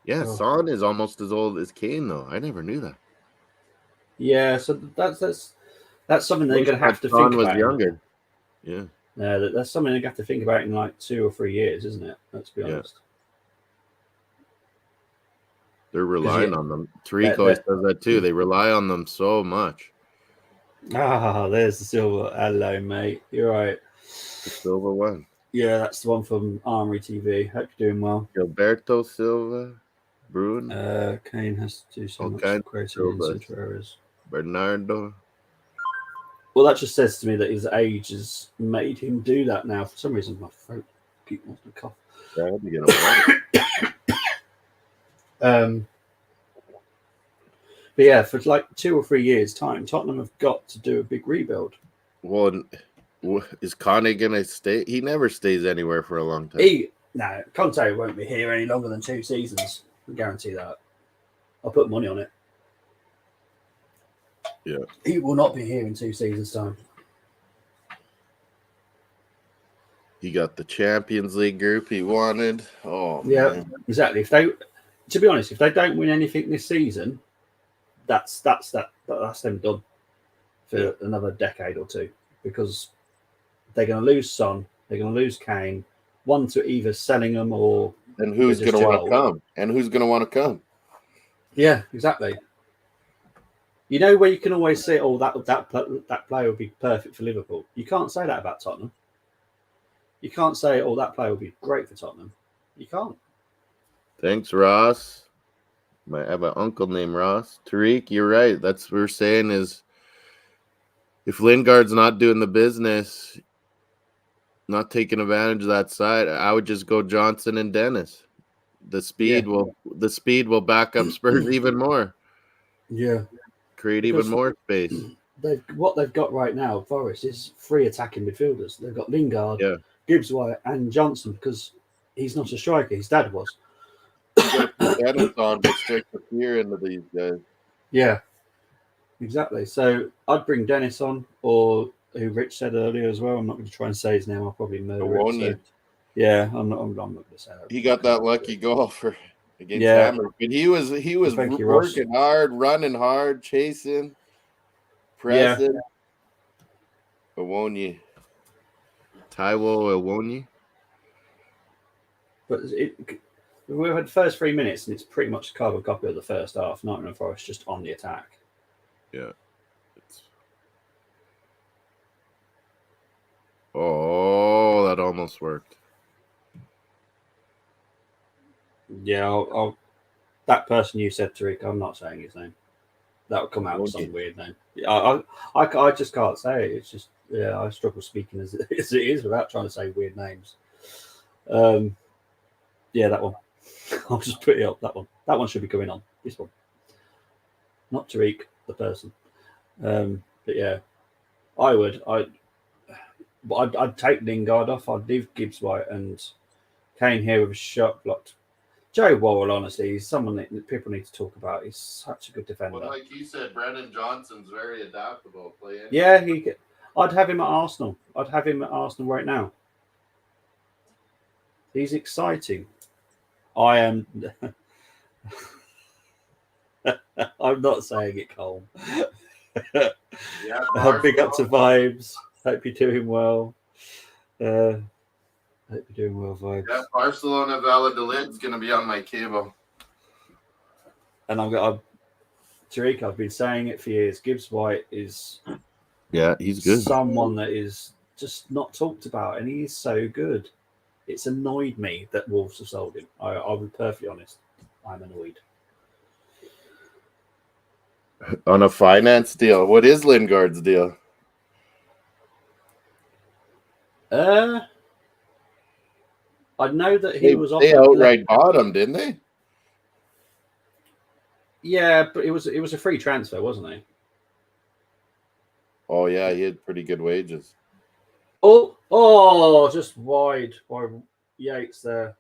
Yeah, Son is almost as old as Kane, though. I never knew that. Yeah, so that's something they're going to have to think about. Younger. Yeah. That's something they have to think about in like 2 or 3 years, isn't it? Let's be honest. They're relying on them. Tariq always says that too. They rely on them so much. There's the silver. Hello, mate. You're right. The silver one. Yeah, that's the one from Armory TV. Hope you're doing well. Gilberto Silva, Bruin. Kane has to do so much creativity in central areas. Bernardo. Well, that just says to me that his age has made him do that now. For some reason, my throat keeps wanting to cough. Yeah, I had to get But yeah, for like 2 or 3 years' time, Tottenham have got to do a big rebuild. Well, is Conte gonna stay? He never stays anywhere for a long time. No, Conte won't be here any longer than 2 seasons. I guarantee that. I'll put money on it. Yeah. He will not be here in 2 seasons' time. He got the Champions League group he wanted. Oh, yeah, man. Exactly. To be honest, if they don't win anything this season, that's them done for another decade or 2 because they're going to lose Son, they're going to lose Kane, one to either selling them or. And who's going to want to come? And who's going to want to come? Yeah, exactly. You know where you can always say, "Oh, that player would be perfect for Liverpool." You can't say that about Tottenham. You can't say, "Oh, that player would be great for Tottenham." You can't. Thanks, Ross. I have an uncle named Ross. Tariq, you're right. That's what we're saying is if Lingard's not doing the business, not taking advantage of that side, I would just go Johnson and Dennis. The speed will back up Spurs even more. Yeah. Create even more space. What they've got right now, Forest, is 3 attacking midfielders. They've got Lingard, Gibbs White, and Johnson because he's not a striker. His dad was. You got to put Dennis on, but stick the fear into these guys. Yeah, exactly. So I'd bring Dennis on, or who Rich said earlier as well. I'm not going to try and say his name. I'll probably murder it. So, yeah, I'm not going to say that. He got that lucky goal against Hammer, but he was working hard, running hard, chasing, pressing. Taiwo Awoniyi. But we've had the first 3 minutes, and it's pretty much a carbon copy of the first half. Nottingham Forest just on the attack. Yeah. Oh, that almost worked. Yeah, that person you said, Tariq, I'm not saying his name. That would come out with some weird name. I just can't say it. It's just, I struggle speaking as it is without trying to say weird names. That one. I'll just put it up. That one. That one should be going on. This one. Not Tariq, the person. But yeah, I would. I'd take Lingard off. I'd leave Gibbs White and Kane here with a shot blocked. Joe Worrell, honestly, is someone that people need to talk about. He's such a good defender. Well, like you said, Brennan Johnson's very adaptable. I'd have him at Arsenal. I'd have him at Arsenal right now. He's exciting. I am. I'm not saying it, Cole. Big up to Vibes. Hope you're doing well. Hope you're doing well, vibes. Yeah, Barcelona Valladolid is going to be on my cable. And Tariq, I've been saying it for years. Gibbs White is he's good. Someone that is just not talked about, and he is so good. It's annoyed me that Wolves have sold him. I'll be perfectly honest. I'm annoyed. On a finance deal. What is Lingard's deal? I know that he was They offered. outright bought him, didn't they? Yeah, but it was a free transfer, wasn't he? Oh yeah, he had pretty good wages. Oh, just wide by Yates there.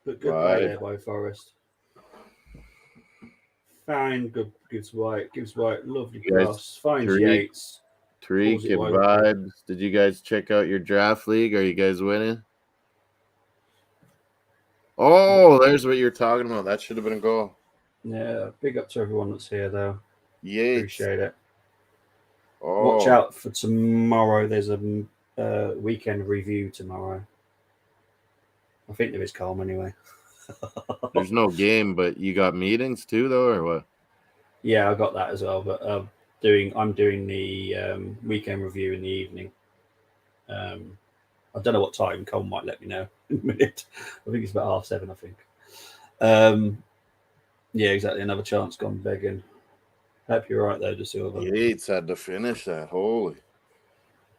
But good play there by Forest. Fine, good Gibbs White, lovely cross. Finds Yates. Tariq and vibes. Did you guys check out your draft league? Are you guys winning? Oh, there's what you're talking about. That should have been a goal. Yeah, big up to everyone that's here, though. Yates. Appreciate it. Oh. Watch out for tomorrow. There's a weekend review tomorrow. I think there is calm anyway. There's no game, but you got meetings too, though, or what? Yeah, I got that as well. But I'm doing the weekend review in the evening. I don't know what time. Cole might let me know in a minute. I think it's about 7:30. I think. Yeah, exactly. Another chance gone begging. Hope you're right though, De Silva. Yates had to finish that. Holy.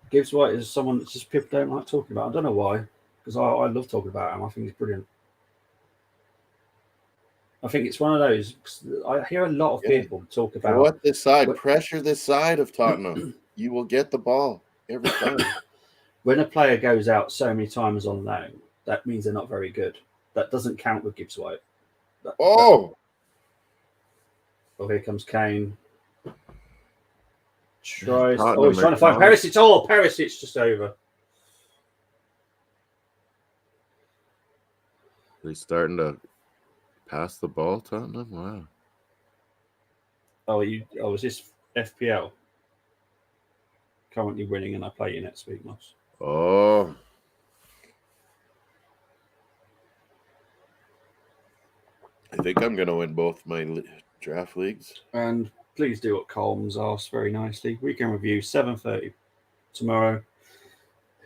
Gibbs White is someone that just people don't like talking about. I don't know why, because I love talking about him. I think he's brilliant. I think it's one of those. I hear a lot of people talk about. What this side? Pressure this side of Tottenham. You will get the ball every time. When a player goes out so many times on loan, that means they're not very good. That doesn't count with Gibbs White. Oh, here comes Kane. He's trying to find Perisic. Oh, Perisic just over. They're starting to pass the ball, Tottenham? Wow. Oh, is this FPL? Currently winning, and I play you next week, Moss. Oh. I think I'm going to win both my draft leagues. And please do what Colms asked very nicely. Weekend review, 7:30 tomorrow.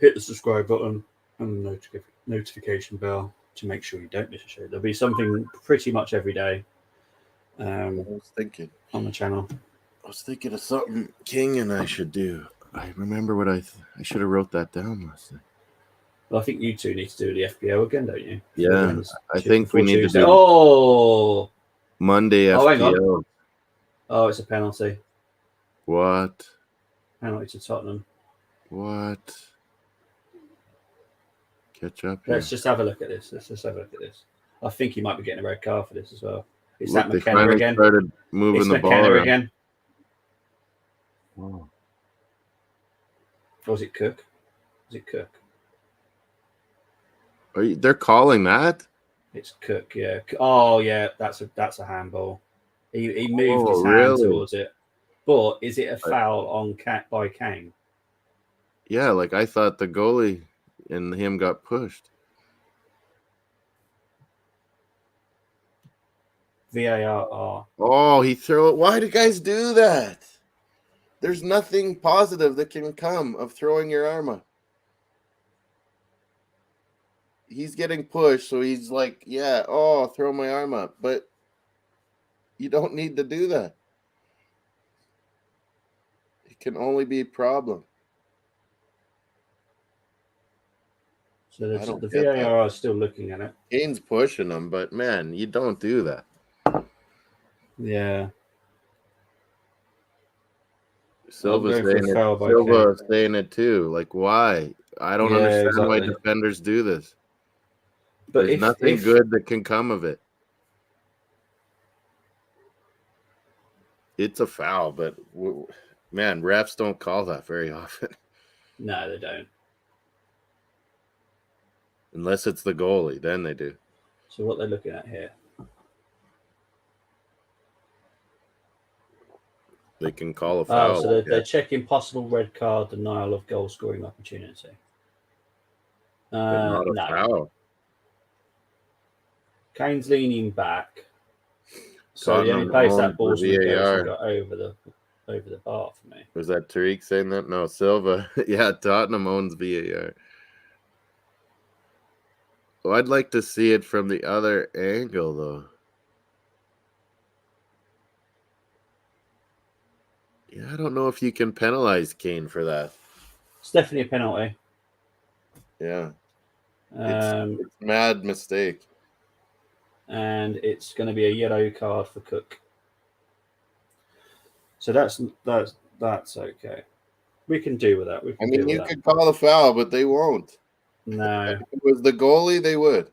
Hit the subscribe button and the notification bell to make sure you don't miss a show. There'll be something pretty much every day. I was thinking on the channel. I was thinking of something King and I should do. I remember what I should have wrote that down last night. Well, I think you two need to do the FPO again, don't you? Yeah, I think we need to do Monday FPO. Hang on. Oh, it's a penalty. What? Penalty to Tottenham. What? Catch up here. Let's just have a look at this. I think he might be getting a red card for this as well. It's that McKenna again. Started moving the ball around. Again. Wow. Or was it Cook? They're calling that? It's Cook, yeah. Oh, yeah, that's a handball. He moved his hand towards it. But is it a foul on by Kane? Yeah, like I thought the goalie and him got pushed. VAR. Oh, he threw it. Why do guys do that? There's nothing positive that can come of throwing your arm up. He's getting pushed, so he's like, yeah, throw my arm up. But you don't need to do that. It can only be a problem. So the VAR is still looking at it. Kane's pushing him, but man, you don't do that. Yeah. Silva's saying it too. Like, why? I don't understand why defenders do this. But there's nothing good that can come of it. It's a foul, but man, refs don't call that very often. No, they don't. Unless it's the goalie, then they do. So what they're looking at here? They can call a Oh, foul. so they're checking possible red card, denial of goal scoring opportunity. But not a No. foul. Kane's leaning back. So the only Tottenham place owns that ball's going to go is VAR. go over the bar for me. Was that Tariq saying that? No, Silva. Yeah, Tottenham owns VAR. Well, I'd like to see it from the other angle, though. Yeah, I don't know if you can penalize Kane for that. It's definitely a penalty. Yeah. It's mad mistake. And it's going to be a yellow card for Cook. So that's okay. We can deal with that. I mean, you could call a foul, but they won't. No. If it was the goalie, they would.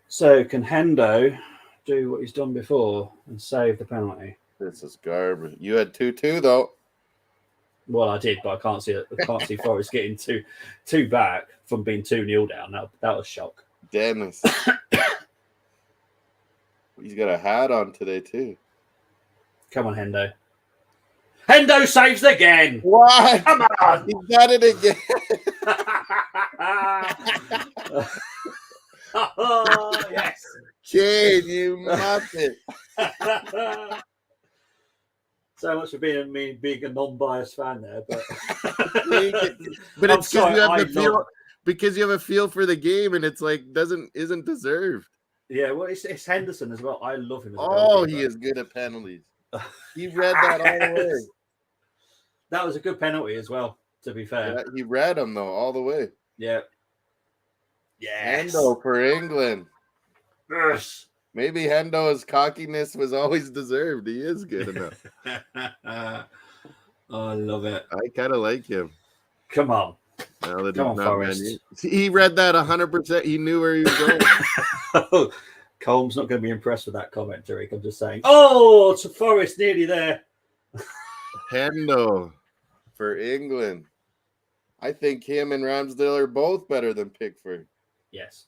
So can Hendo do what he's done before and save the penalty? This is garbage. You had 2-2 though. Well, I did, but I can't see Forest getting two back from being 2-0 down. That was shock. Dennis. He's got a hat on today too. Come on, Hendo. Hendo saves again. What? Come on. He got it again. Oh, yes. Kane, you muppet. So much for being a non-biased fan there, but but it's because you have a feel for the game, and it's like isn't deserved. Yeah, well, it's Henderson as well. I love him. He is good at penalties. He read that all the way. That was a good penalty as well, to be fair. Yeah, he read them though all the way. Yeah. Yes. Hendo for England. Yes. Maybe Hendo's cockiness was always deserved. He is good enough. Oh, I love it. I kind of like him. Come on. Now that Come on, Forrest. He read that 100%. He knew where he was going. Colm's not going to be impressed with that comment, Tariq. I'm just saying. Oh, it's Forrest nearly there. Hendo for England. I think him and Ramsdale are both better than Pickford. Yes.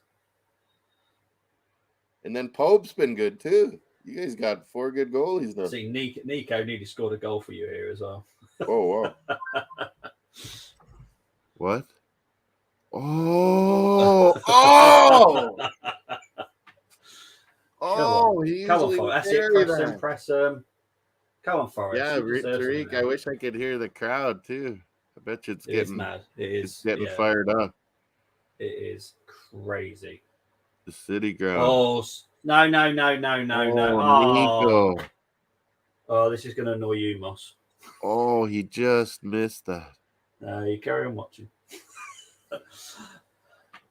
And then Pope's been good too. You guys got 4 good goalies though. See, Nico nearly scored a goal for you here as well. Oh, wow. What? Oh! Come on, Forrest. That's it. Press him. Come on, Forrest. Yeah, Tariq, I wish I could hear the crowd too. I bet you it's getting mad. It's getting fired up. It is crazy. The city ground. Oh, no. Oh, Nico. Oh, this is going to annoy you, Moss. Oh, he just missed that. You carry on watching.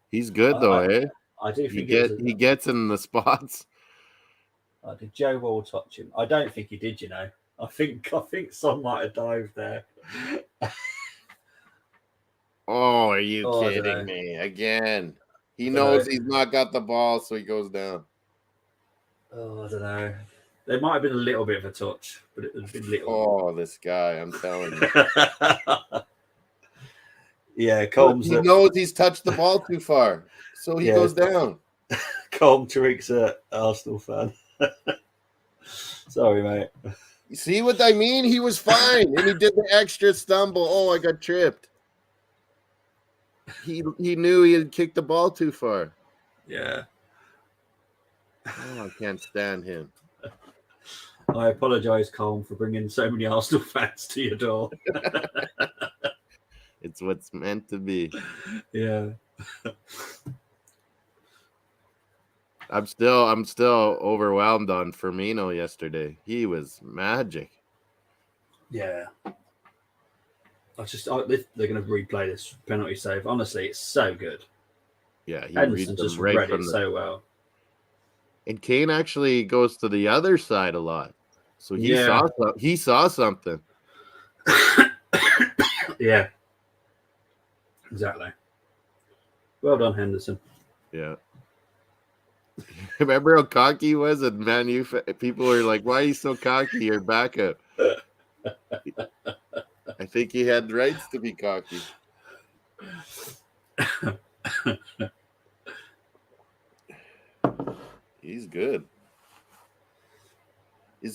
He's good though, eh? I do think he gets in the spots. Did Joe Wall touch him? I don't think he did. I think Son might have dived there. Oh, are you kidding me again? He knows he's not got the ball, so he goes down. Oh, I don't know. There might have been a little bit of a touch, but it would have been little. Oh, this guy, I'm telling you. Yeah, Colm's. He knows he's touched the ball too far, so he goes down. Colm, Tariq's an Arsenal fan. Sorry, mate. You see what I mean? He was fine, and he did the extra stumble. Oh, I got tripped. He knew he had kicked the ball too far. Yeah. Oh, I can't stand him. I apologise, Colm, for bringing so many Arsenal fans to your door. It's what's meant to be. Yeah. I'm still overwhelmed on Firmino yesterday. He was magic. Yeah. They're going to replay this penalty save. Honestly, it's so good. Yeah, he Henderson just read it so well. And Kane actually goes to the other side a lot, so he saw something. Yeah, exactly. Well done, Henderson. Yeah. Remember how cocky he was? And Man U people were like, "Why are you so cocky? Your backup." I think he had rights to be cocky. He's good.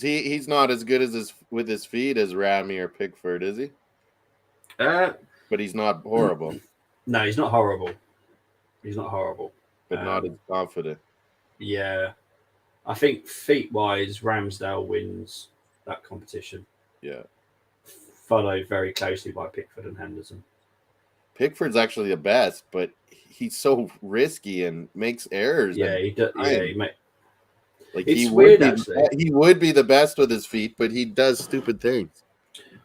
Is he's not as good as with his feet as Rami or Pickford, is he? Uh, But he's not horrible. No, he's not horrible. He's not horrible. But not as confident. Yeah. I think feet-wise, Ramsdale wins that competition. Yeah. Followed very closely by Pickford and Henderson. Pickford's actually the best, but he's so risky and makes errors. Yeah, he does. Yeah, he weird, actually. He would be the best with his feet, but he does stupid things.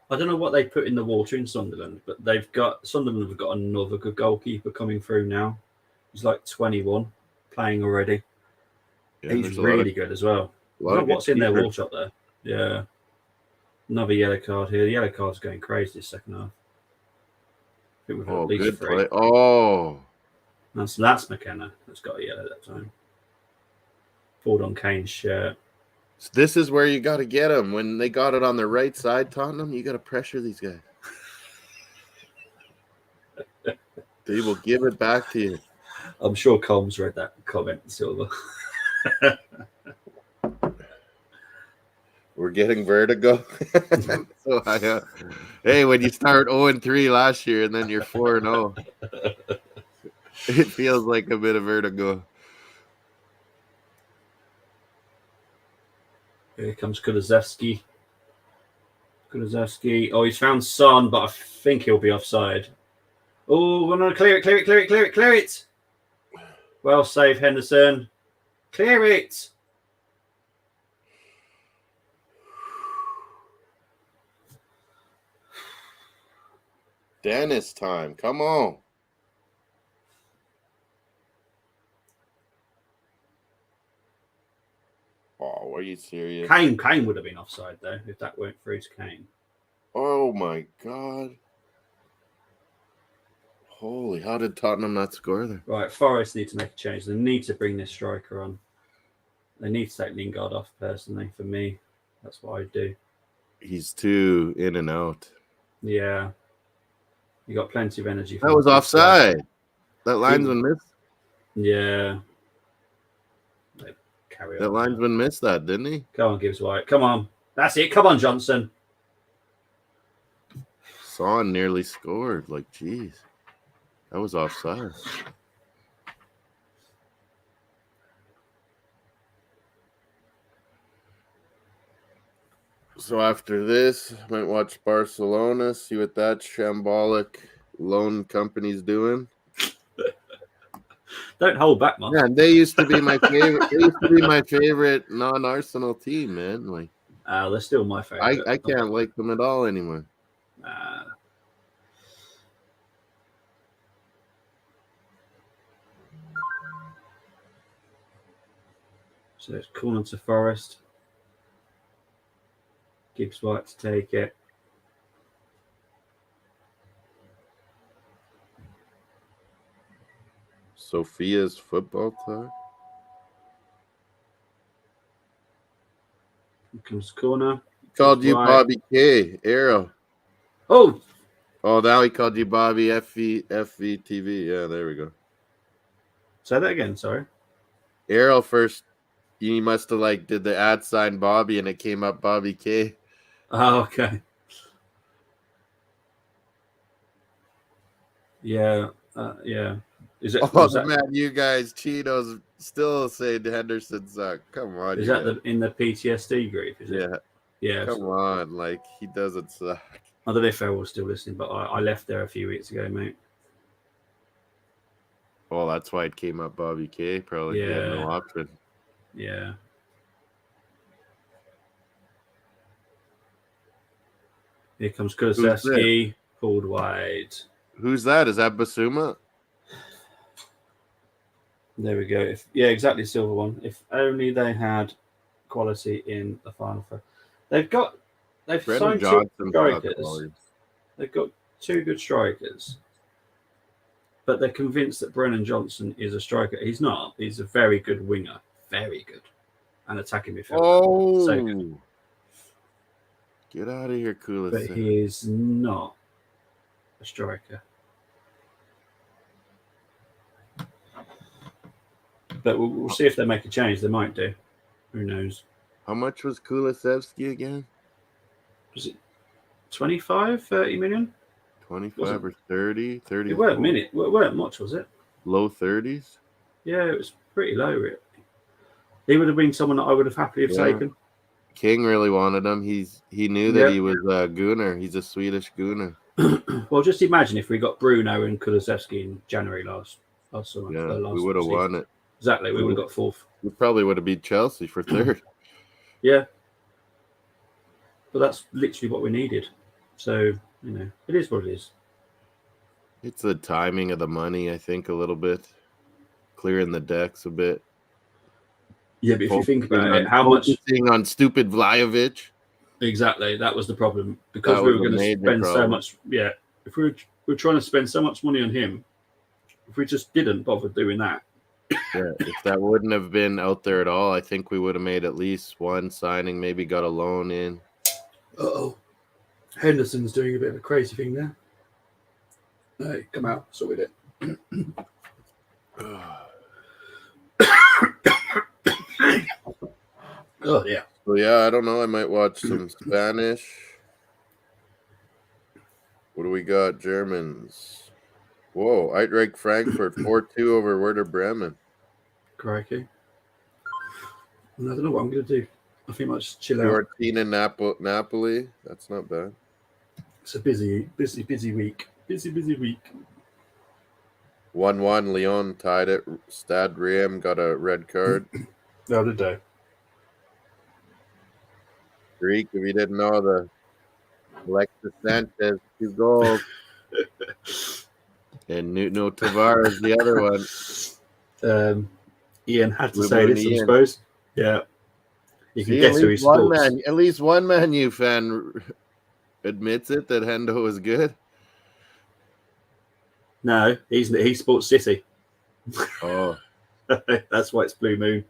I don't know what they put in the water in Sunderland, but Sunderland have got another good goalkeeper coming through now. He's like 21, playing already. Yeah, he's really good as well. What's in their water up there? Yeah. Another yellow card here. The yellow card's going crazy this second half. I think we've at least good 3. Play. Oh. That's McKenna that's got a yellow that time. Pulled on Kane's shirt. So this is where you got to get them. When they got it on the right side, Tottenham, you got to pressure these guys. They will give it back to you. I'm sure Combs read that comment, Silver. We're getting vertigo. Hey, when you start 0-3 last year and then you're 4-0, it feels like a bit of vertigo. Here comes Kulusevski. Oh, he's found Son, but I think he'll be offside. Oh, no, clear it. Well saved, Henderson. Clear it. Dennis time. Come on. Oh, are you serious? Kane would have been offside, though, if that weren't through to Kane. Oh, my God. Holy, how did Tottenham not score there? Right, Forest need to make a change. They need to bring this striker on. They need to take Lingard off, personally, for me. That's what I do. He's too in and out. Yeah. You got plenty of energy. That was offside. That linesman missed. Yeah. Carry on. That linesman missed that, didn't he? Come on, Gibbs White. Come on. That's it. Come on, Johnson. Son nearly scored. Like, geez. That was offside. So after this, might watch Barcelona, see what that shambolic loan company's doing. Don't hold back, man. Yeah, they used to be my favorite. They used to be my favorite non-Arsenal team, man. Like, they're still my favorite. I can't like them at all anymore. So it's corner to Forest. Gibbs White to take it. Sophia's football talk. Here comes corner. Called you Bobby K. Arrow. Oh, now he called you Bobby FVTV. Yeah, there we go. Say that again. Sorry. Arrow first. You must have did the @ sign Bobby and it came up Bobby K. Oh, okay. Yeah. Yeah. Is it? Man, you guys, Cheetos still say Henderson suck. Come on. Is that in the PTSD group? Is it? Yeah. Yeah. Come on, he doesn't suck. I don't know if Errol's still listening, but I left there a few weeks ago, mate. Well, that's why it came up Bobby K. Probably he had no option. Yeah. Here comes Kulusevski, pulled wide. Who's that? Is that Basuma? There we go. Exactly, silver one. If only they had quality in the final four. They've signed 2 strikers. They've got 2 good strikers. But they're convinced that Brennan Johnson is a striker. He's not. He's a very good winger. Very good. And attacking midfielder. Oh. So good. Get out of here, Kulis. But he is not a striker. But we'll see if they make a change. They might do. Who knows? How much was Kulusevski again? Was it 25, 30 million? 25 or 30? 30. It weren't much, was it? Low 30s? Yeah, it was pretty low, really. He would have been someone that I would have happily have taken. King really wanted him. He knew that he was a gooner. He's a Swedish gooner. Well, just imagine if we got Bruno and Kulusevski in January last summer. Yeah, we would have won it. Exactly, we would have got fourth. We probably would have beat Chelsea for third. Yeah. But that's literally what we needed. So, it is what it is. It's the timing of the money, I think, a little bit. Clearing the decks a bit. Yeah, but if you think about it, how much on stupid Vlahovic? Exactly, that was the problem because we were going to spend so much. Yeah, if we were trying to spend so much money on him, if we just didn't bother doing that. Yeah, if that wouldn't have been out there at all, I think we would have made at least one signing. Maybe got a loan in. Henderson's doing a bit of a crazy thing there. Hey, come out, so we did. Oh yeah. So yeah, I don't know. I might watch some Spanish. What do we got? Germans. Whoa, Eintracht Frankfurt 4-2 over Werder Bremen. Crikey. I don't know what I'm going to do. I think I might just chill out. Fiorentina Napoli. That's not bad. It's a busy week. Busy week. 1-1. Lyon tied it. Stade Riem got a red card. The other day. Greek, if you didn't know, the Alexis Sanchez 2 goals. And Nuno Tavares the other one. Ian had to say this, I suppose. Yeah. You can guess who he supports. At least one Man U fan admits it that Hendo was good. No, he supports City. Oh. That's why it's Blue Moon.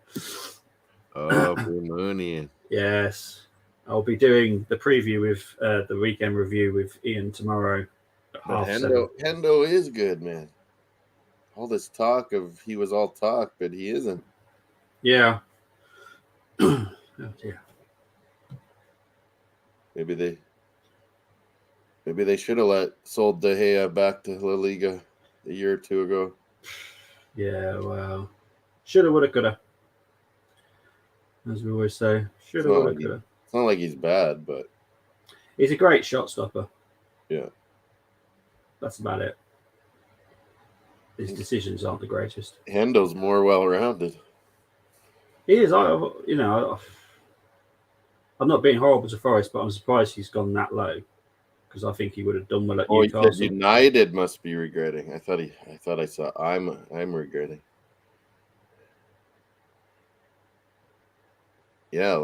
Oh, Blue Moon, Ian. Yes. I'll be doing the preview with the weekend review with Ian tomorrow at half 7. Hendo is good, man. All this talk of he was all talk, but he isn't. Yeah. Oh dear. Maybe they should have sold De Gea back to La Liga a year or two ago. Yeah, well, shoulda, woulda, coulda. As we always say, shoulda, woulda, coulda. It's not like he's bad, but he's a great shot stopper. Yeah, that's about it. His decisions aren't the greatest. Hendo's more well-rounded. He is. I'm not being horrible to Forest, but I'm surprised he's gone that low because I think he would have done well at Newcastle. He said United must be regretting. I thought I saw. I'm regretting. Yeah,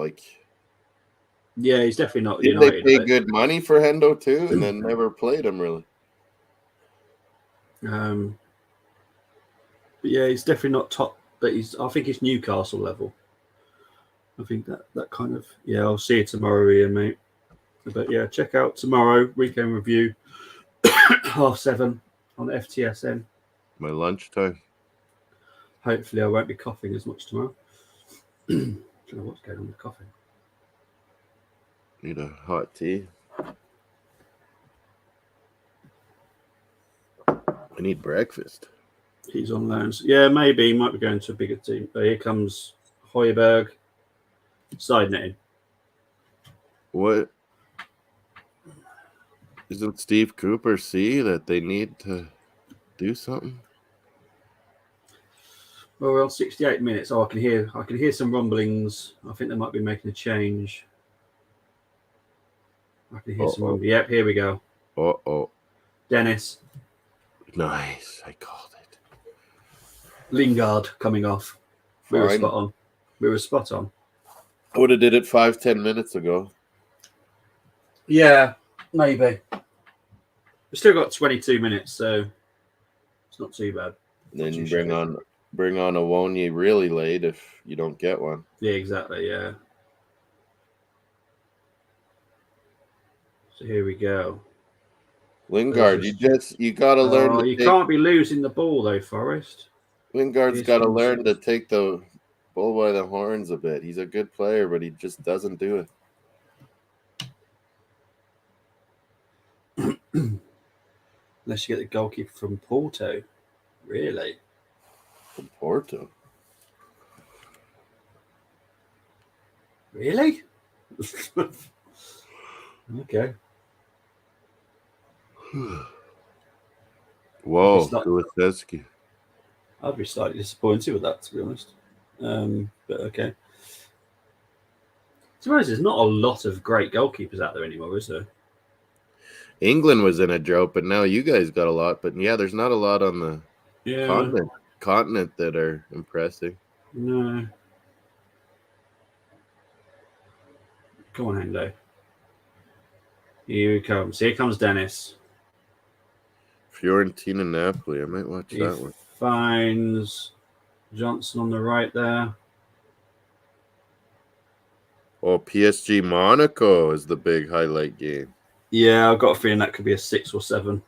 yeah, he's definitely not. Did United, they pay good money for Hendo too, and then never played him really? But yeah, he's definitely not top. But I think it's Newcastle level. I think that kind of. Yeah, I'll see you tomorrow, Ian, mate. But yeah, check out tomorrow weekend review, 7:30 on FTSN. My lunchtime. Hopefully, I won't be coughing as much tomorrow. I don't know what's going on with coughing. Need a hot tea. I need breakfast. He's on loans. Yeah, maybe he might be going to a bigger team. But here comes Højbjerg. Side netting. What? Isn't Steve Cooper see that they need to do something? Well, we're on 68 minutes. Oh, I can hear some rumblings. I think they might be making a change. I can hear some rumblings. Yep, here we go. Dennis. Nice. I called it. Lingard coming off. We were spot on. I would have did it 5-10 minutes ago. Yeah, maybe. We've still got 22 minutes, so it's not too bad. And then you bring on a Wonyi really late if you don't get one. Yeah, exactly. Yeah. So here we go. Lingard, you gotta learn. You can't be losing the ball though, Forrest. Lingard's got to learn to take the pull by the horns a bit. He's a good player, but he just doesn't do it. Unless you get the goalkeeper from Porto. Really? From Porto. Really? Okay. Whoa, Kulisevsky. I'd be slightly disappointed with that, to be honest. But okay. To be honest, there's not a lot of great goalkeepers out there anymore, is there? England was in a drought, but now you guys got a lot. But yeah, there's not a lot on the continent that are impressive. No. Come on, Hendo. Here he comes. Here comes Dennis. Fiorentina, Napoli. I might watch that one. Finds Johnson on the right there. Oh, PSG Monaco is the big highlight game. Yeah, I've got a feeling that could be a 6 or 7.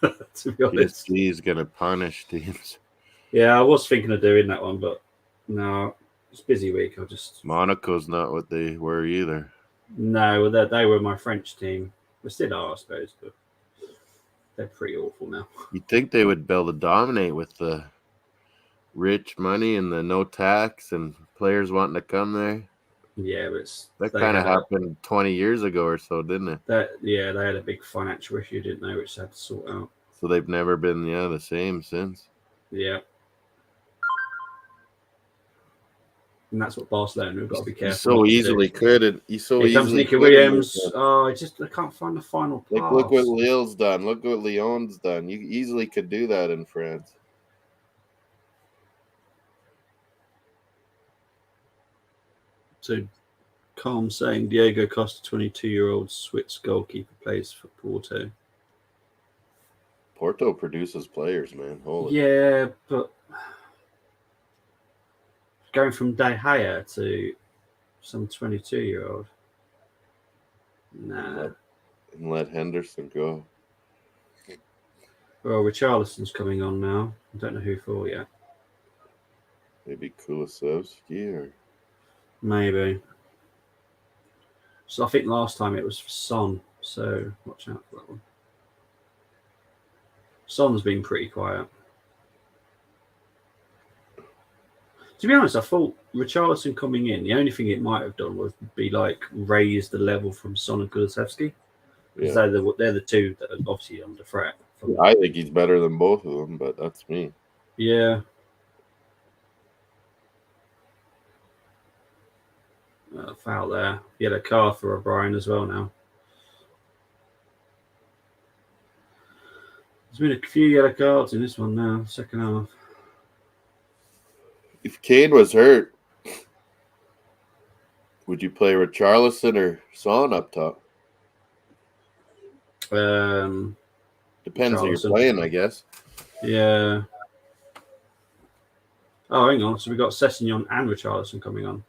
To be honest, PSG is gonna punish teams. Yeah, I was thinking of doing that one, but no, it's a busy week. Monaco's not what they were either. No, they were my French team. They still are, I suppose, but they're pretty awful now. You'd think they would be able to dominate with the rich money and the no tax and players wanting to come there. Yeah, but that kind of happened 20 years ago or so, didn't it? They had a big financial issue, didn't they, which they had to sort out. So they've never been the same since. Yeah. And that's what Barcelona have got to be careful. So easily could. Here comes Nicky Williams. I can't find the final pass. Like, look what Lille's done. Look what Lyon's done. You easily could do that in France. So, Calm saying Diego Costa, 22-year-old Swiss goalkeeper, plays for Porto. Porto produces players, man. Holy. Yeah, but going from De Gea to some 22-year-old. Nah. And let Henderson go. Well, Richarlison's coming on now. I don't know who for yet. Maybe Kulisevsky or... Maybe. So I think last time it was for Son, so watch out for that one. Son's been pretty quiet. To be honest, I thought Richarlison coming in, the only thing it might have done was be like raise the level from Son and Kulisevsky. Because they're the two that are obviously under threat. I think he's better than both of them, but that's me. Yeah. Foul there. Yellow card for O'Brien as well now. There's been a few yellow cards in this one now, second half. If Kane was hurt, would you play Richarlison or Son up top? Depends who you're playing, I guess. Yeah. Oh, hang on. So we've got Sessegnon and Richarlison coming on.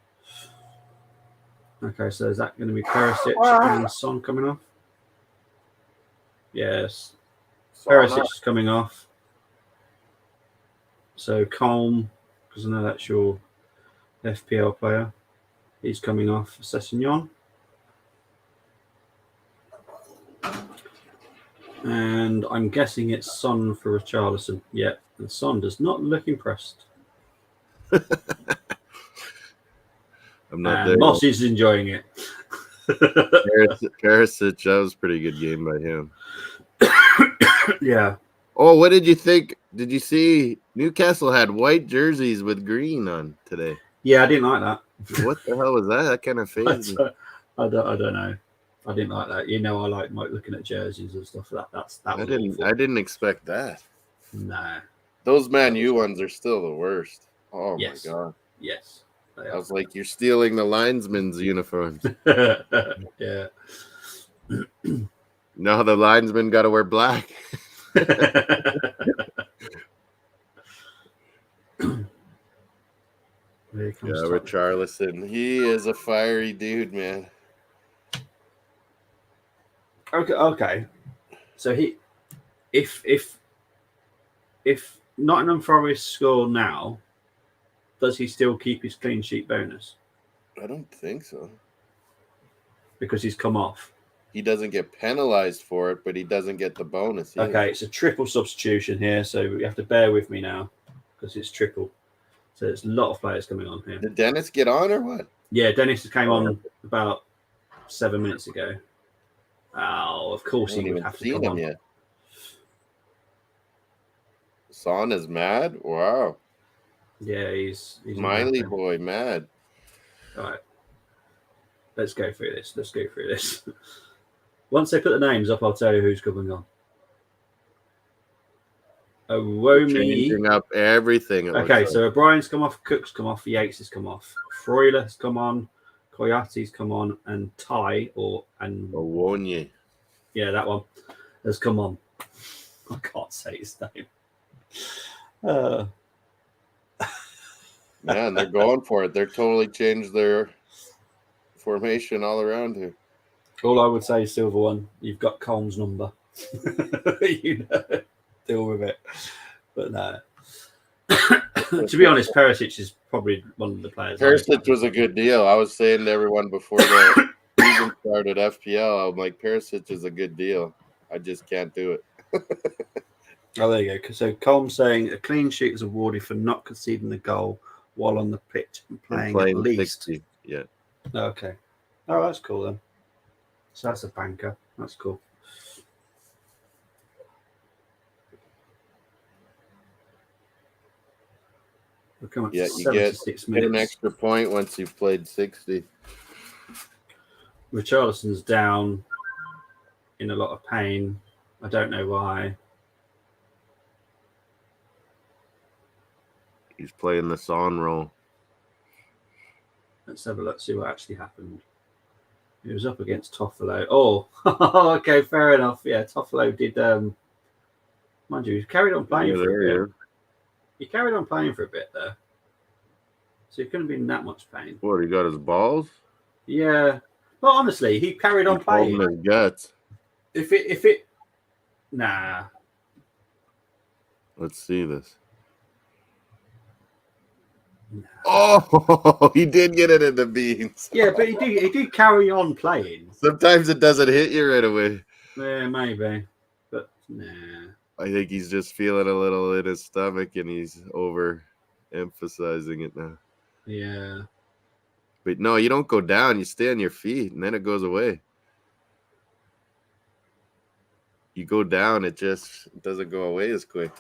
Okay, so is that going to be Perisic and Son coming off? Yes. Perisic is coming off. So Calm, because I know that's your FPL player. He's coming off Sessegnon. And I'm guessing it's Son for Richarlison. Yeah, and Son does not look impressed. I'm not there. Moss is enjoying it. Perisic, that was a pretty good game by him. Yeah. Oh, what did you think? Did you see Newcastle had white jerseys with green on today? Yeah, I didn't like that. What the hell was that? That kind of phased me. I don't know. I didn't like that. You know, I like looking at jerseys and stuff. I didn't expect that. Nah. Those Man U ones are still the worst. Oh yes. My god. Yes. I was like, you're stealing the linesman's uniforms. Yeah. Now the linesman got to wear black. Richarlison. He is a fiery dude, man. Okay. So if Nottingham Forest score now, does he still keep his clean sheet bonus? I don't think so. Because he's come off. He doesn't get penalized for it, but he doesn't get the bonus either. Okay, it's a triple substitution here, so you have to bear with me now because it's triple. So there's a lot of players coming on here. Did Dennis get on or what? Yeah, Dennis came on about 7 minutes ago. Oh, of course he would have to come on. Yet. Son is mad? Wow. Yeah, he's Miley boy mad. All right. Let's go through this. Once they put the names up, I'll tell you who's coming on. Changing up everything. Okay, so O'Brien's come off, Cook's come off, Yates has come off, Freuler has come on, Koyate's come on, and Owonye. Yeah, that one has come on. I can't say his name. Man, they're going for it. They're totally changed their formation all around here. All I would say is Silver One, you've got Colm's number. Deal with it. But no. To be honest, Perisic is probably one of the players. Perisic was a good deal. I was saying to everyone before the season started FPL, I'm like, Perisic is a good deal. I just can't do it. Oh, there you go. So Colm's saying a clean sheet is awarded for not conceding the goal while on the pitch and playing at least 60. Yeah. Okay. Oh, that's cool then. So that's a banker. That's cool. We're coming Yeah, to you 76 get minutes. an extra point once you've played 60. Richarlison's down in a lot of pain. I don't know why. He's playing the Son role. Let's have a look, see what actually happened. He was up against Toffolo. Oh, okay, fair enough. Yeah, Toffolo did. Mind you, he carried on playing for a bit. He carried on playing for a bit there. So he couldn't be in that much pain. What, he got his balls? Yeah. Well, honestly, he carried on playing. His guts. If it. Nah. Let's see this. Oh, he did get it in the beans. Yeah, but he did carry on playing. Sometimes it doesn't hit you right away. Yeah, maybe. But nah. I think he's just feeling a little in his stomach and he's over emphasizing it now. Yeah. But no, you don't go down. You stay on your feet and then it goes away. You go down, it just doesn't go away as quick.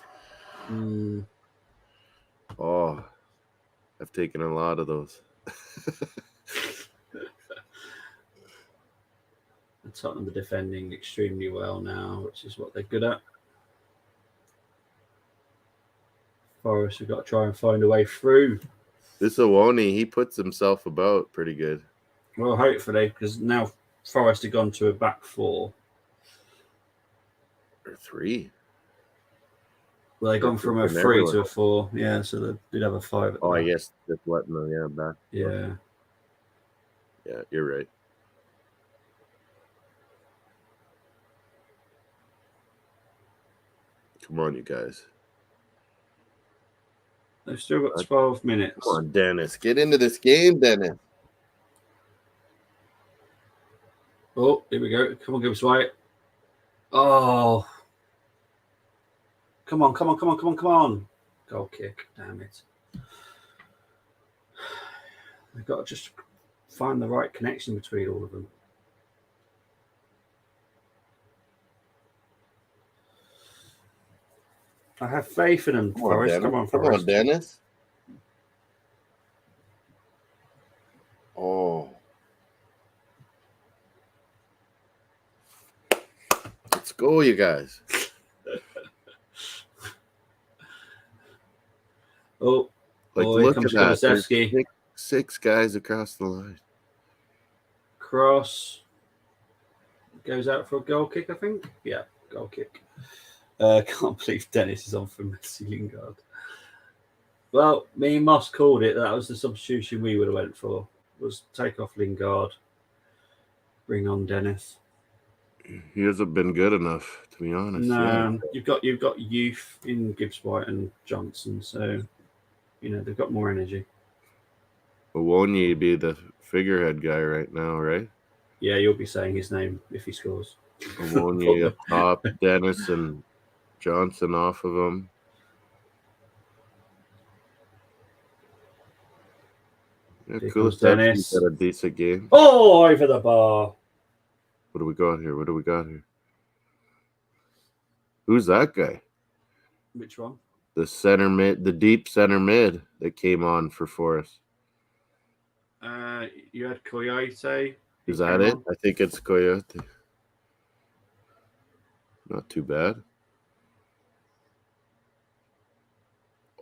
Oh, I've taken a lot of those. Tottenham are defending extremely well now, which is what they're good at. Forest have got to try and find a way through. This Owoni, he puts himself about pretty good. Well, hopefully, because now Forest have gone to a back four. Or three. Well, they've gone from a 3 to a 4. Yeah, so they did have a 5. Oh, I guess just letting them, back. Yeah. Yeah, you're right. Come on, you guys. They've still got 12 minutes. Come on, Dennis. Get into this game, Dennis. Oh, here we go. Come on, Gibbs White. Oh. Come on. Goal kick. Damn it. They've got to just find the right connection between all of them. I have faith in them, Forest. Come on, Forest. Come on, Dennis. Oh. Let's go, you guys. Oh, look at that. Six guys across the line. Cross goes out for a goal kick, I think. Yeah, goal kick. Can't believe Dennis is on for Messi Lingard. Well, me and Moss called it. That was the substitution we would have went for. Was take off Lingard, bring on Dennis. He hasn't been good enough, to be honest. No, you've got youth in Gibbs White and Johnson, so They've got more energy. Awoniyi be the figurehead guy right now, right? Yeah, you'll be saying his name if he scores. Awoniyi up top, Dennis and Johnson off of him. Yeah, Here comes Kulusevski's Dennis. had a decent game. Oh, over the bar. What do we got here? Who's that guy? Which one? The center mid, the deep center mid that came on for Forest. You had Coyote. Is that it? I think it's Coyote. Not too bad.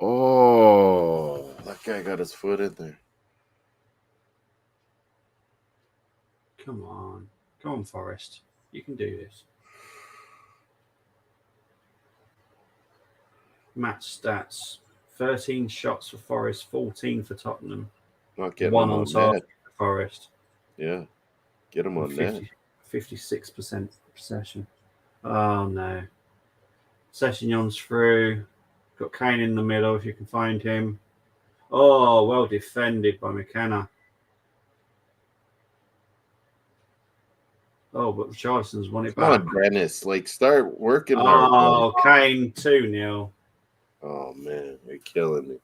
Oh, that guy got his foot in there. Come on, Forest. You can do this. Match stats: 13 shots for Forest, 14 for Tottenham. Not getting one him on target for Forest. Yeah, get him on net. 56% possession. Oh no. Session's through. Got Kane in the middle if you can find him. Oh, well defended by McKenna. Oh, but Richardson's won it back. Come on, Dennis. Start working hard. Oh, man. Kane 2-0. Oh, man. You're killing me.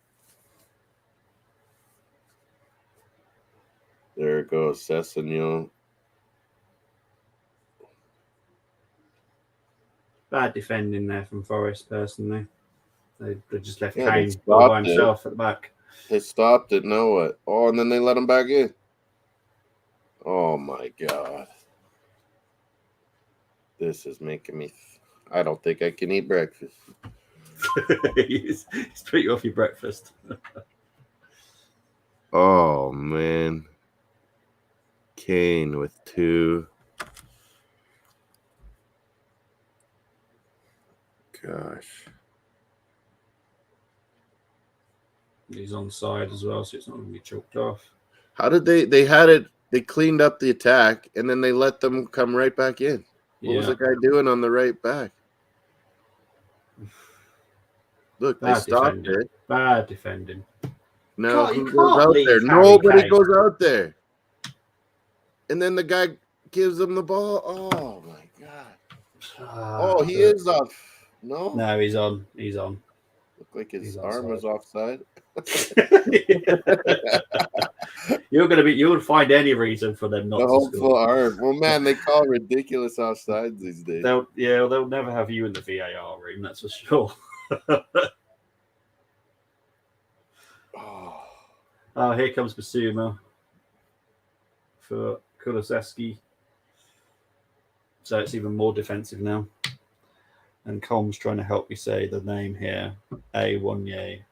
There it goes, Sessignon. Bad defending there from Forest, personally. They just left Kane all by himself at the back. They stopped it. Now what? Oh, and then they let him back in. Oh, my God. This is making me... I don't think I can eat breakfast. He's put you off your breakfast. Oh, man. Kane with 2. Gosh. He's onside as well, so it's not going to be chalked off. How did they had it? They cleaned up the attack, and then they let them come right back in. What was the guy doing on the right back? Look, they stopped it. Bad defending. No, who goes out there? Nobody goes out there. And then the guy gives them the ball. Oh, my God. He is off. No, he's on. He's on. Looked like his arm was offside. You'll find any reason for them not to score. The whole arm. Well, man, they call ridiculous offsides these days. They'll never have you in the VAR room, that's for sure. Here comes Basuma for Kulusevski. So it's even more defensive now. And Colm's trying to help me say the name here. Awoniyi.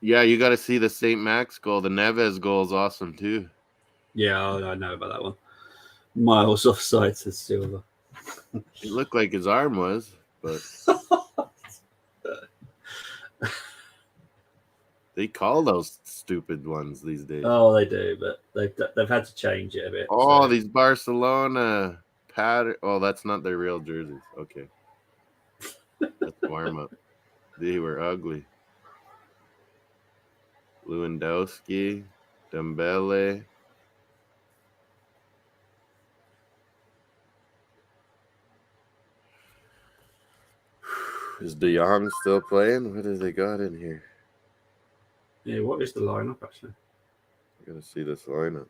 Yeah, you got to see the St. Max goal. The Neves goal is awesome, too. Yeah, I know about that one. Miles offside, says Silva. It looked like his arm was, but... They call those stupid ones these days. Oh, they do, but they've had to change it a bit. Oh, these Barcelona pattern. Oh, that's not their real jerseys. Okay. That's warm up. They were ugly. Lewandowski, Dembele. Is De Jong still playing? What have they got in here? Yeah, what is the lineup, actually? I gotta see this lineup.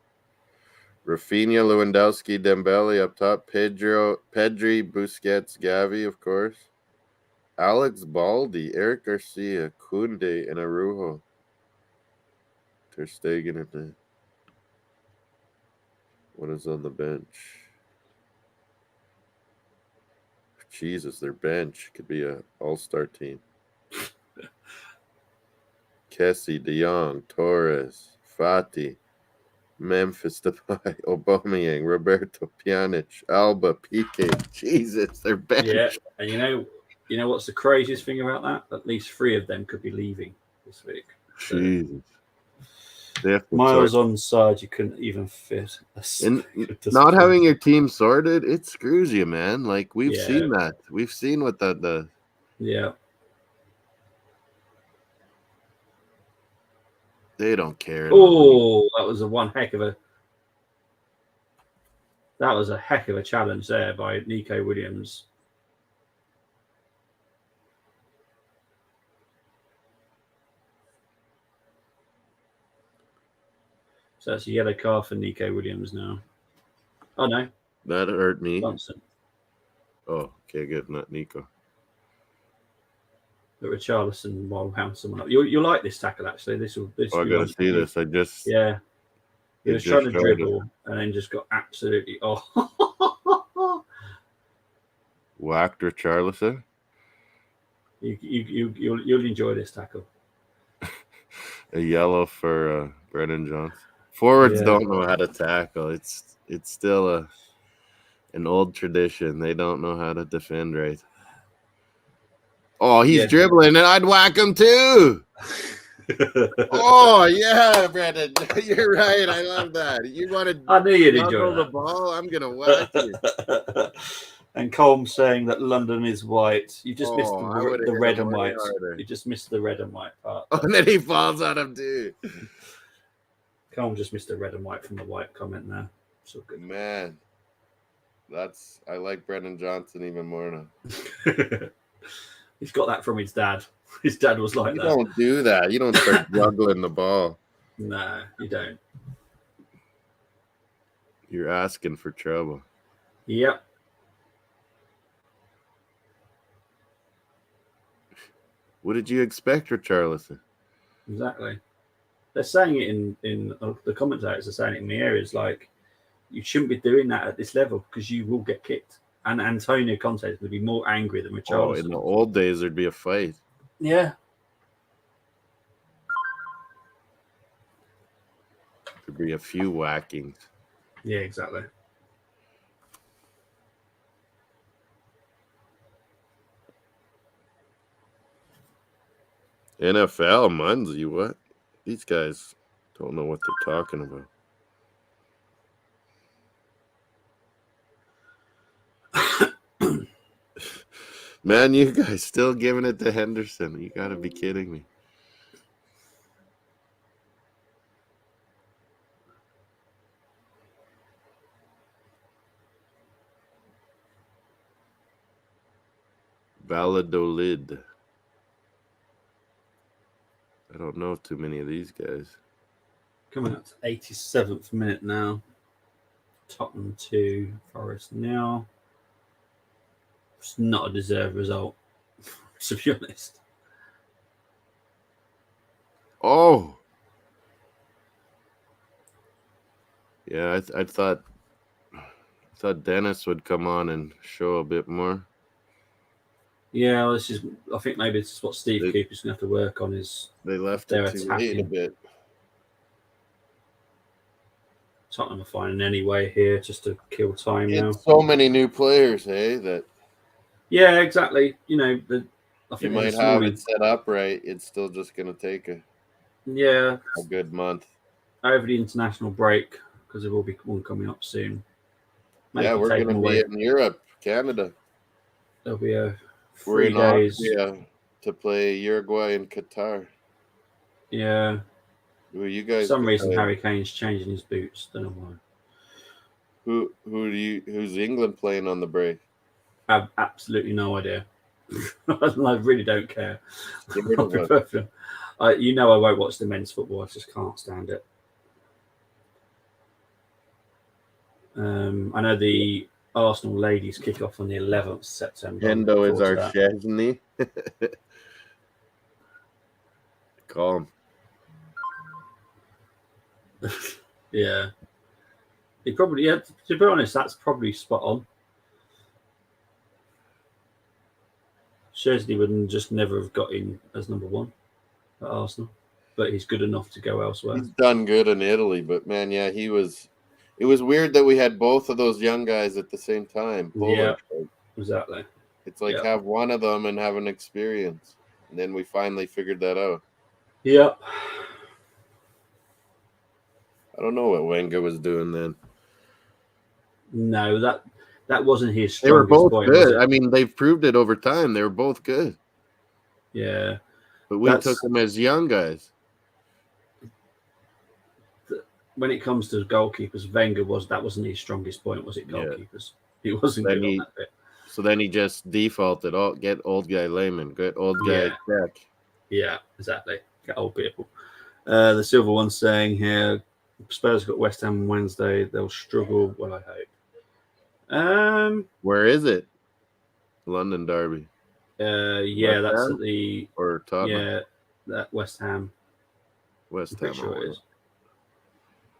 Rafinha, Lewandowski, Dembele up top. Pedri, Busquets, Gavi, of course. Alex Baldi, Eric Garcia, Koundé, and Araujo. Ter Stegen in there. What is on the bench? Jesus, their bench could be an all-star team. Kessie, De Jong, Torres, Fati, Memphis Depay, Aubameyang, Roberto, Pjanic, Alba, Pique. Jesus, their bench. Yeah, and you know what's the craziest thing about that? At least 3 of them could be leaving this week. Jesus. Miles onside, you couldn't even fit. And not having your team sorted, it screws you, man. Like we've seen that. We've seen what that does. Yeah. They don't care. Oh, that was a heck of a challenge there by Nico Williams. So that's a yellow card for Nico Williams now. Oh no, that hurt me. Johnson. Oh, okay, good. Not Nico. But Richarlison will hound someone up. You'll like this tackle actually. This I gotta see this. Yeah. He was trying to dribble and then just got absolutely whacked Richarlison. You'll enjoy this tackle. A yellow for Brennan Johnson. Forwards don't know how to tackle. It's still an old tradition. They don't know how to defend right. Oh, he's dribbling, and I'd whack him too. Oh yeah, Brendan, you're right. I love that. You wanted? I knew you'd enjoy the ball. I'm gonna whack you. And Colm saying that London is white. You just missed the red and white. You just missed the red and white part. Oh, and then he falls on him too. Colm just missed the red and white from the white comment there. So good, man. I like Brendan Johnson even more now. He's got that from his dad. His dad was like that. You don't do that. You don't start juggling the ball. No, you don't. You're asking for trouble. Yep. What did you expect, Richarlison? Exactly. They're saying it in the commentators are saying it in the areas like you shouldn't be doing that at this level because you will get kicked. And Antonio Conte is going to be more angry than Richarlison. Oh, in the old days, there'd be a fight. Yeah. There'd be a few whackings. Yeah, exactly. NFL, Munzie, what? These guys don't know what they're talking about. Man, you guys still giving it to Henderson. You got to be kidding me. Valladolid. I don't know too many of these guys. Coming up to 87th minute now. Tottenham 2, Forest now. It's not a deserved result, to be honest. Oh. Yeah, I thought Dennis would come on and show a bit more. Yeah, well, I think maybe this is what Steve Cooper's going to have to work on is they left it too late a bit. Tottenham are finding any way here just to kill time now. So many new players, that. Yeah, exactly. You know, I think you might have it set up right. It's still just going to take a good month over the international break because there will be one coming up soon. Maybe we're going to be in Europe, Canada. There'll be a 3 days to play Uruguay and Qatar. Yeah. Who you guys? For some reason, Harry Kane's changing his boots. Don't know why. Who's England playing on the break? I have absolutely no idea. I really don't care. You know I won't watch the men's football. I just can't stand it. I know the Arsenal ladies kick off on the 11th September. Hendo is our Chesney. Calm. Yeah. He probably, to be honest, that's probably spot on. Chesney would just never have got in as number 1 at Arsenal, but he's good enough to go elsewhere. He's done good in Italy, but man, yeah, it was weird that we had both of those young guys at the same time. Yeah, exactly. It's like have one of them and have an experience, and then we finally figured that out. Yep. I don't know what Wenger was doing then. No, that wasn't his strongest. They were both point, good. I mean, they've proved it over time. They were both good. Yeah. But we took them as young guys. when it comes to goalkeepers, that wasn't his strongest point, was it? Yeah. Goalkeepers. He wasn't Then good on he that bit. so then he just defaulted. Oh, get old guy Lehman, get old guy Check. Yeah, exactly. Get old people. The silver one's saying here, Spurs got West Ham Wednesday. They'll struggle. Well, I hope. Where is it? London Derby. Yeah, West that's Ham at the or Tottenham? yeah that West Ham. West I'm pretty Ham. sure it is.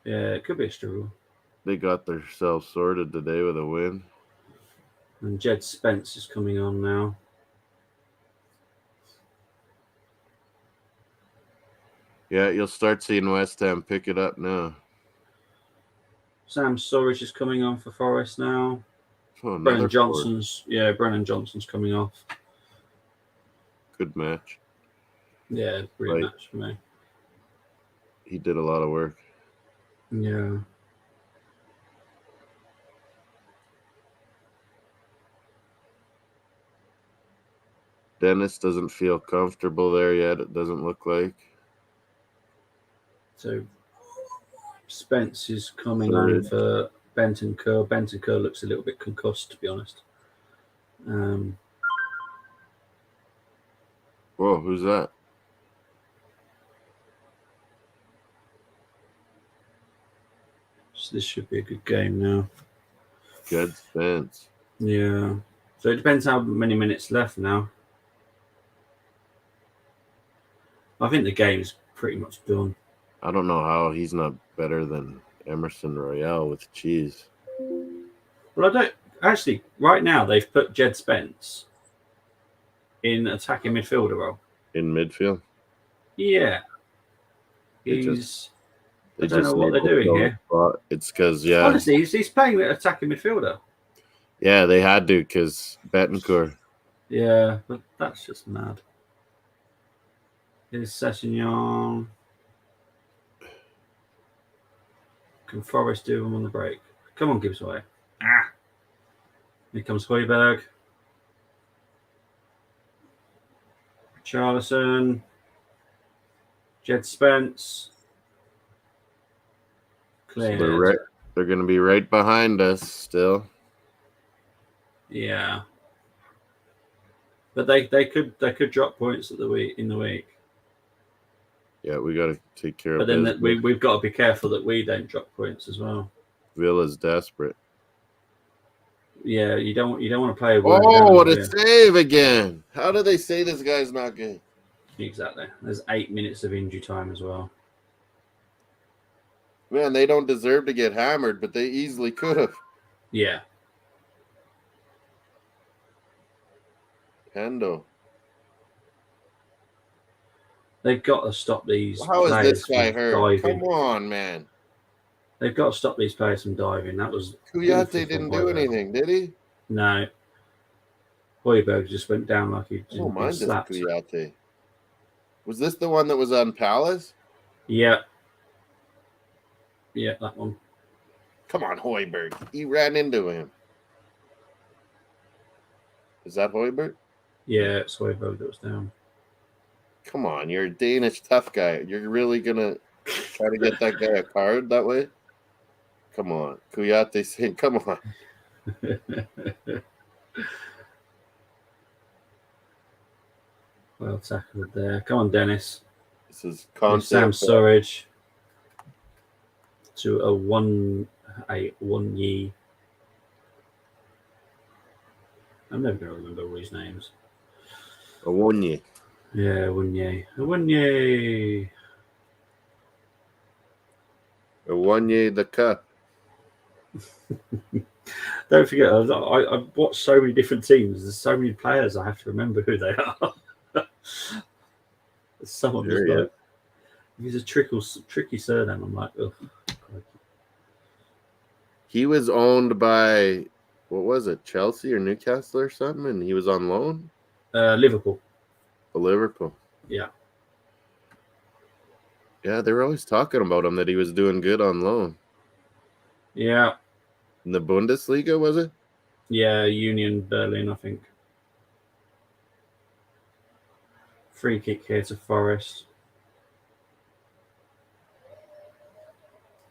Yeah, it could be a struggle. They got themselves sorted today with a win. And Jed Spence is coming on now. Yeah, you'll start seeing West Ham pick it up now. Sam Surridge is coming on for Forest now. Oh, Brennan Johnson's coming off. Good match. Yeah, brilliant match for me. He did a lot of work. Yeah. Dennis doesn't feel comfortable there yet. It doesn't look like. So Spence is coming on for Bentancur. Bentancur looks a little bit concussed, to be honest. Whoa, who's that? So this should be a good game now. Jed Spence. Yeah. So it depends how many minutes left now. I think the game's pretty much done. I don't know how he's not better than Emerson Royale with cheese. Well, I don't actually. Right now, they've put Jed Spence in attacking midfielder role. In midfield? Yeah. I don't know what they're doing here. It's because, honestly, he's playing the attacking midfielder. Yeah, they had to because Betancourt. Yeah, but that's just mad. Here's Sessignon. Can Forest do him on the break? Come on, Gibbsway. Here comes Højbjerg. Charlison. Jed Spence. Cleared. So they're going to be right behind us still. Yeah. But they could drop points in the week. Yeah, we got to take care of it. But then we've got to be careful that we don't drop points as well. Villa's desperate. Yeah, you don't want to play a word. Oh, what a save again! How do they say this guy's not good? Exactly. There's 8 minutes of injury time as well. Man, they don't deserve to get hammered, but they easily could have. Yeah. Hendo. They've got to stop these. How is this guy hurt? Diving. Come on, man. They've got to stop these players from diving. That was Kouyaté didn't do anything, did he? No. Højbjerg just went down like he didn't mind slapped. Kouyaté. Was this the one that was on Palace? Yeah. Yeah, that one. Come on, Højbjerg. He ran into him. Is that Højbjerg? Yeah, it's Højbjerg that was down. Come on, you're a Danish tough guy. You're really going to try to get that guy a card that way? Come on. Kouyaté saying, come on. Well tackled there. Come on, Dennis. This is Sam Surridge to a one ye. I'm never going to remember all these names. A one ye. Yeah, Wunye. Wunye. Wunye the cup. Don't forget, I watched so many different teams. There's so many players. I have to remember who they are. Someone was like, he's a tricky surname. I'm like, ugh. He was owned by, what was it, Chelsea or Newcastle or something, and he was on loan. Liverpool. Liverpool. Yeah. Yeah, they were always talking about him that he was doing good on loan. Yeah. In the Bundesliga, was it? Yeah, Union Berlin, I think. Free kick here to Forest.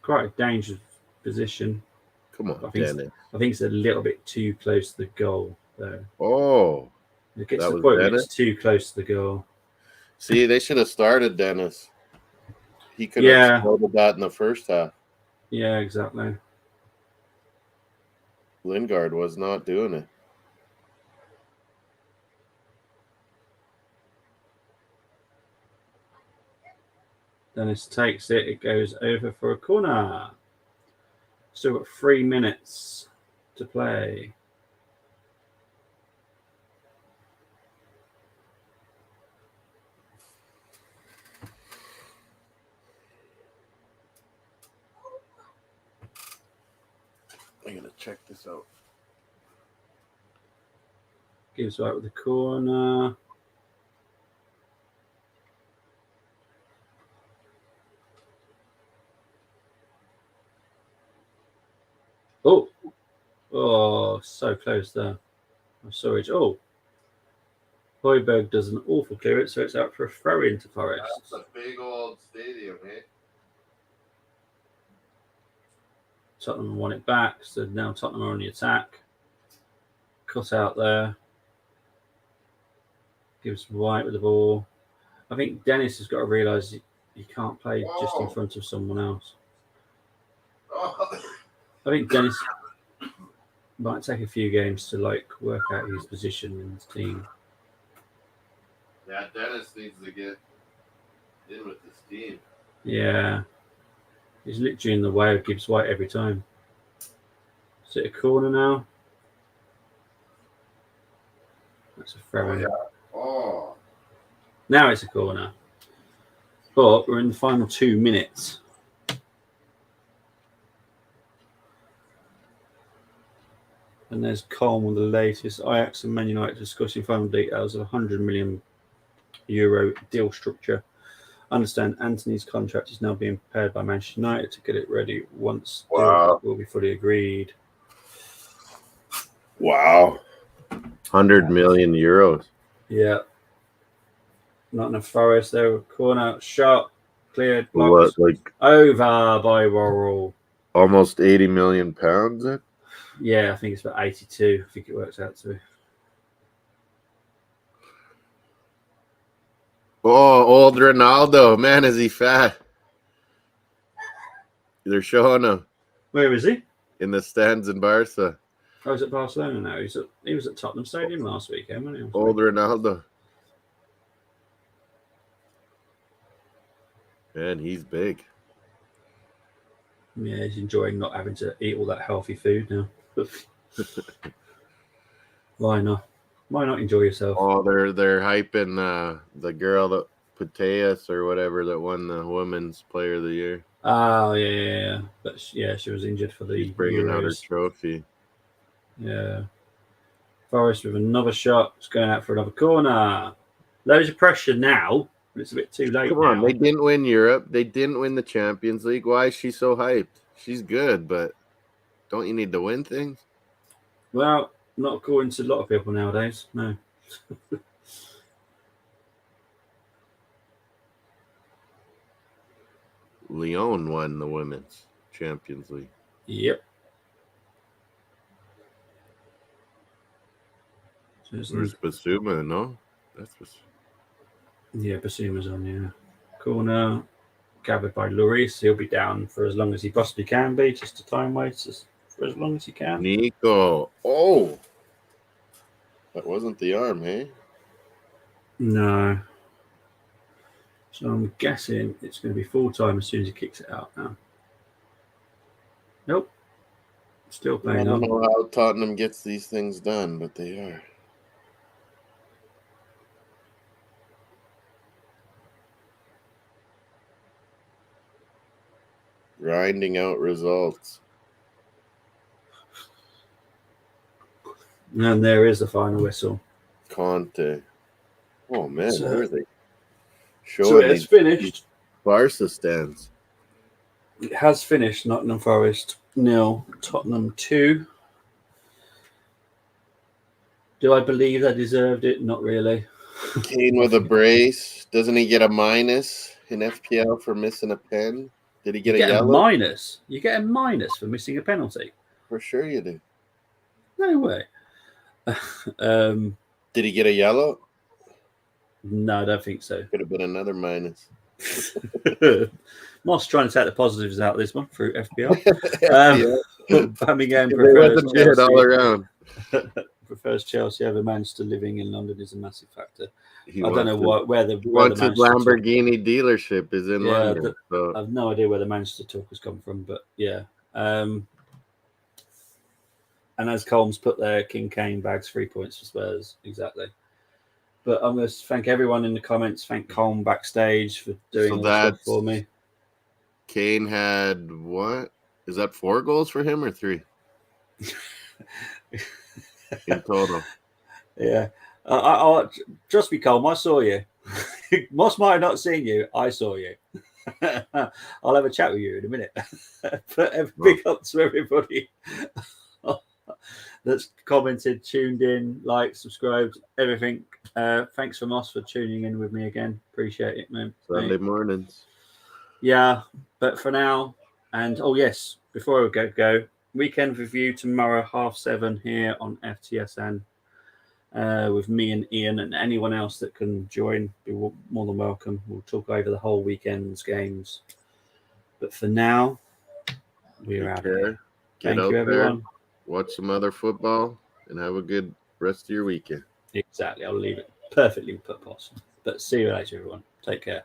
quite a dangerous position. Come on, I think Dennis. it's a little bit too close to the goal, though. Oh, It gets that to the was point where Dennis. it's too close to the goal. See, they should have started Dennis. He could have Yeah, exploded that in the first half. yeah, exactly. Lingard was not doing it. Dennis takes it. It goes over for a corner. Still got 3 minutes to play. I'm gonna check this out. Gives right with the corner. Oh, so close there. I'm sorry. Oh, Højbjerg does an awful clearance, so it's out for a throw into Forest. That's a big old stadium, eh? Tottenham won it back, so now Tottenham are on the attack. Cut out there. Gives White with the ball. I think Dennis has got to realise he can't play just in front of someone else. I think Dennis might take a few games to work out his position in his team. Yeah, Dennis needs to get in with this team. Yeah. He's literally in the way of Gibbs White every time. Is it a corner now? That's a throw in. Oh. Now it's a corner. But we're in the final 2 minutes. And there's Colm with the latest. Ajax and Man United discussing final details of a €100 million deal structure. Understand Anthony's contract is now being prepared by Manchester United to get it ready once deal will be fully agreed. Wow. €100 million. Yeah. Nottingham Forest there with corner shot, cleared, blocked, over by Worrell. Almost £80 million. Yeah, I think it's about 82. I think it works out to. Oh, old Ronaldo. Man, is he fat. They're showing him. Where is he? In the stands in Barca. Oh, he's at Barcelona now. He was at Tottenham Stadium last weekend, wasn't he? Old Ronaldo. Man, he's big. Yeah, he's enjoying not having to eat all that healthy food now. Why not? Why not enjoy yourself? Oh, they're hyping the girl that Puteas or whatever that won the Women's Player of the Year. Oh yeah. But she was injured for the She's bringing Euros. out her trophy. Yeah. Forest with another shot. It's going out for another corner. Loads of pressure now, but it's a bit too late. Come on, they didn't win Europe. They didn't win the Champions League. Why is she so hyped? She's good, but don't you need to win things? Well, not according to a lot of people nowadays. No. Lyon won the Women's Champions League. Yep. Where's Basuma? No, that's yeah. Basuma's on. Yeah, corner gathered by Lloris. He'll be down for as long as he possibly can be. Just a time waste for as long as he can. Nico. Oh, that wasn't the arm, hey? No. So I'm guessing it's going to be full time as soon as he kicks it out now. Nope. Still playing on. I don't know how Tottenham gets these things done, but they are. Grinding out results. And there is the final whistle. Conte. Oh, man, where are they? So it's finished. Barca stands. It has finished. Nottingham Forest 0, Tottenham 2. Do I believe they deserved it? Not really. Kane with a brace. Doesn't he get a minus in FPL for missing a pen? Did he You get a get a yellow? minus. You get a minus for missing a penalty. For sure you do. No way. Did he get a yellow? No, I don't think so. Could have been another minus. Moss trying to take the positives out of this one through FPL. Birmingham They prefers wasn't good all Chelsea. around. Prefers Chelsea over Manchester. Living in London is a massive factor. He I don't know where the wants his Manchester Lamborghini dealership is in London. So. I've no idea where the Manchester talk has come from, but yeah. And as Colmes put there, King Kane bags 3 points for Spurs. Exactly. But I'm going to thank everyone in the comments. Thank Colm backstage for doing all the stuff for me. Kane had what? Is that 4 goals for him or 3? In total. Yeah. Trust me, Colm, I saw you. Moss might have not seen you. I saw you. I'll have a chat with you in a minute. But big up to everybody that's commented, tuned in, liked, subscribed, everything. Thanks for Moss for tuning in with me again. Appreciate it, man. Sunday mornings. Yeah, but for now, and oh yes, before we go, weekend review tomorrow 7:30 here on FTSN with me and Ian and anyone else that can join. Be more than welcome. We'll talk over the whole weekend's games. But for now, we're out of here. Thank you, everyone. Watch some other football and have a good rest of your weekend. Exactly. I'll leave it perfectly put possible. But see you later, everyone. Take care.